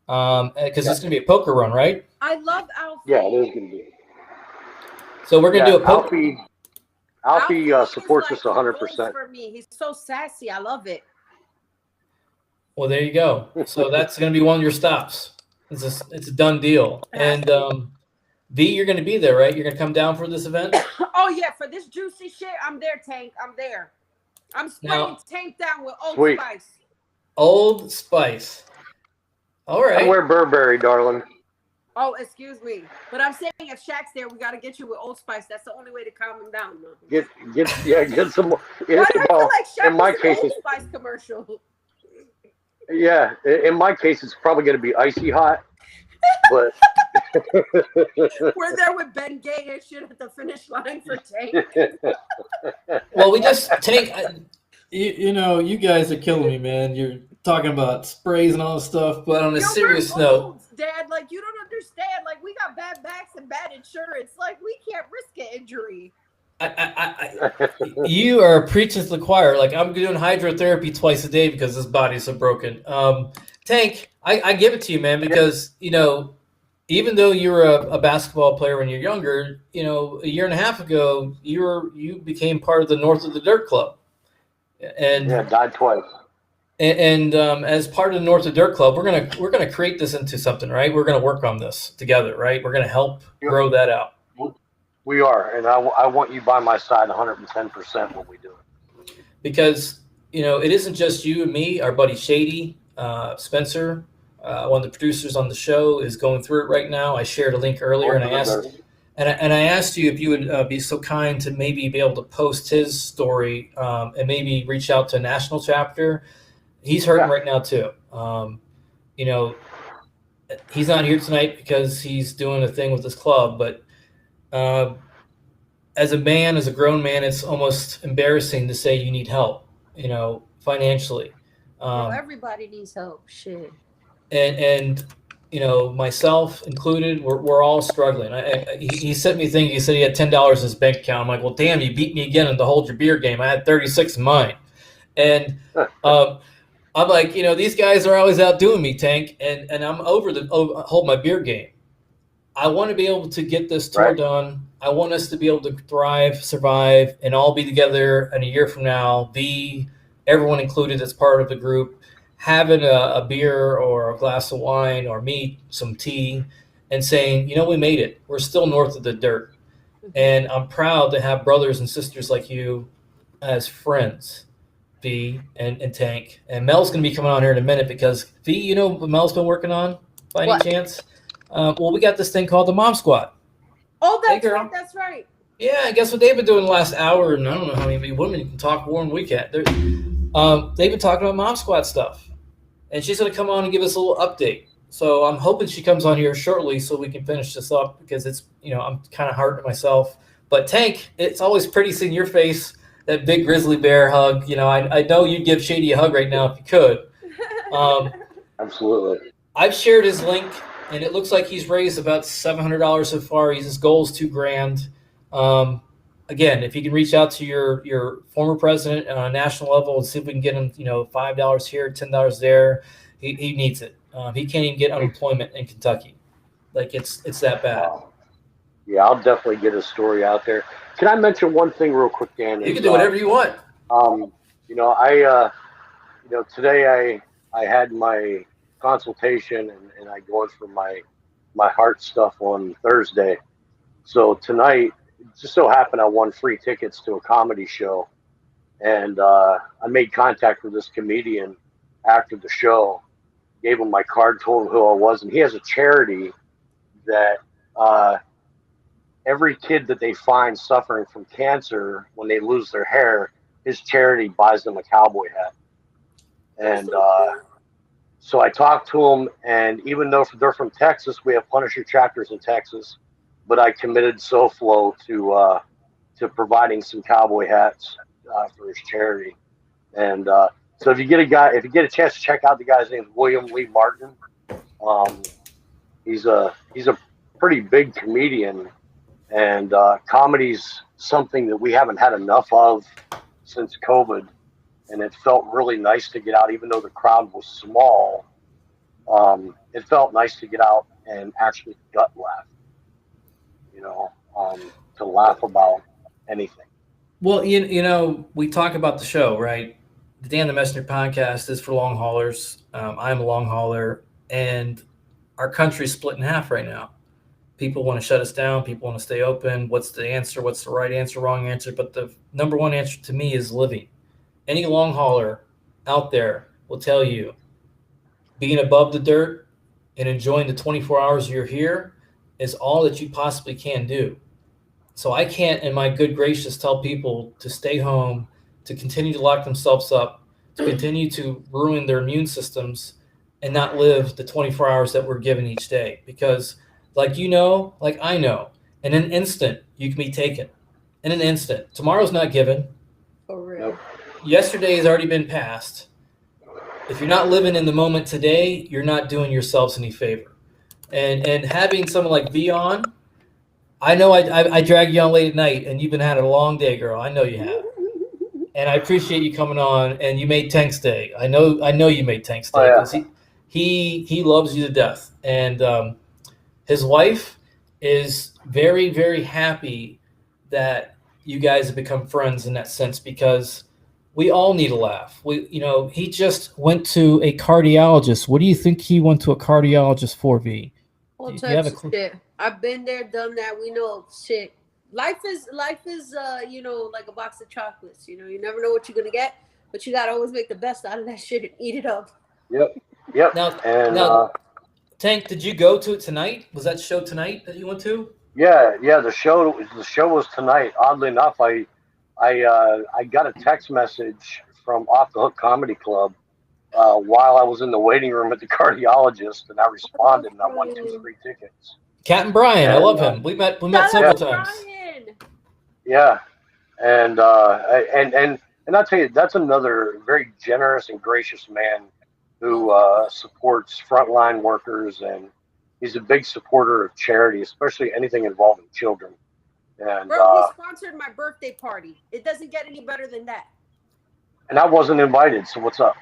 because it's going to be a poker run, right? I love Alfie. Yeah, it is going to be. So we're going to do a poker. Alfie supports us 100%. For me, he's so sassy. I love it. Well, there you go. So that's going to be one of your stops. It's a done deal. And V, you're going to be there, right? You're going to come down for this event? Oh, yeah. For this juicy shit, I'm there, Tank. I'm there. I'm spraying Tank down with Old Spice. Old Spice. All right. I wear Burberry, darling. Oh, excuse me. But I'm saying if Shaq's there, we got to get you with Old Spice. That's the only way to calm him down. Get some more. Why do I feel like Shaq in my is case, an Old Spice commercial? Yeah, in my case, it's probably going to be icy hot, but we're there with Ben Gay and shit at the finish line for Tank. Well, we just Tank. You guys are killing me, man. You're talking about sprays and all this stuff, but on a serious note, Dad, like you don't understand. Like we got bad backs and bad insurance. Like we can't risk an injury. You are preaching to the choir. Like I'm doing hydrotherapy twice a day because this body's so broken. Tank, I give it to you, man, because even though you were a basketball player when you're younger, a year and a half ago you became part of the North of the Dirt Club, and died twice. And as part of the North of Dirt Club, we're gonna create this into something, right? We're gonna work on this together, right? We're gonna help grow that out. We are, and I want you by my side 110% when we do it. Because, it isn't just you and me. Our buddy Shady, Spencer, one of the producers on the show, is going through it right now. I shared a link earlier, and I asked you if you would be so kind to maybe be able to post his story and maybe reach out to a national chapter. He's hurting right now, too. He's not here tonight because he's doing a thing with his club, but as a grown man, it's almost embarrassing to say you need help, financially. Everybody needs help. Shit. And myself included, we're all struggling. He sent me a thing. He said he had $10 in his bank account. I'm like, well, damn, you beat me again in the hold your beer game. I had 36 in mine. And I'm like, these guys are always outdoing me, Tank, and I'm over hold my beer game. I want to be able to get this tour done. I want us to be able to thrive, survive, and all be together in a year from now, everyone included as part of the group, having a beer or a glass of wine or meat, some tea, and saying, you know, we made it. We're still north of the dirt. And I'm proud to have brothers and sisters like you as friends, V and Tank. And Mel's going to be coming on here in a minute because, V, you know what Mel's been working on by What? any chance? Well, we got this thing called the Mom Squad. Oh, Hey, that's girl. right. That's right. Yeah, guess what they've been doing the last hour? And I don't know how many women can talk war and weekend. They've been talking about Mom Squad stuff. And she's going to come on and give us a little update. So I'm hoping she comes on here shortly so we can finish this up because it's, you know, I'm kind of hurting myself. But Tank, it's always pretty seeing your face, that big grizzly bear hug. You know, I know you'd give Shady a hug right now if you could. Absolutely. I've shared his link, and it looks like he's raised about $700 so far. His goal is $2,000. Again, if you can reach out to your former president on a national level and see if we can get him, you know, $5 here, $10 there, he needs it. He can't even get unemployment in Kentucky. Like it's that bad. Yeah, I'll definitely get his story out there. Can I mention one thing real quick, Dan? You can do whatever you want. You know, today I had my consultation and I go in for my heart stuff on Thursday. So tonight, it just so happened I won free tickets to a comedy show, and I made contact with this comedian after the show, gave him my card, told him who I was, and he has a charity that every kid that they find suffering from cancer, when they lose their hair, his charity buys them a cowboy hat. And so I talked to him, and even though they're from Texas, we have Punisher chapters in Texas, but I committed SoFlo to providing some cowboy hats for his charity. And so if you get a chance to check out the guy's name is William Lee Martin. He's a pretty big comedian, and comedy's something that we haven't had enough of since COVID, and it felt really nice to get out, even though the crowd was small. It felt nice to get out and actually gut laugh, you know, to laugh about anything. Well, you know, we talk about the show, right? The Dan the Messenger podcast is for long haulers. I'm a long hauler, and our country's split in half right now. People want to shut us down. People want to stay open. What's the answer? What's the right answer, wrong answer? But the number one answer to me is living. Any long hauler out there will tell you being above the dirt and enjoying the 24 hours you're here is all that you possibly can do. So I can't, in my good gracious, tell people to stay home, to continue to lock themselves up, to continue to ruin their immune systems and not live the 24 hours that we're given each day. Because like you know, like I know, in an instant, you can be taken. In an instant. Tomorrow's not given. For real. Nope. Yesterday has already been passed. If you're not living in the moment today, you're not doing yourselves any favor. And having someone like V on, I know I drag you on late at night, and you've been had a long day, girl. I know you have. And I appreciate you coming on, and you made Tank's day. I know you made Tank's day because he loves you to death. And his wife is very, very happy that you guys have become friends in that sense because we all need a laugh. He just went to a cardiologist. What do you think he went to a cardiologist for, V? All Do you have types a of shit. I've been there, done that. We know shit. Life is like a box of chocolates. You know, you never know what you're gonna get, but you gotta always make the best out of that shit and eat it up. Yep. Now, Tank, did you go to it tonight? Was that show tonight that you went to? Yeah. The show was tonight. Oddly enough, I got a text message from Off the Hook Comedy Club while I was in the waiting room at the cardiologist, and I responded, and I won 2 free tickets. Captain Brian, I love him. We met several times. Brian. Yeah, and I'll tell you, that's another very generous and gracious man who supports frontline workers, and he's a big supporter of charity, especially anything involving children. And Bro, he sponsored my birthday party. It doesn't get any better than that. And I wasn't invited, so what's up?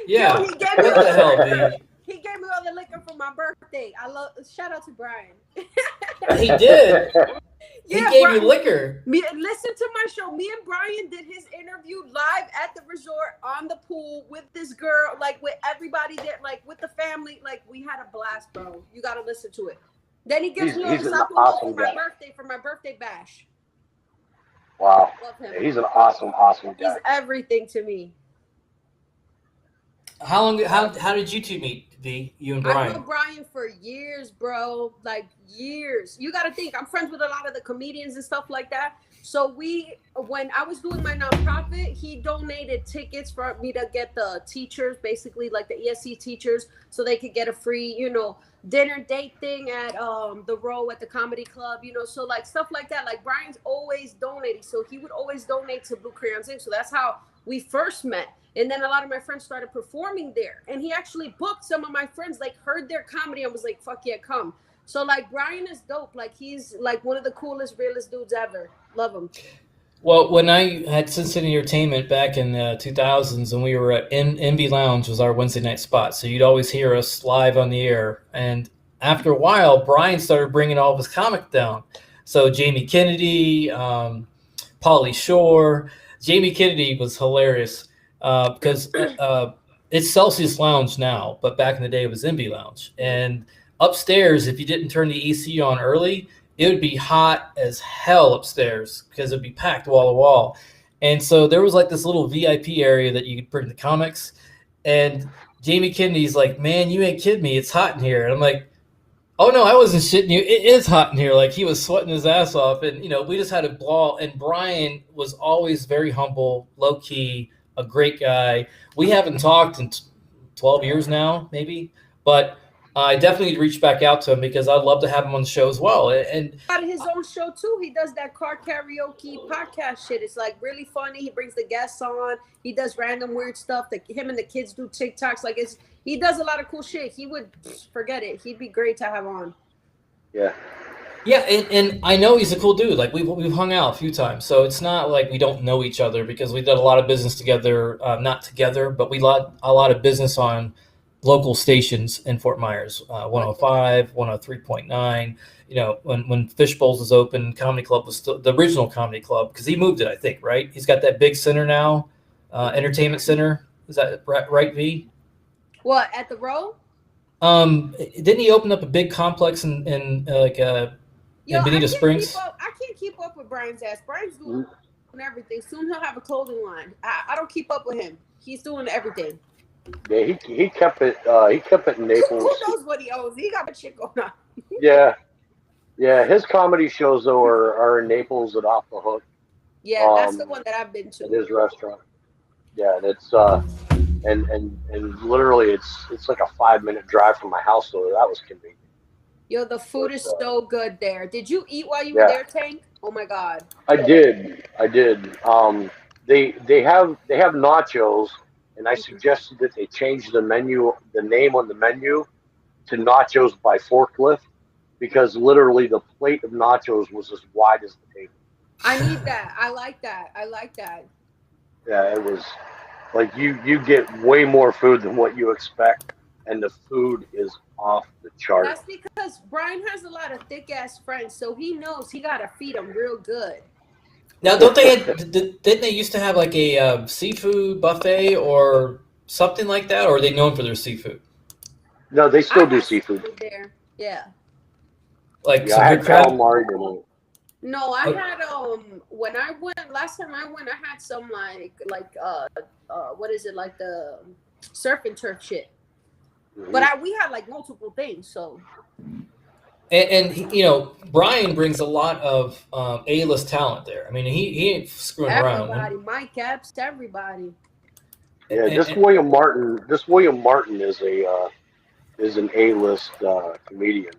Yeah. Yo, he gave me What the hell, V? He gave me all the liquor for my birthday. Shout out to Brian. He did. He gave Brian, you liquor. Listen to my show. Me and Brian did his interview live at the resort on the pool with this girl, like with everybody there, like with the family. Like we had a blast, bro. You gotta listen to it. Then he gives me all He's the an supplements awesome for my guy. birthday, for my birthday bash. Wow. Love him. Yeah, he's an awesome guy. He's everything to me. How did you two meet, V? You and I Brian? know Brian for years, bro. Like years. You got to think, I'm friends with a lot of the comedians and stuff like that. So when I was doing my nonprofit, he donated tickets for me to get the teachers, basically like the ESC teachers, so they could get a free, dinner date thing at the Row at the comedy club, so like stuff like that. Like Brian's always donating, so he would always donate to Blue Crayons Inc. So that's how we first met. And then a lot of my friends started performing there, and he actually booked some of my friends, like heard their comedy and was like, fuck yeah, come. So like Brian is dope. Like he's like one of the coolest, realest dudes ever. Love him. Well, when I had Cincinnati Entertainment back in the 2000s, and we were at MB Lounge was our Wednesday night spot, so you'd always hear us live on the air. And after a while, Brian started bringing all of his comic down. So Jamie Kennedy, Pauly Shore. Jamie Kennedy was hilarious because it's Celsius Lounge now, but back in the day it was MB Lounge. And upstairs, if you didn't turn the AC on early, it would be hot as hell upstairs because it'd be packed wall to wall. And so there was like this little VIP area that you could bring the comics. And Jamie Kennedy's like, man, you ain't kidding me. It's hot in here. And I'm like, oh, no, I wasn't shitting you. It is hot in here. Like he was sweating his ass off. And, we just had a ball. And Brian was always very humble, low key, a great guy. We haven't talked in 12 years now, maybe. But I definitely need to reach back out to him because I'd love to have him on the show as well. And out of his own show too. He does that car karaoke podcast shit. It's like really funny. He brings the guests on. He does random weird stuff. Him and the kids do TikToks. Like he does a lot of cool shit. He would forget it. He'd be great to have on. Yeah. Yeah, and I know he's a cool dude. Like we've hung out a few times, so it's not like we don't know each other because we did a lot of business together. Not together, but we did a lot of business on local stations in Fort Myers, 105, 103.9. When Fish Bowls was open, Comedy Club was still the original Comedy Club because he moved it, I think, right? He's got that big center now, entertainment center. Is that right, V? What, at the Row? Didn't he open up a big complex in Bonita Springs? I can't keep up with Brian's ass. Brian's doing everything. Soon he'll have a clothing line. I don't keep up with him. He's doing everything. Yeah, he kept it. He kept it in Naples. Who knows what he owns? He got a shit going on. Yeah. His comedy shows though are in Naples at Off the Hook. Yeah, that's the one that I've been to. At his restaurant. Yeah, and it's and literally it's like a 5-minute drive from my house, so that was convenient. Yo, the food is so good there. Did you eat while you were there, Tank? Oh my God. I did. They have nachos. And I suggested that they change the name on the menu to nachos by forklift because literally the plate of nachos was as wide as the table. I need that. I like that. Yeah, it was like you get way more food than what you expect, and the food is off the chart. That's because Brian has a lot of thick ass friends, so he knows he gotta feed them real good. Now, didn't they used to have like a seafood buffet or something like that, or are they known for their seafood? No, they still do seafood there. Yeah. Like I had calamari. No, I had when I went last time I had some like what is it, like the surf and turf shit. Mm-hmm. But we had like multiple things, so. And Brian brings a lot of A-list talent there. I mean, he ain't screwing around. Everybody, Mike Epps, everybody. Yeah, this William Martin is an A-list comedian.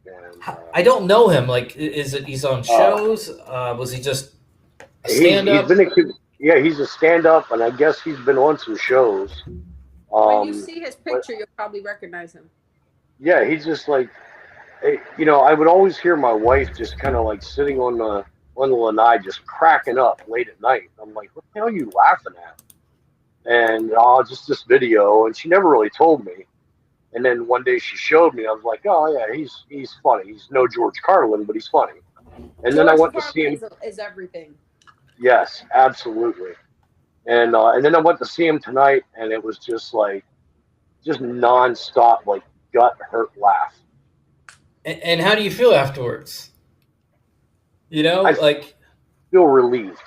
And, I don't know him. Like, is it he's on shows? Was he just a stand-up? He's a stand-up, and I guess he's been on some shows. When you see his picture, you'll probably recognize him. Yeah, he's just like. I would always hear my wife just kind of like sitting on the lanai just cracking up late at night. I'm like, what the hell are you laughing at? And just this video, and she never really told me. And then one day she showed me. I was like, oh yeah, he's funny. He's no George Carlin, but he's funny. And then I went to see him. Is everything. Yes, absolutely. And then I went to see him tonight, and it was just nonstop, like gut hurt laugh. And how do you feel afterwards? You know, I like, feel relieved.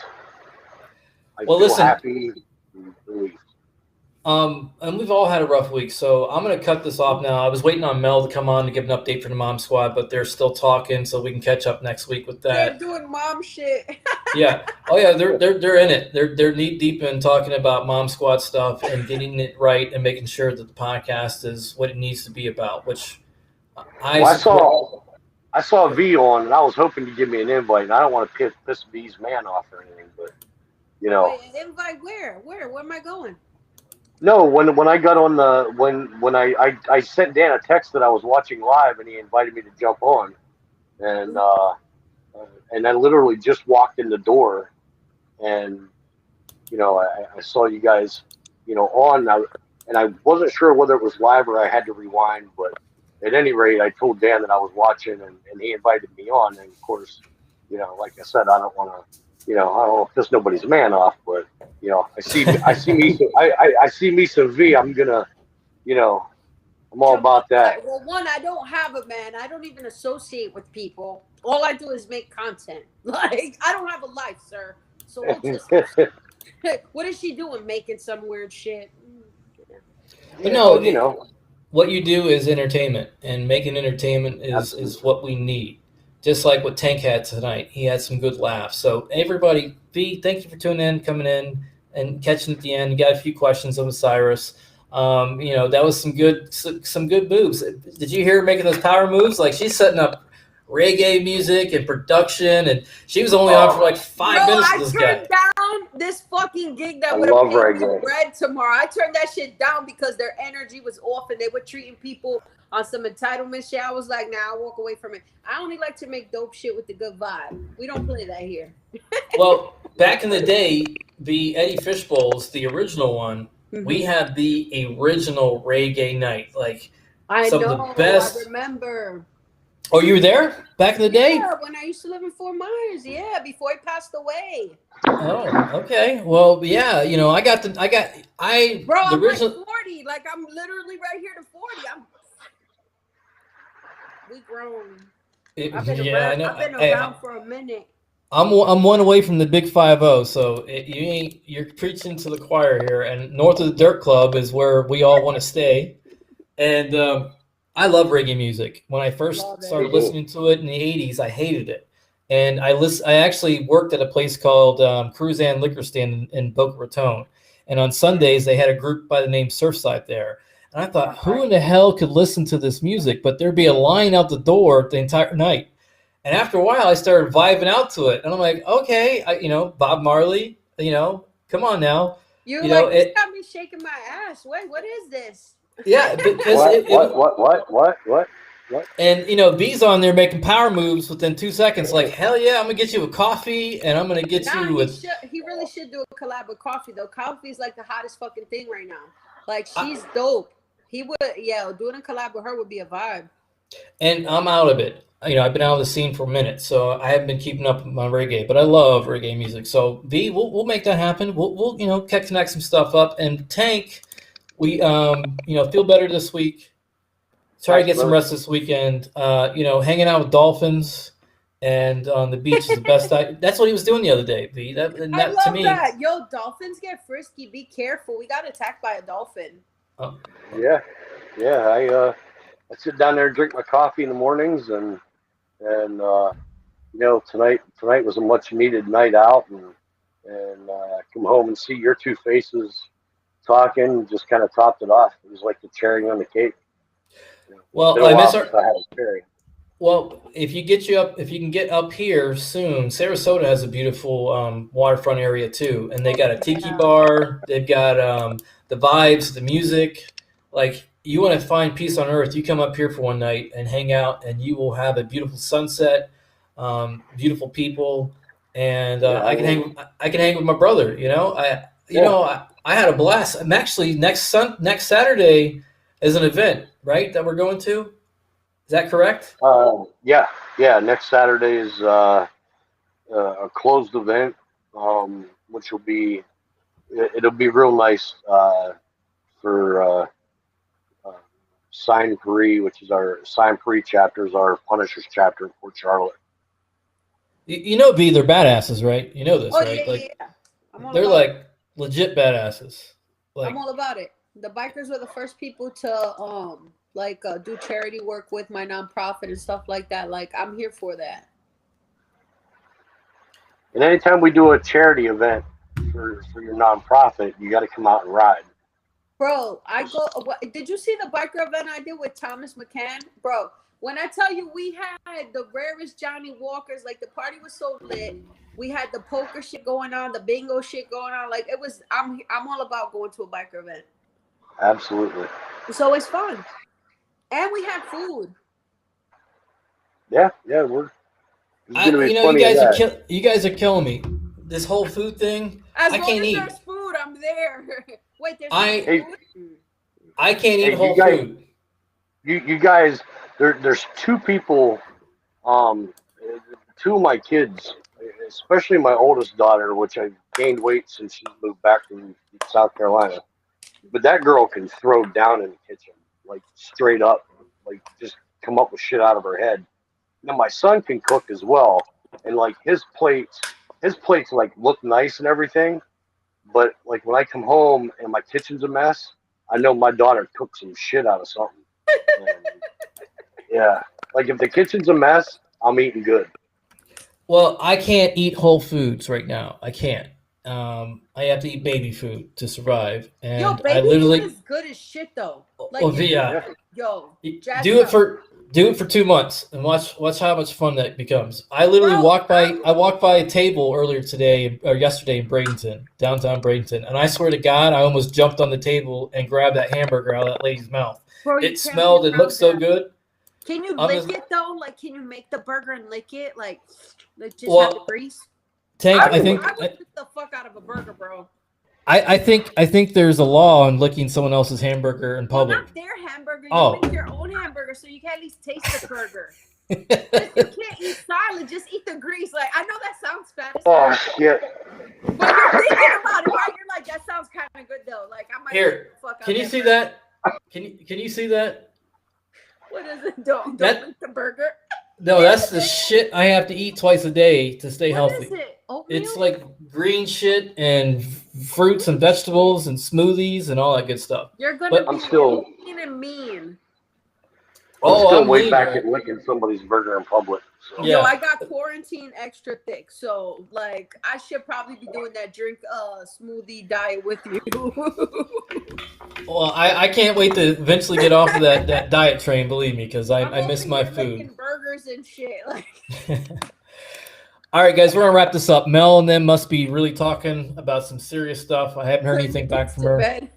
I well, feel listen, happy and relieved. and we've all had a rough week, so I'm gonna cut this off now. I was waiting on Mel to come on to give an update for the Mom Squad, but they're still talking, so we can catch up next week with They're that. doing mom shit. Yeah. Oh yeah, they're in it. They're knee deep in talking about Mom Squad stuff and getting it right and making sure that the podcast is what it needs to be about, which I Well, support. I saw V on, and I was hoping to give me an invite, and I don't want to piss V's man off or anything, but you know, Wait, invite where? Where am I going? no. When I got on the when I sent Dan a text that I was watching live, and he invited me to jump on, and I literally just walked in the door, and you know, I saw you guys, you know, on, and I wasn't sure whether it was live or I had to rewind, but at any rate, I told Dan that I was watching, and he invited me on, and of course, you know, like I said, I don't want to, you know, I don't want to piss nobody's man off, but you know, I see me some V, I'm gonna, you know, I'm all Jump on about that. that. Well, one, I don't have a man. I don't even associate with people. All I do is make content. Like, I don't have a life, sir. So we'll just. What is she doing? Making some weird shit. But Yeah, no, well, you know, what you do is entertainment, and making entertainment is absolutely. what we need. Just like what Tank had tonight, he had some good laughs. So everybody, V, thank you for tuning in, coming in, and catching at the end. You got a few questions of Osiris. You know, that was some good moves. Did you hear her making those power moves? Like, she's setting up reggae music and production, and she was only on for like Bro, 5 minutes with I this guy. turned down this fucking gig I that would have love paid me reggae. bread tomorrow. I turned that shit down because their energy was off and they were treating people on some entitlement shit. I was like, nah, I'll walk away from it. I only like to make dope shit with the good vibe. We don't play that here. Well, back in the day, the Eddie Fishbowls, the original one, we Mhm. had the original reggae night. Like, I some of the know, I best. remember. Oh, you were there back in the day? Yeah, when I used to live in Fort Myers. Yeah, before he passed away. Oh, okay. Well, yeah. You know, Bro, the I'm like original. 40. Like, I'm literally right here to 40. We grown. I've been Yeah, I around. know. I've been Hey, around for a minute. I'm one away from the Big 50, so you're preaching to the choir here. And north of the Dirt Club is where we all want to stay. And I love reggae music. When I first Love it. started listening to it in the '80s, I hated it. And I actually worked at a place called Cruzan Liquor Stand in Boca Raton. And on Sundays, they had a group by the name Surfside there. And I thought, who in the hell could listen to this music? But there'd be a line out the door the entire night. And after a while, I started vibing out to it. And I'm like, okay, you know, Bob Marley, you know, come on now. You're You know, like, this it, got me shaking my ass. Wait, what is this? yeah, because What? and you know, B's on there making power moves within 2 seconds. Like, hell yeah, I'm gonna get you a coffee, and I'm gonna get Nah, you with. he really should do a collab with Coffee though. Coffee is like the hottest fucking thing right now. Like, I, she's dope. He would, yeah, doing a collab with her would be a vibe. and I'm out of it. You know, I've been out of the scene for a minute, so I haven't been keeping up with my reggae, but I love reggae music. So V, we'll make that happen. We'll you know, connect some stuff up. And Tank, we you know, feel better this week. Try to Thanks, get some brother. rest this weekend. You know, hanging out with dolphins and on the beach is the best. That's what he was doing the other day. V. I That to love me. that. Yo, dolphins get frisky. Be careful. We got attacked by a dolphin. Oh, Yeah. I sit down there and drink my coffee in the mornings, and you know, tonight was a much needed night out, and come home and see your two faces talking just kind of topped it off. It was like the cherry on the cake. You know, it's been well, a I while miss since our. I had a cherry. Well, if you can get up here soon, Sarasota has a beautiful waterfront area too, and they got a tiki Yeah. bar. They've got the vibes, the music. Like, you want to find peace on earth, you come up here for one night and hang out, and you will have a beautiful sunset, beautiful people, and Yeah, I mean, I can hang with my brother. You know, yeah. I had a blast. I'm actually next Saturday is an event, right, that we're going to. Is that correct? Yeah. Next Saturday is a closed event, which it'll be real nice for uh, Sign Free, which is our Sign Free chapter, is our Punishers chapter in Port Charlotte. You know, B, they're badasses, right? You know this, Oh right? yeah, Like yeah. I'm all they're about it. like legit badasses. Like I'm all about it. The bikers were the first people to do charity work with my nonprofit and stuff like that. Like I'm here for that. And anytime we do a charity event for your nonprofit, you got to come out and ride. Bro, did you see the biker event I did with Thomas McCann? Bro, when I tell you we had the rarest Johnny Walkers, like the party was so lit. We had the poker shit going on, the bingo shit going on. Like it was, I'm all about going to a biker event. Absolutely. It's always fun. And we had food. Yeah, there's gonna be you know, plenty of that. you guys are killing me. This whole food thing, As I long can't as eat. there's food, I'm there. Wait, there's Hey, food? I can't eat Hey, whole you guys- food. You guys, there's two people, two of my kids, especially my oldest daughter, which I've gained weight since she moved back from South Carolina. But that girl can throw down in the kitchen, like straight up, like just come up with shit out of her head. Now my son can cook as well, and like his plates like look nice and everything. But like when I come home and my kitchen's a mess, I know my daughter cooked some shit out of something. And, yeah, like if the kitchen's a mess, I'm eating good. Well, I can't eat whole foods right now. I can't. I have to eat baby food to survive, and Yo, I baby literally food is good as shit though. Like, well, yeah. yo, jazz do it up. for 2 months and watch how much fun that becomes. I literally Bro, walked by a table earlier today or yesterday in Bradenton, downtown Bradenton, and I swear to God, I almost jumped on the table and grabbed that hamburger out of that lady's mouth. Bro, you It can't smelled, be it looked around so that. good. Can you I'm lick just- it though? Like, can you make the burger and lick it? Like just Well, have the grease. Tank, I I would think lick the fuck out of a burger, bro. I think there's a law on licking someone else's hamburger in Well, public. not their hamburger. You Oh. make your own hamburger, so you can at least taste the burger. If you can't eat solid, just eat the grease. Like I know that sounds Spanish, Oh shit! but you're thinking about it, right? You're like, that sounds kind of good though. Like I might Here, lick the fuck out Can you that see burger. that? Can you see that? What is it? Don't That- lick the burger. No, that's the shit I have to eat twice a day to stay What healthy. is it? Oatmeal? It's like green shit and fruits and vegetables and smoothies and all that good stuff. You're gonna but be I'm still- mean and mean. I'm still I'm way mean, back right? at licking somebody's burger in public. So. Yeah. Yo, I got quarantine extra thick, so like I should probably be doing that drink smoothie diet with you. Well, I can't wait to eventually get off of that diet train. Believe me, because I I'm miss over my here food. licking burgers and shit. Like, All right, guys, we're gonna wrap this up. Mel and them must be really talking about some serious stuff. I haven't heard anything back from to her. bed.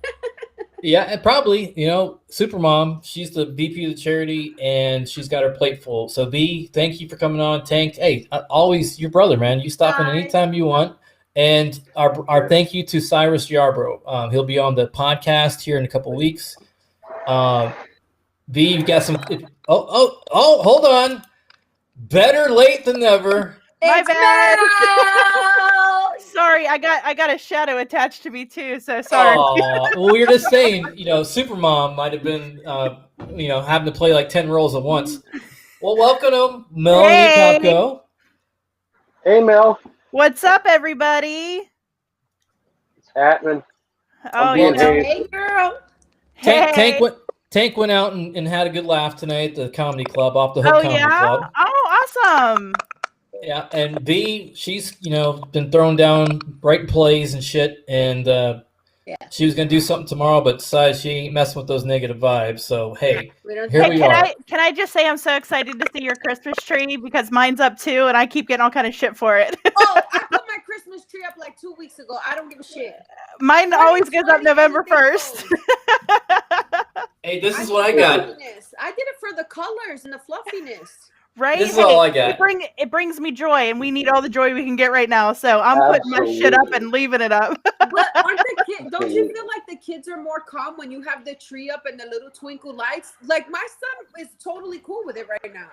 Yeah, and probably, Supermom, she's the VP of the charity, and she's got her plate full. So, B, thank you for coming on. Tank, hey, always your brother, man. You stop in Bye. anytime you want. And our thank you to Cyrus Yarbrough. He'll be on the podcast here in a couple weeks. B, you've got some. Hold on. Better late than never. My It's bad. Mel! Sorry, I got a shadow attached to me too. So sorry. Well, we were just saying, Supermom might have been, having to play like 10 roles at once. Well, welcome, Melanie Hey. Popko. Hey Mel, What's up, everybody? it's happening. Oh, being you know, Hey. Hey, girl. Tank hey. Tank went out and had a good laugh tonight at the comedy club, off the Hook Oh Comedy yeah. Club. Oh, awesome. Yeah, and B, she's been thrown down writing plays and shit, and she was gonna do something tomorrow, but decided she ain't messing with those negative vibes. So hey, We don't Here Hey, we can are. can I just say I'm so excited to see your Christmas tree because mine's up too, and I keep getting all kind of shit for it. Oh, I put my Christmas tree up like 2 weeks ago. I don't give a shit. Mine always goes up 2020 November anything 1st. goes. Hey, this is what I got. Fluffiness. I did it for the colors and the fluffiness. Right? This is all I got. It brings me joy, and we need all the joy we can get right now. So I'm putting my shit up Absolutely. and leaving it up. But aren't the kids? Don't you feel like the kids are more calm when you have the tree up and the little twinkle lights? Like my son is totally cool with it right now.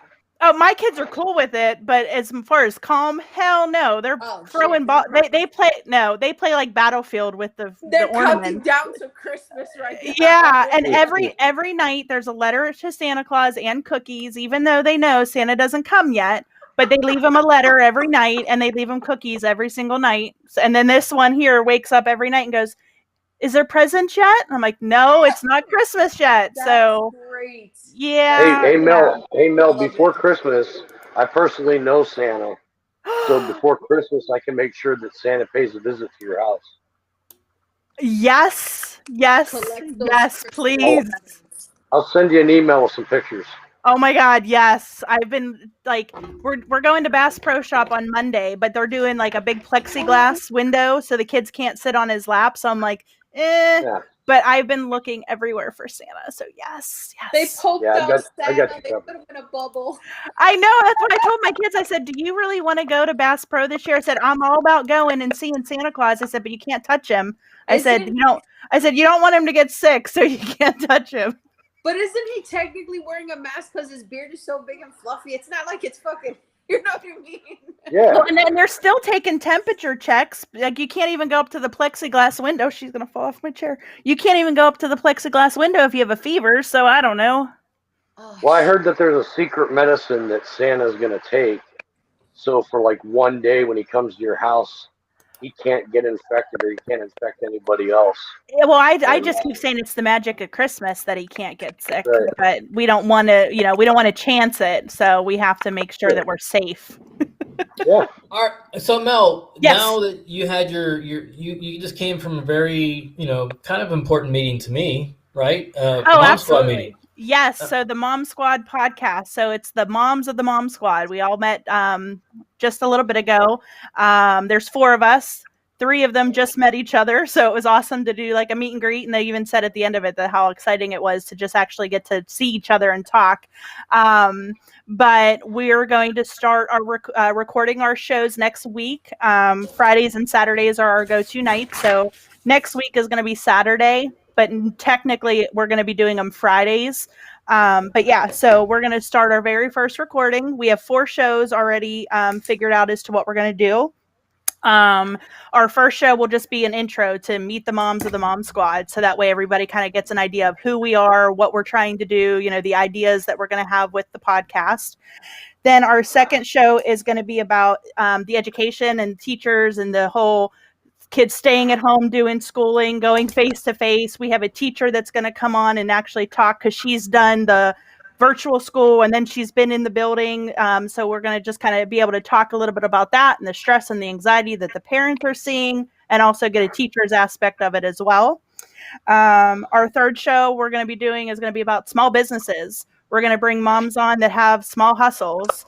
Oh, my kids are cool with it, but as far as calm, hell no. They're throwing ball. They play like Battlefield with the They're counting ornaments. down to Christmas right now. Yeah, and every night there's a letter to Santa Claus and cookies, even though they know Santa doesn't come yet. But they leave him a letter every night, and they leave him cookies every single night. And then this one here wakes up every night and goes, "Is there presents yet?" And I'm like, "No, it's not Christmas yet." That's so great. yeah. Hey Mel. Before Christmas, I personally know Santa, so before Christmas, I can make sure that Santa pays a visit to your house. Yes, please. I'll send you an email with some pictures. Oh my God, yes. I've been like, we're going to Bass Pro Shop on Monday, but they're doing like a big plexiglass window so the kids can't sit on his lap. So I'm like, Yeah. But I've been looking everywhere for Santa. So yes. They poked out I got Santa. you They put him in a bubble. I know. That's what I told my kids. I said, "Do you really want to go to Bass Pro this year?" I said, "I'm all about going and seeing Santa Claus." I said, "But you can't touch him." I said, "You don't want him to get sick, so you can't touch him." But isn't he technically wearing a mask because his beard is so big and fluffy? It's not like it's fucking, you know what I mean? Yeah. Well, and then they're still taking temperature checks. Like you can't even go up to the plexiglass window. She's going to fall off my chair. You can't even go up to the plexiglass window if you have a fever. So I don't know. Well, I heard that there's a secret medicine that Santa's going to take. So for like one day when he comes to your house, he can't get infected or he can't infect anybody else. Yeah, well, I just keep saying it's the magic of Christmas that he can't get sick, but we don't want to, we don't want to chance it. So we have to make sure that we're safe. Yeah. All right. So Mel, Yes. now that you had you just came from a very, kind of important meeting to me, right? Mom Squad meeting. Yes. So the Mom Squad podcast. So it's the moms of the Mom Squad. We all met just a little bit ago. There's 4 of us. 3 of them just met each other. So it was awesome to do like a meet and greet. And they even said at the end of it that how exciting it was to just actually get to see each other and talk. But we're going to start our recording our shows next week. Fridays and Saturdays are our go-to nights. So next week is going to be Saturday, but technically we're going to be doing them Fridays. But yeah, so we're going to start our very first recording. We have 4 shows already figured out as to what we're going to do. Our first show will just be an intro to meet the moms of the Mom Squad. So that way everybody kind of gets an idea of who we are, what we're trying to do, the ideas that we're going to have with the podcast. Then our second show is going to be about the education and teachers and the whole kids staying at home, doing schooling, going face to face. We have a teacher that's going to come on and actually talk because she's done the virtual school and then she's been in the building. So we're going to just kind of be able to talk a little bit about that and the stress and the anxiety that the parents are seeing and also get a teacher's aspect of it as well. Our third show we're going to be doing is going to be about small businesses. We're going to bring moms on that have small hustles.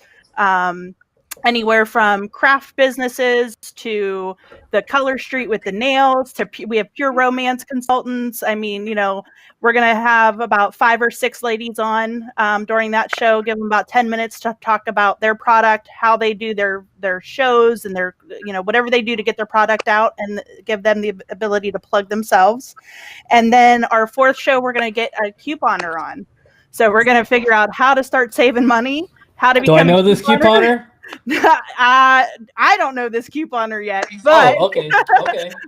Anywhere from craft businesses to the color street with the nails to we have pure romance consultants. I mean, we're going to have about 5 or 6 ladies on during that show, give them about 10 minutes to talk about their product, how they do their shows and their, whatever they do to get their product out and give them the ability to plug themselves. And then our 4th show, we're going to get a couponer on. So we're going to figure out how to start saving money, how to become Do I know this couponer? I don't know this couponer yet, but okay.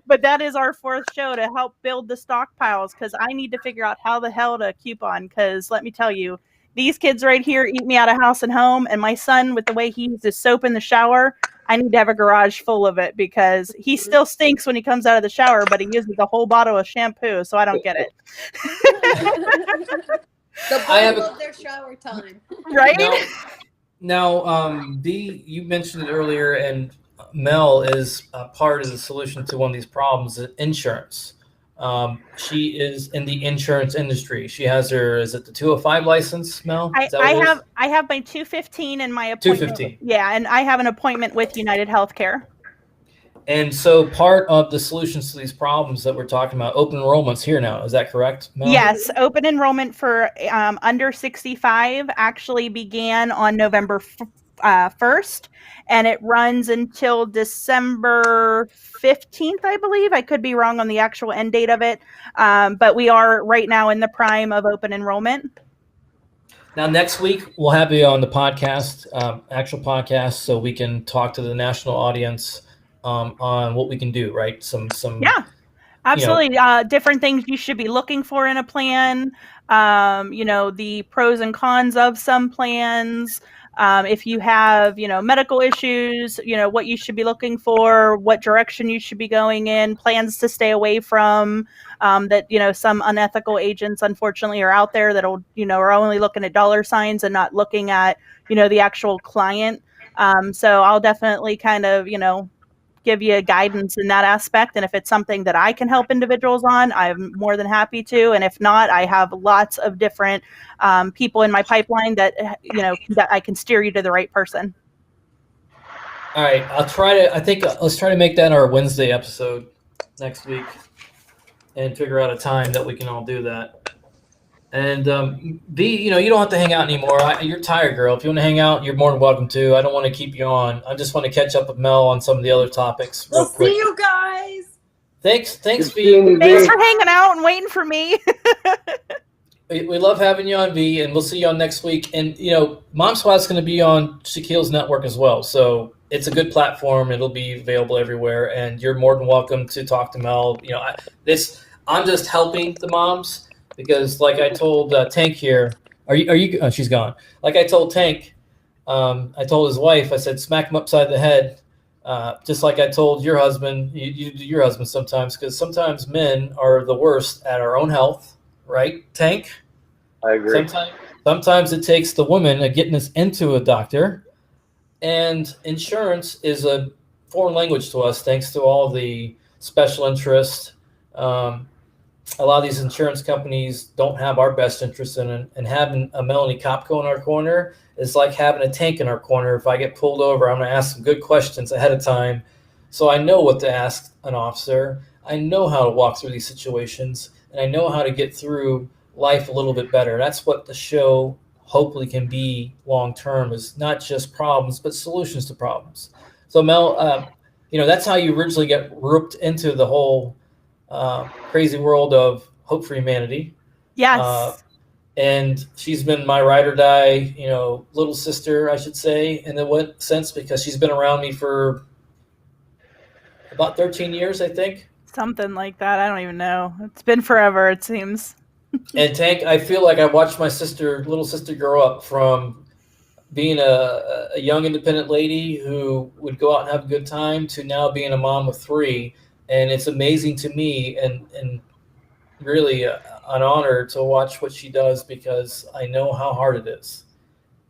But that is our 4th show to help build the stockpiles because I need to figure out how the hell to coupon because let me tell you, these kids right here eat me out of house and home, and my son with the way he uses soap in the shower, I need to have a garage full of it because he still stinks when he comes out of the shower, but he uses a whole bottle of shampoo, so I don't get it. The bottle of their shower time, right? Now, Dee, you mentioned it earlier, and Mel is part of the solution to one of these problems, insurance. She is in the insurance industry. She has her, is it the 205 license, Mel? I have my 215 and my appointment. 215. Yeah, and I have an appointment with United Healthcare. And so part of the solutions to these problems that we're talking about, open enrollment's here now. Is that correct, Mel? Yes, open enrollment for under 65 actually began on November 1st, and it runs until December 15th, I believe. I could be wrong on the actual end date of it, but we are right now in the prime of open enrollment. Now, next week, we'll have you on the podcast, actual podcast, so we can talk to the national audience on what we can do, right? Some Yeah. Absolutely. Different things you should be looking for in a plan. The pros and cons of some plans. If you have, medical issues, what you should be looking for, what direction you should be going in, plans to stay away from, that, some unethical agents, unfortunately, are out there that'll, are only looking at dollar signs and not looking at, the actual client. So I'll definitely kind of, give you guidance in that aspect. And if it's something that I can help individuals on, I'm more than happy to. And if not, I have lots of different people in my pipeline that, that I can steer you to the right person. All right. Let's try to make that our Wednesday episode next week and figure out a time that we can all do that. And B, you don't have to hang out anymore. You're tired, girl. If you want to hang out, you're more than welcome to. I don't want to keep you on. I just want to catch up with Mel on some of the other topics. We'll see you guys. Thanks, Thanks V. for hanging out and waiting for me. We love having you on, V, and we'll see you on next week. And Mom Squad's going to be on Shaquille's network as well, so it's a good platform. It'll be available everywhere, and you're more than welcome to talk to Mel. I'm just helping the moms. Because, like I told Tank here, are you? Oh, she's gone. Like I told Tank, I told his wife. I said, smack him upside the head, just like I told your husband. You do your husband sometimes, because sometimes men are the worst at our own health, right? Tank. I agree. Sometimes it takes the woman getting us into a doctor, and insurance is a foreign language to us, thanks to all the special interest. A lot of these insurance companies don't have our best interest in it, and having a Melanie Kopko in our corner is like having a Tank in our corner. If I get pulled over, I'm going to ask some good questions ahead of time, so I know what to ask an officer. I know how to walk through these situations, and I know how to get through life a little bit better. That's what the show hopefully can be long term, is not just problems, but solutions to problems. So Mel, that's how you originally get roped into the whole crazy world of Hope for Humanity. Yes. And she's been my ride or die, little sister, I should say, in the sense, because she's been around me for about 13 years, I think. Something like that. I don't even know. It's been forever, it seems. And Tank, I feel like I watched my little sister grow up from being a young independent lady who would go out and have a good time to now being a mom of 3. And it's amazing to me and really an honor to watch what she does, because I know how hard it is.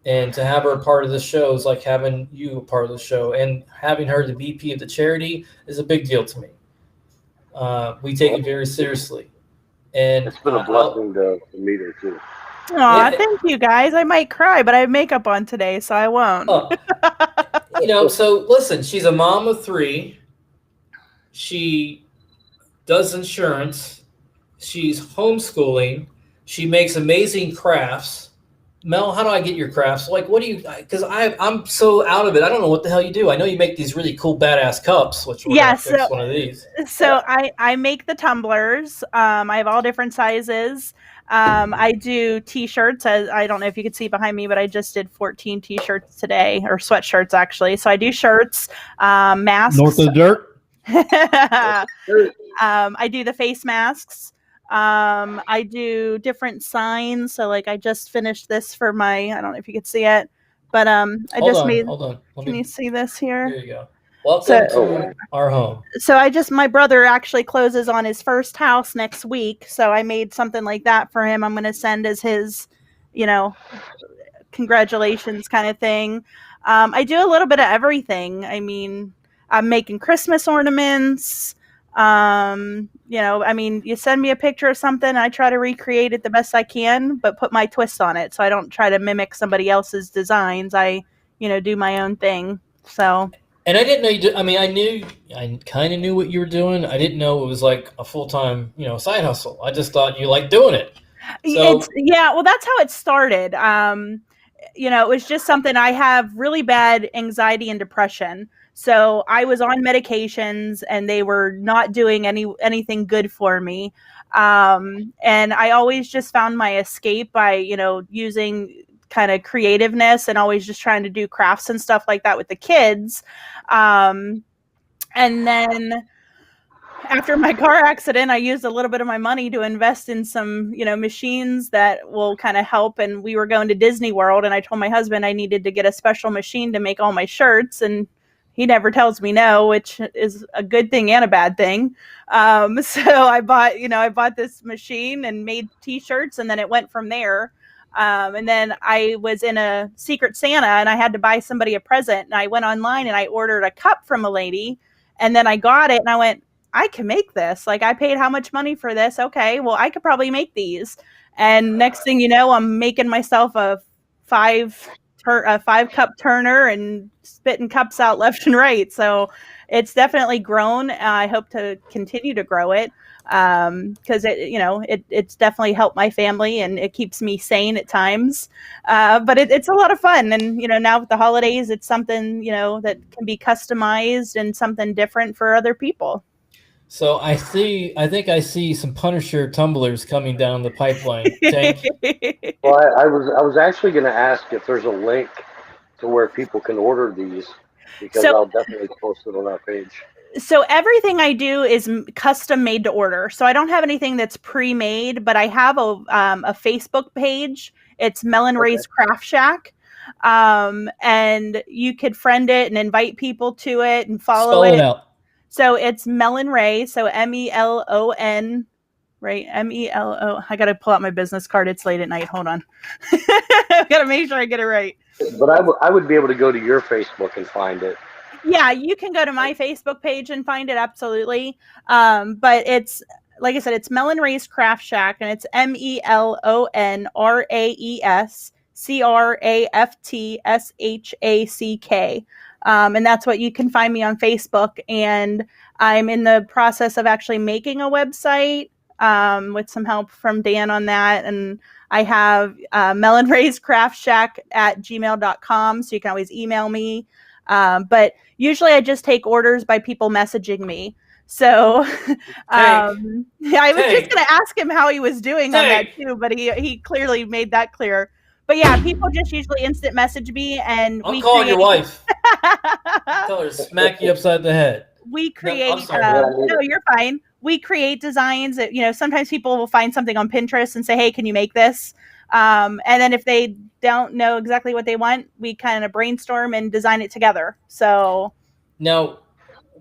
And to have her a part of the show is like having you a part of the show. And having her the VP of the charity is a big deal to me. We take it very seriously. And it's been a blessing to meet her, too. Aw, thank you, guys. I might cry, but I have makeup on today, so I won't. So listen, she's a mom of 3. She does insurance. She's homeschooling. She makes amazing crafts. Mel, how do I get your crafts? Like, what do you? Because I'm so out of it. I don't know what the hell you do. I know you make these really cool, badass cups, which we're gonna fix one of these. So I make the tumblers. I have all different sizes. I do T-shirts. I don't know if you can see behind me, but I just did 14 T-shirts today, or sweatshirts actually. So I do shirts, masks. North of the dirt. I do the face masks. I do different signs. So like I just finished this for I don't know if you could see it, but hold on. Can you see this here? There you go. Welcome to our home. So my brother actually closes on his first house next week. So I made something like that for him. I'm going to send as his, congratulations kind of thing. I do a little bit of everything. I mean, I'm making Christmas ornaments. You send me a picture of something, I try to recreate it the best I can, but put my twist on it. So I don't try to mimic somebody else's designs. I, do my own thing. So. And I didn't know you did. I mean, I kind of knew what you were doing. I didn't know it was like a full-time, side hustle. I just thought you liked doing it. So, well, that's how it started. It was just something. I have really bad anxiety and depression. So I was on medications and they were not doing anything good for me. And I always just found my escape by, using kind of creativeness and always just trying to do crafts and stuff like that with the kids. And then after my car accident, I used a little bit of my money to invest in some, machines that will kind of help. And we were going to Disney World, and I told my husband I needed to get a special machine to make all my shirts, and he never tells me no, which is a good thing and a bad thing. So I bought this machine and made T-shirts, and then it went from there. And then I was in a Secret Santa, and I had to buy somebody a present, and I went online and I ordered a cup from a lady, and then I got it, and I went, I can make this. Like, I paid how much money for this? Okay, well, I could probably make these. And next thing you know, I'm making myself a five cup turner and spitting cups out left and right. So it's definitely grown. I hope to continue to grow it because it's definitely helped my family, and it keeps me sane at times. But it's a lot of fun. And, now with the holidays, it's something, that can be customized and something different for other people. So I think I see some Punisher tumblers coming down the pipeline. Tank. Well, I was actually going to ask if there's a link to where people can order these, because I'll definitely post it on our page. So everything I do is custom made to order. So I don't have anything that's pre-made, but I have a Facebook page. It's Melon Ray's Craft Shack. And you could friend it and invite people to it and follow it. Spell it out. So it's Melon Ray. So MELON, right? MELO. I got to pull out my business card. It's late at night. Hold on. I got to make sure I get it right. But I would be able to go to your Facebook and find it. Yeah, you can go to my Facebook page and find it. Absolutely. But it's, like I said, it's Melon Ray's Craft Shack, and it's MELONRAESCRAFTSHACK. And that's what you can find me on Facebook. And I'm in the process of actually making a website with some help from Dan on that. And I have Melon Ray's Craft Shack at gmail.com. So you can always email me. But usually I just take orders by people messaging me. So I was just going to ask him how he was doing on that too, but he clearly made that clear. But yeah, people just usually instant message me, and I'm calling your wife. Tell her to smack you upside the head. We create. No, you're fine. We create designs that, sometimes people will find something on Pinterest and say, "Hey, can you make this?" And then if they don't know exactly what they want, we kind of brainstorm and design it together. So now,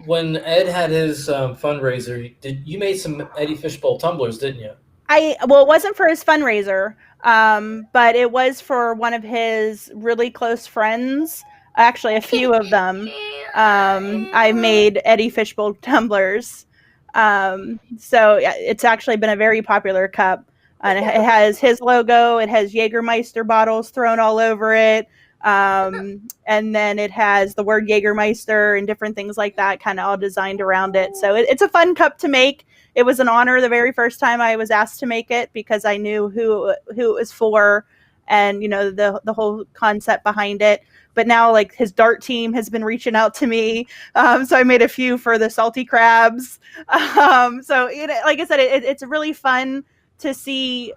when Ed had his fundraiser, you made some Eddie Fishbowl tumblers, didn't you? It wasn't for his fundraiser, but it was for one of his really close friends. Actually, a few of them. I made Eddie Fishbowl tumblers. So it's actually been a very popular cup. And it has his logo. It has Jägermeister bottles thrown all over it. And then it has the word Jägermeister and different things like that kind of all designed around it. So it's a fun cup to make. It was an honor the very first time I was asked to make it, because I knew who it was for, and the whole concept behind it. But now, like, his dart team has been reaching out to me, so I made a few for the salty crabs. So like I said, it's really fun to see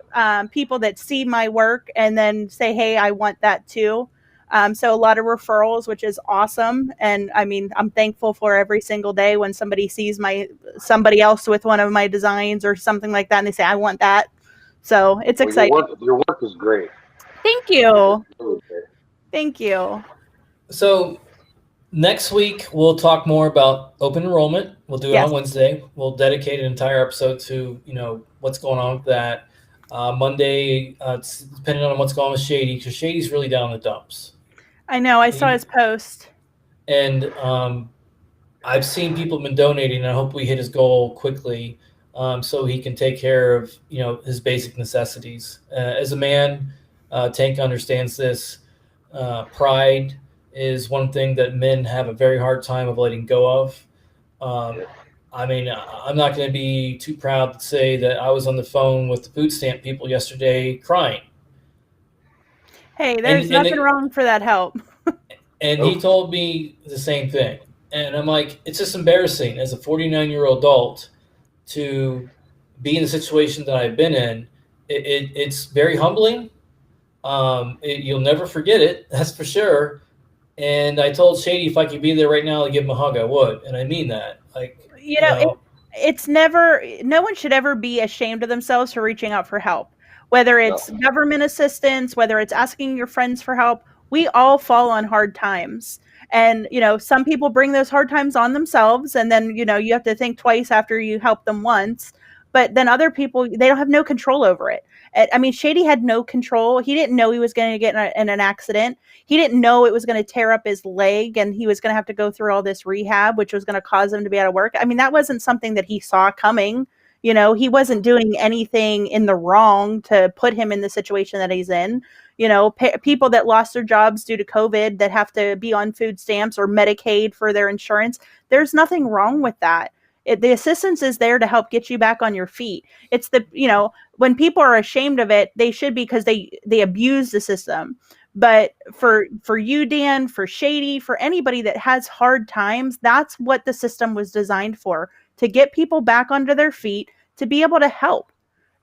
people that see my work and then say, "Hey, I want that too." So a lot of referrals, which is awesome. And I mean, I'm thankful for every single day when somebody sees somebody else with one of my designs or something like that, and they say, "I want that." So it's exciting. Your work is great. Thank you. Thank you. So next week, we'll talk more about open enrollment. We'll do it on Wednesday. We'll dedicate an entire episode to, what's going on with that. Monday, it's depending on what's going on with Shady, because Shady's really down in the dumps. I know. I saw his post. And I've seen people have been donating, and I hope we hit his goal quickly so he can take care of, his basic necessities. As a man, Tank understands this. Pride is one thing that men have a very hard time of letting go of. I mean, I'm not going to be too proud to say that I was on the phone with the food stamp people yesterday crying. Hey, there's nothing wrong for that help. And he told me the same thing. And I'm like, it's just embarrassing as a 49-year-old adult to be in the situation that I've been in. It's very humbling, You'll never forget it, that's for sure. And I told Shady if I could be there right now to give him a hug, I would, and I mean that. Like, You know, it's never, no one should ever be ashamed of themselves for reaching out for help, whether it's government assistance, whether it's asking your friends for help. We all fall on hard times. And, you know, some people bring those hard times on themselves. And then, you know, you have to think twice after you help them once. But then other people, they don't have no control over it. I mean, Shady had no control. He didn't know he was going to get in an accident. He didn't know it was going to tear up his leg and he was going to have to go through all this rehab, which was going to cause him to be out of work. I mean, that wasn't something that he saw coming. You know, he wasn't doing anything in the wrong to put him in the situation that he's in. You know, people that lost their jobs due to COVID that have to be on food stamps or Medicaid for their insurance, there's nothing wrong with that. The assistance is there to help get you back on your feet. It's the, you know, when people are ashamed of it, they should be, because they abuse the system. But for you, Dan, for Shady, for anybody that has hard times, that's what the system was designed for, to get people back onto their feet, to be able to help.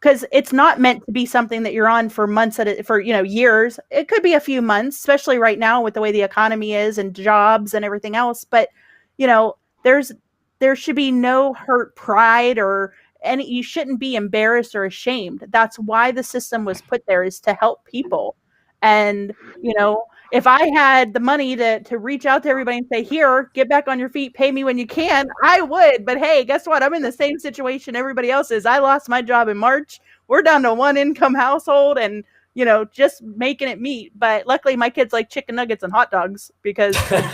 Because it's not meant to be something that you're on for months for, you know, years. It could be a few months, especially right now with the way the economy is and jobs and everything else. But, you know, there should be no hurt pride or any, you shouldn't be embarrassed or ashamed. That's why the system was put there, is to help people. And, you know, if I had the money to reach out to everybody and say, here, get back on your feet, pay me when you can, I would. But hey, guess what? I'm in the same situation everybody else is. I lost my job in March. We're down to one income household and, you know, just making it meet. But luckily my kids like chicken nuggets and hot dogs because mac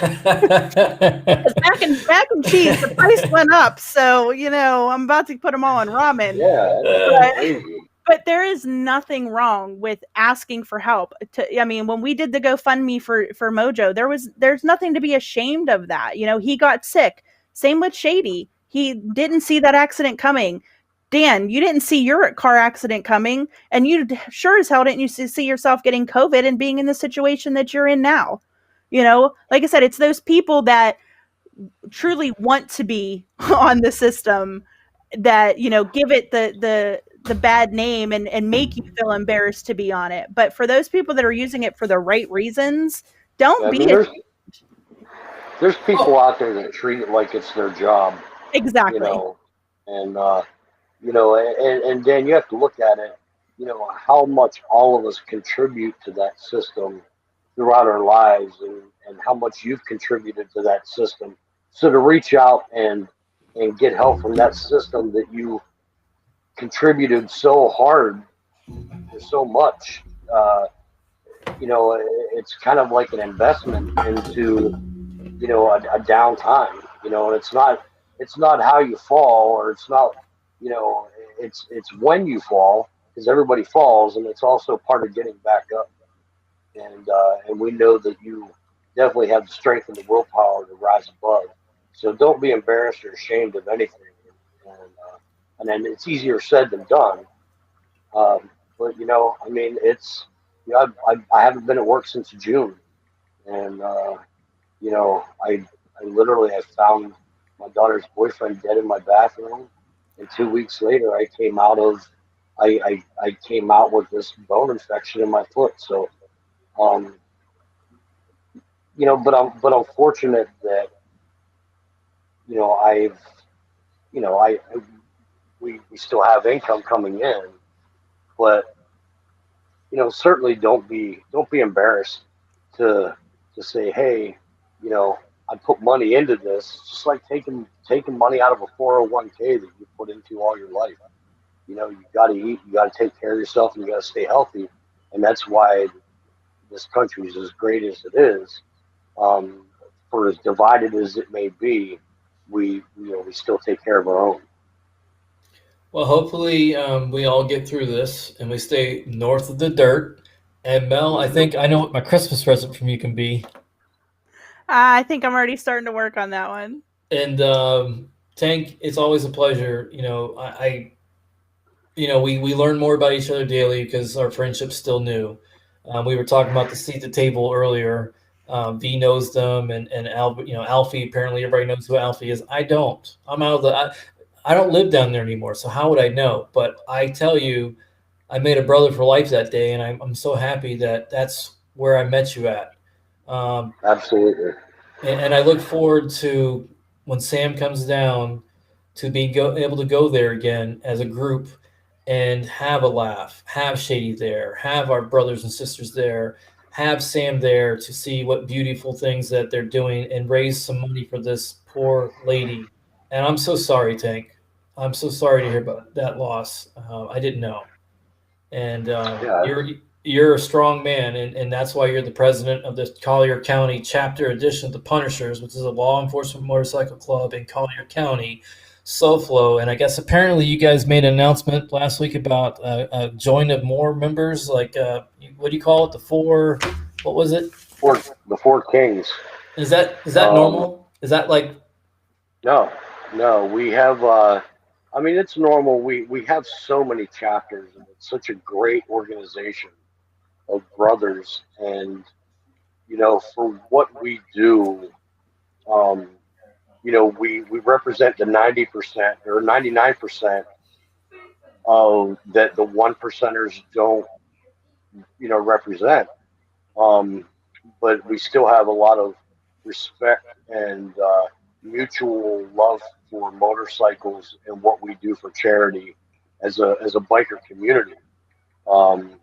and cheese, the price went up. So, you know, I'm about to put them all on ramen. Yeah. But there is nothing wrong with asking for help. I mean, when we did the GoFundMe for Mojo, there's nothing to be ashamed of that. You know, he got sick. Same with Shady. He didn't see that accident coming. Dan, you didn't see your car accident coming, and you sure as hell didn't you see yourself getting COVID and being in the situation that you're in now. You know, like I said, it's those people that truly want to be on the system that, you know, give it the bad name and make you feel embarrassed to be on it. But for those people that are using it for the right reasons, don't be there's people out there that treat it like it's their job. Exactly. You know, and you know, and Dan, you have to look at it, you know, how much all of us contribute to that system throughout our lives, and how much you've contributed to that system. So to reach out and get help from that system that you contributed so hard for so much, you know, it's kind of like an investment into, you know, a downtime, you know, and it's not how you fall, or it's not, you know, it's when you fall, because everybody falls, and it's also part of getting back up. And we know that you definitely have the strength and the willpower to rise above. So don't be embarrassed or ashamed of anything. And then it's easier said than done. But you know, I mean, it's, you know, I haven't been at work since June, and you know, I literally found my daughter's boyfriend dead in my bathroom, and 2 weeks later I came out with this bone infection in my foot. So, you know, but I'm fortunate that, you know, we still have income coming in, but, you know, certainly don't be embarrassed to say, hey, you know, I put money into this. It's just like taking money out of a 401k that you put into all your life. You know, you got to eat, you got to take care of yourself, and you got to stay healthy. And that's why this country is as great as it is. For as divided as it may be, we still take care of our own. Well, hopefully we all get through this and we stay north of the dirt. And Mel, I think I know what my Christmas present from you can be. I think I'm already starting to work on that one. And Tank, it's always a pleasure. You know, we learn more about each other daily because our friendship's still new. We were talking about the seat at the table earlier. V knows them, and Alfie. Apparently, everybody knows who Alfie is. I don't. I'm out of the. I don't live down there anymore, so how would I know? But I tell you, I made a brother for life that day, and I'm so happy that that's where I met you at. Absolutely. And I look forward to when Sam comes down to be able to go there again as a group and have a laugh, have Shady there, have our brothers and sisters there, have Sam there to see what beautiful things that they're doing and raise some money for this poor lady. And I'm so sorry, Tank. I'm so sorry to hear about that loss. I didn't know. And Yeah. you're a strong man, and that's why you're the president of the Collier County chapter edition of the Punishers, which is a law enforcement motorcycle club in Collier County, SoFlo. And I guess apparently you guys made an announcement last week about a join of more members, like what do you call it? The four, what was it? The Four Kings. Is that normal? Is that like? No, we have. I mean, it's normal. We have so many chapters, and it's such a great organization of brothers. And for what we do, we represent the 90% or 99% of that the 1%ers don't represent. But we still have a lot of respect and mutual love for motorcycles and what we do for charity as a biker community. And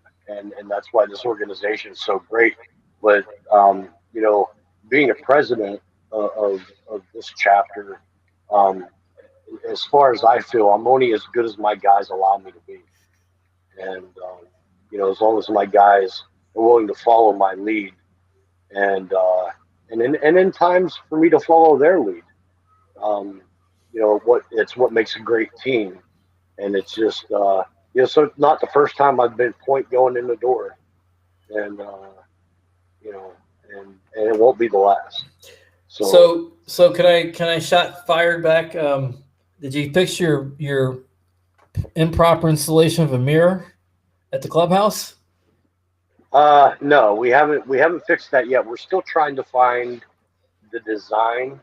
that's why this organization is so great. But being a president of this chapter, as far as I feel, I'm only as good as my guys allow me to be. And as long as my guys are willing to follow my lead, and in times for me to follow their lead, what makes a great team. And it's just so it's not the first time I've been point going in the door, and and it won't be the last. So can I shot fired back? Did you fix your improper installation of a mirror at the clubhouse? No, we haven't fixed that yet. We're still trying to find the design,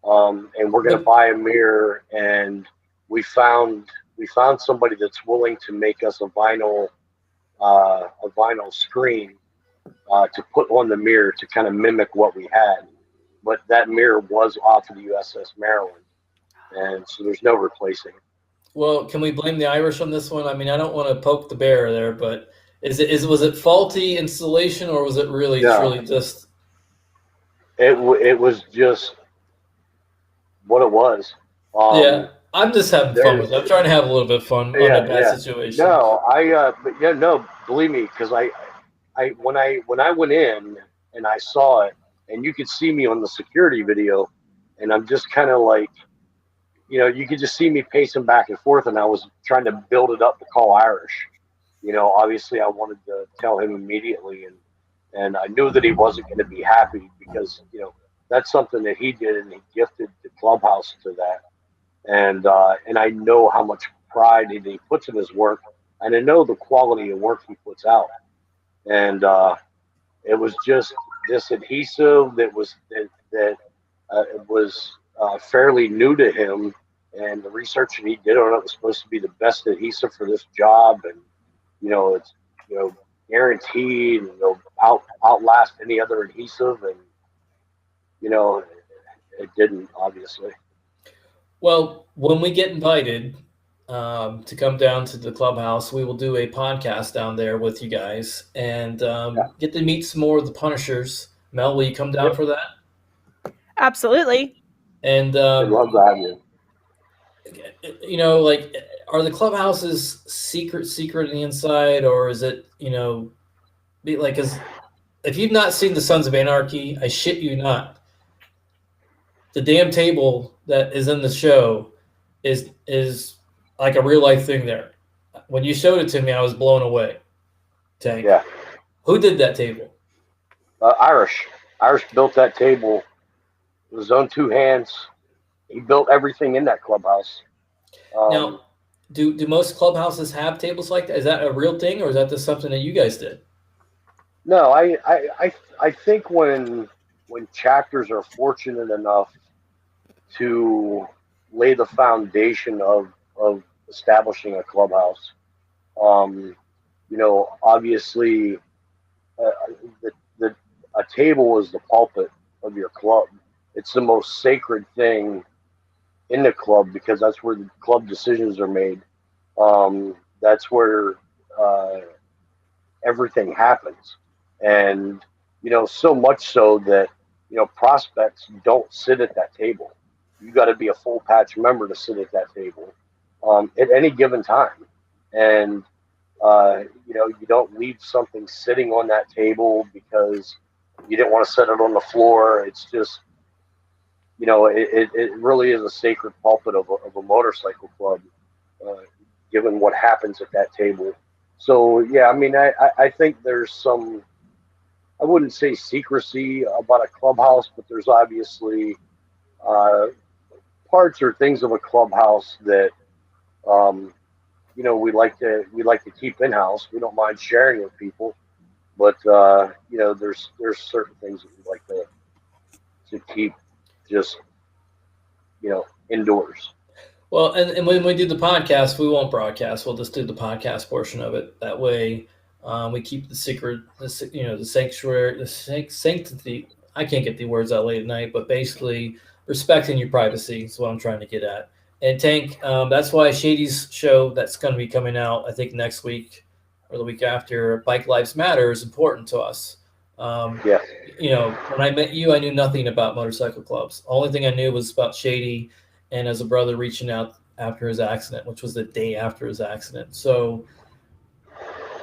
and we're going to buy a mirror. And we found somebody that's willing to make us a vinyl screen to put on the mirror to kind of mimic what we had. But that mirror was off of the USS Maryland, and so there's no replacing it. Well, can we blame the Irish on this one? I mean, I don't want to poke the bear there, but was it faulty installation, or was it really truly just? It was just what it was. Yeah, I'm just having fun with it. I'm trying to have a little bit of fun on a bad situation. No, believe me, because when I went in and I saw it, and you could see me on the security video, and I'm just kind of like, you could just see me pacing back and forth, and I was trying to build it up to call Irish. Obviously I wanted to tell him immediately, and I knew that he wasn't going to be happy because, that's something that he did, and he gifted the clubhouse to that. And I know how much pride he puts in his work, and I know the quality of work he puts out. And it was just this adhesive that was fairly new to him, and the research that he did on it was supposed to be the best adhesive for this job, and it's guaranteed, and it'll outlast any other adhesive, and it didn't, obviously. Well, when we get invited to come down to the clubhouse, we will do a podcast down there with you guys and get to meet some more of the Punishers. Mel, will you come down for that? Absolutely. And I'd love to have you. Like, are the clubhouses secret on the inside, or is it, because if you've not seen the Sons of Anarchy, I shit you not, the damn table that is in the show is like a real life thing there. When you showed it to me, I was blown away. Tank. Yeah. Who did that table? Irish. Irish built that table with his own two hands. He built everything in that clubhouse. Now, do most clubhouses have tables like that? Is that a real thing, or is that just something that you guys did? No, I think when chapters are fortunate enough to lay the foundation of establishing a clubhouse, obviously, uh, a table is the pulpit of your club. It's the most sacred thing in the club because that's where the club decisions are made. That's where uh, everything happens. And, so much so that, prospects don't sit at that table. You got to be a full patch member to sit at that table at any given time. And, you don't leave something sitting on that table because you didn't want to set it on the floor. It's just, it really is a sacred pulpit of a motorcycle club, given what happens at that table. So, yeah, I mean, I think there's some, I wouldn't say secrecy about a clubhouse, but there's obviously uh, parts or things of a clubhouse that, um, we like to keep in house. We don't mind sharing with people, but there's certain things that we like to keep just indoors. Well, and when we do the podcast, we won't broadcast. We'll just do the podcast portion of it. That way, we keep the secret, the sanctuary, sanctity. I can't get the words out late at night, but basically respecting your privacy is what I'm trying to get at. And Tank, that's why Shady's show that's going to be coming out, I think next week or the week after, Bike Lives Matter, is important to us. Yeah. When I met you, I knew nothing about motorcycle clubs. Only thing I knew was about Shady and as a brother reaching out after his accident, which was the day after his accident. So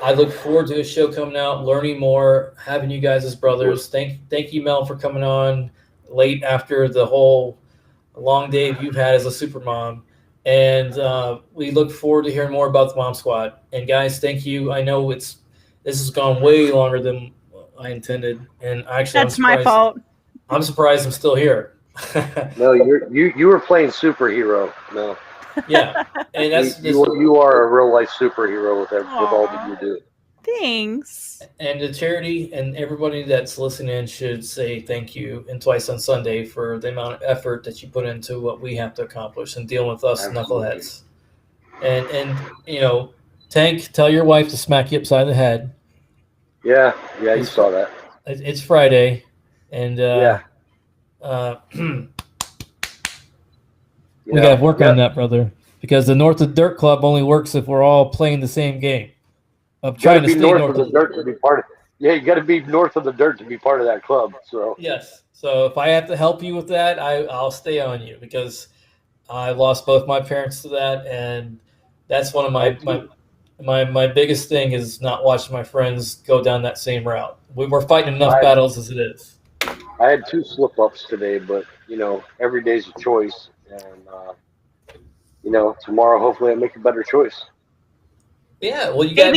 I look forward to his show coming out, learning more, having you guys as brothers. Thank you, Mel, for coming on late after the whole long day you've had as a super mom. And we look forward to hearing more about the Mom Squad. And guys, thank you. I know this has gone way longer than I intended, and actually, That's my fault. I'm surprised I'm still here. No, you were playing superhero. No. Yeah, and you are a real life superhero with all that you do. Thanks. And the charity and everybody that's listening should say thank you and Twice on Sunday for the amount of effort that you put into what we have to accomplish and dealing with us Absolutely. knuckleheads. And Tank, tell your wife to smack you upside the head. Yeah, you saw that. It's Friday, and we got to work on that, brother, because the North of Dirt Club only works if we're all playing the same game. I'm trying to stay north of the dirt to be part of. Yeah, you got to be north of the dirt to be part of that club. So yes, so if I have to help you with that, I'll stay on you because I lost both my parents to that, and that's one of my biggest thing is not watching my friends go down that same route. We're fighting enough battles as it is. I had 2 slip-ups today, but every day's a choice, and tomorrow hopefully I make a better choice. Yeah, well, you got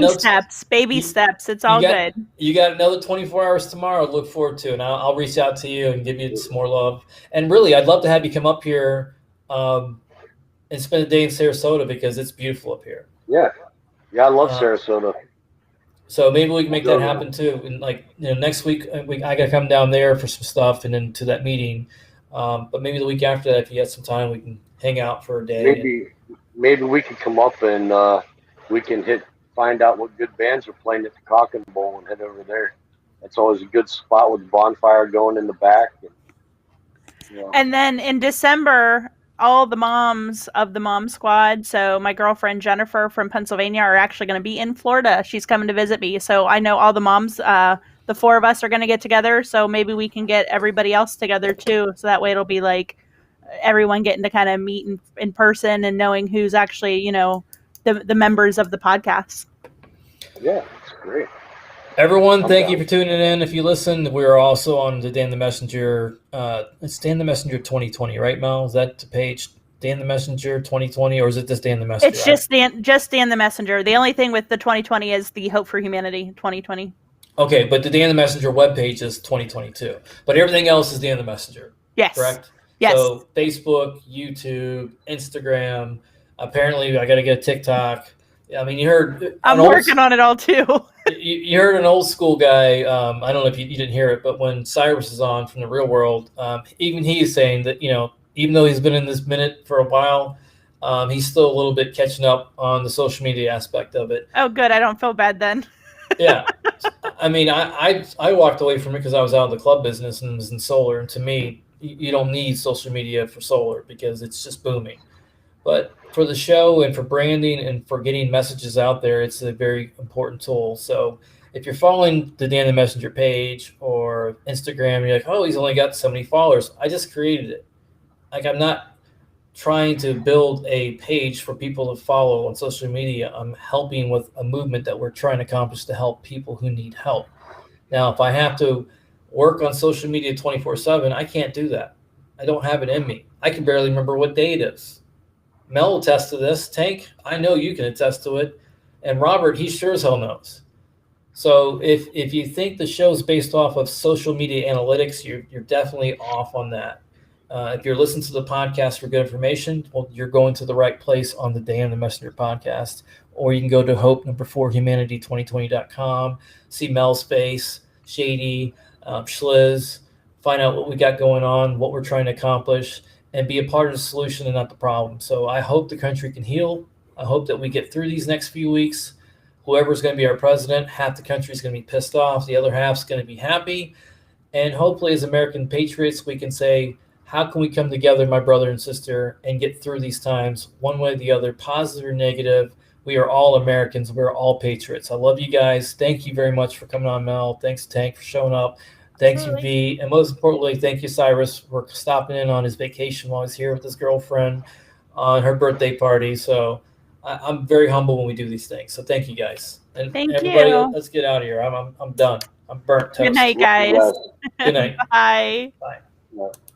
baby steps. It's all good. You got another 24 hours tomorrow to look forward to, and I'll reach out to you and give you some more love. And really, I'd love to have you come up here and spend a day in Sarasota because it's beautiful up here. Yeah, I love Sarasota. So maybe we can make that happen too. And next week, I got to come down there for some stuff and then to that meeting. But maybe the week after that, if you have some time, we can hang out for a day. Maybe we could come up and we can find out what good bands are playing at the Cock and Bowl and head over there. That's always a good spot with a bonfire going in the back. And then in December, all the moms of the Mom Squad, so my girlfriend Jennifer from Pennsylvania, are actually going to be in Florida. She's coming to visit me. So I know all the moms, the 4 of us are going to get together. So maybe we can get everybody else together too. So that way it'll be like everyone getting to kind of meet in person and knowing who's actually, the members of the podcast. Yeah, that's great. Everyone, thank you for tuning in. If you listen, we're also on the Dan the Messenger. It's Dan the Messenger 2020, right, Mel? Is that the page? Dan the Messenger 2020, or is it just Dan the Messenger? It's just Dan the Messenger. The only thing with the 2020 is the Hope for Humanity 2020. Okay, but the Dan the Messenger webpage is 2022. But everything else is Dan the Messenger. Yes. Correct? Yes. So Facebook, YouTube, Instagram. Apparently, I got to get a TikTok. I mean, you heard. I'm working on it all too. You heard an old school guy. I don't know if you didn't hear it, but when Cyrus is on from the Real World, even he is saying that even though he's been in this minute for a while, He's still a little bit catching up on the social media aspect of it. Oh, good. I don't feel bad then. Yeah. I mean, I walked away from it because I was out of the club business and was in solar. And to me, you don't need social media for solar because it's just booming. But for the show and for branding and for getting messages out there, it's a very important tool. So if you're following the Dan the Messenger page or Instagram, you're like, oh, he's only got so many followers. I just created it. Like, I'm not trying to build a page for people to follow on social media. I'm helping with a movement that we're trying to accomplish to help people who need help. Now, if I have to work on social media 24/7, I can't do that. I don't have it in me. I can barely remember what day it is. Mel will attest to this. Tank, I know you can attest to it. And Robert, he sure as hell knows. So if you think the show is based off of social media analytics, you're definitely off on that. If you're listening to the podcast for good information, well, you're going to the right place on the Dan the Messenger podcast. Or you can go to hope4humanity2020.com, see Mel's face, Shady, Schliz, find out what we got going on, what we're trying to accomplish, and be a part of the solution and not the problem. So I hope the country can heal. I hope that we get through these next few weeks. Whoever's going to be our president, half the country is going to be pissed off. The other half's going to be happy. And hopefully as American patriots, we can say, how can we come together, my brother and sister, and get through these times one way or the other, positive or negative? We are all Americans. We're all patriots. I love you guys. Thank you very much for coming on, Mel. Thanks, Tank, for showing up. Thanks you, V. And most importantly, thank you, Cyrus, for stopping in on his vacation while he's here with his girlfriend on her birthday party. So I'm very humble when we do these things. So thank you, guys. And Thank everybody, you. let's get out of here. I'm done. I'm burnt toast. Good night, guys. Good night. Bye. Bye. Yeah.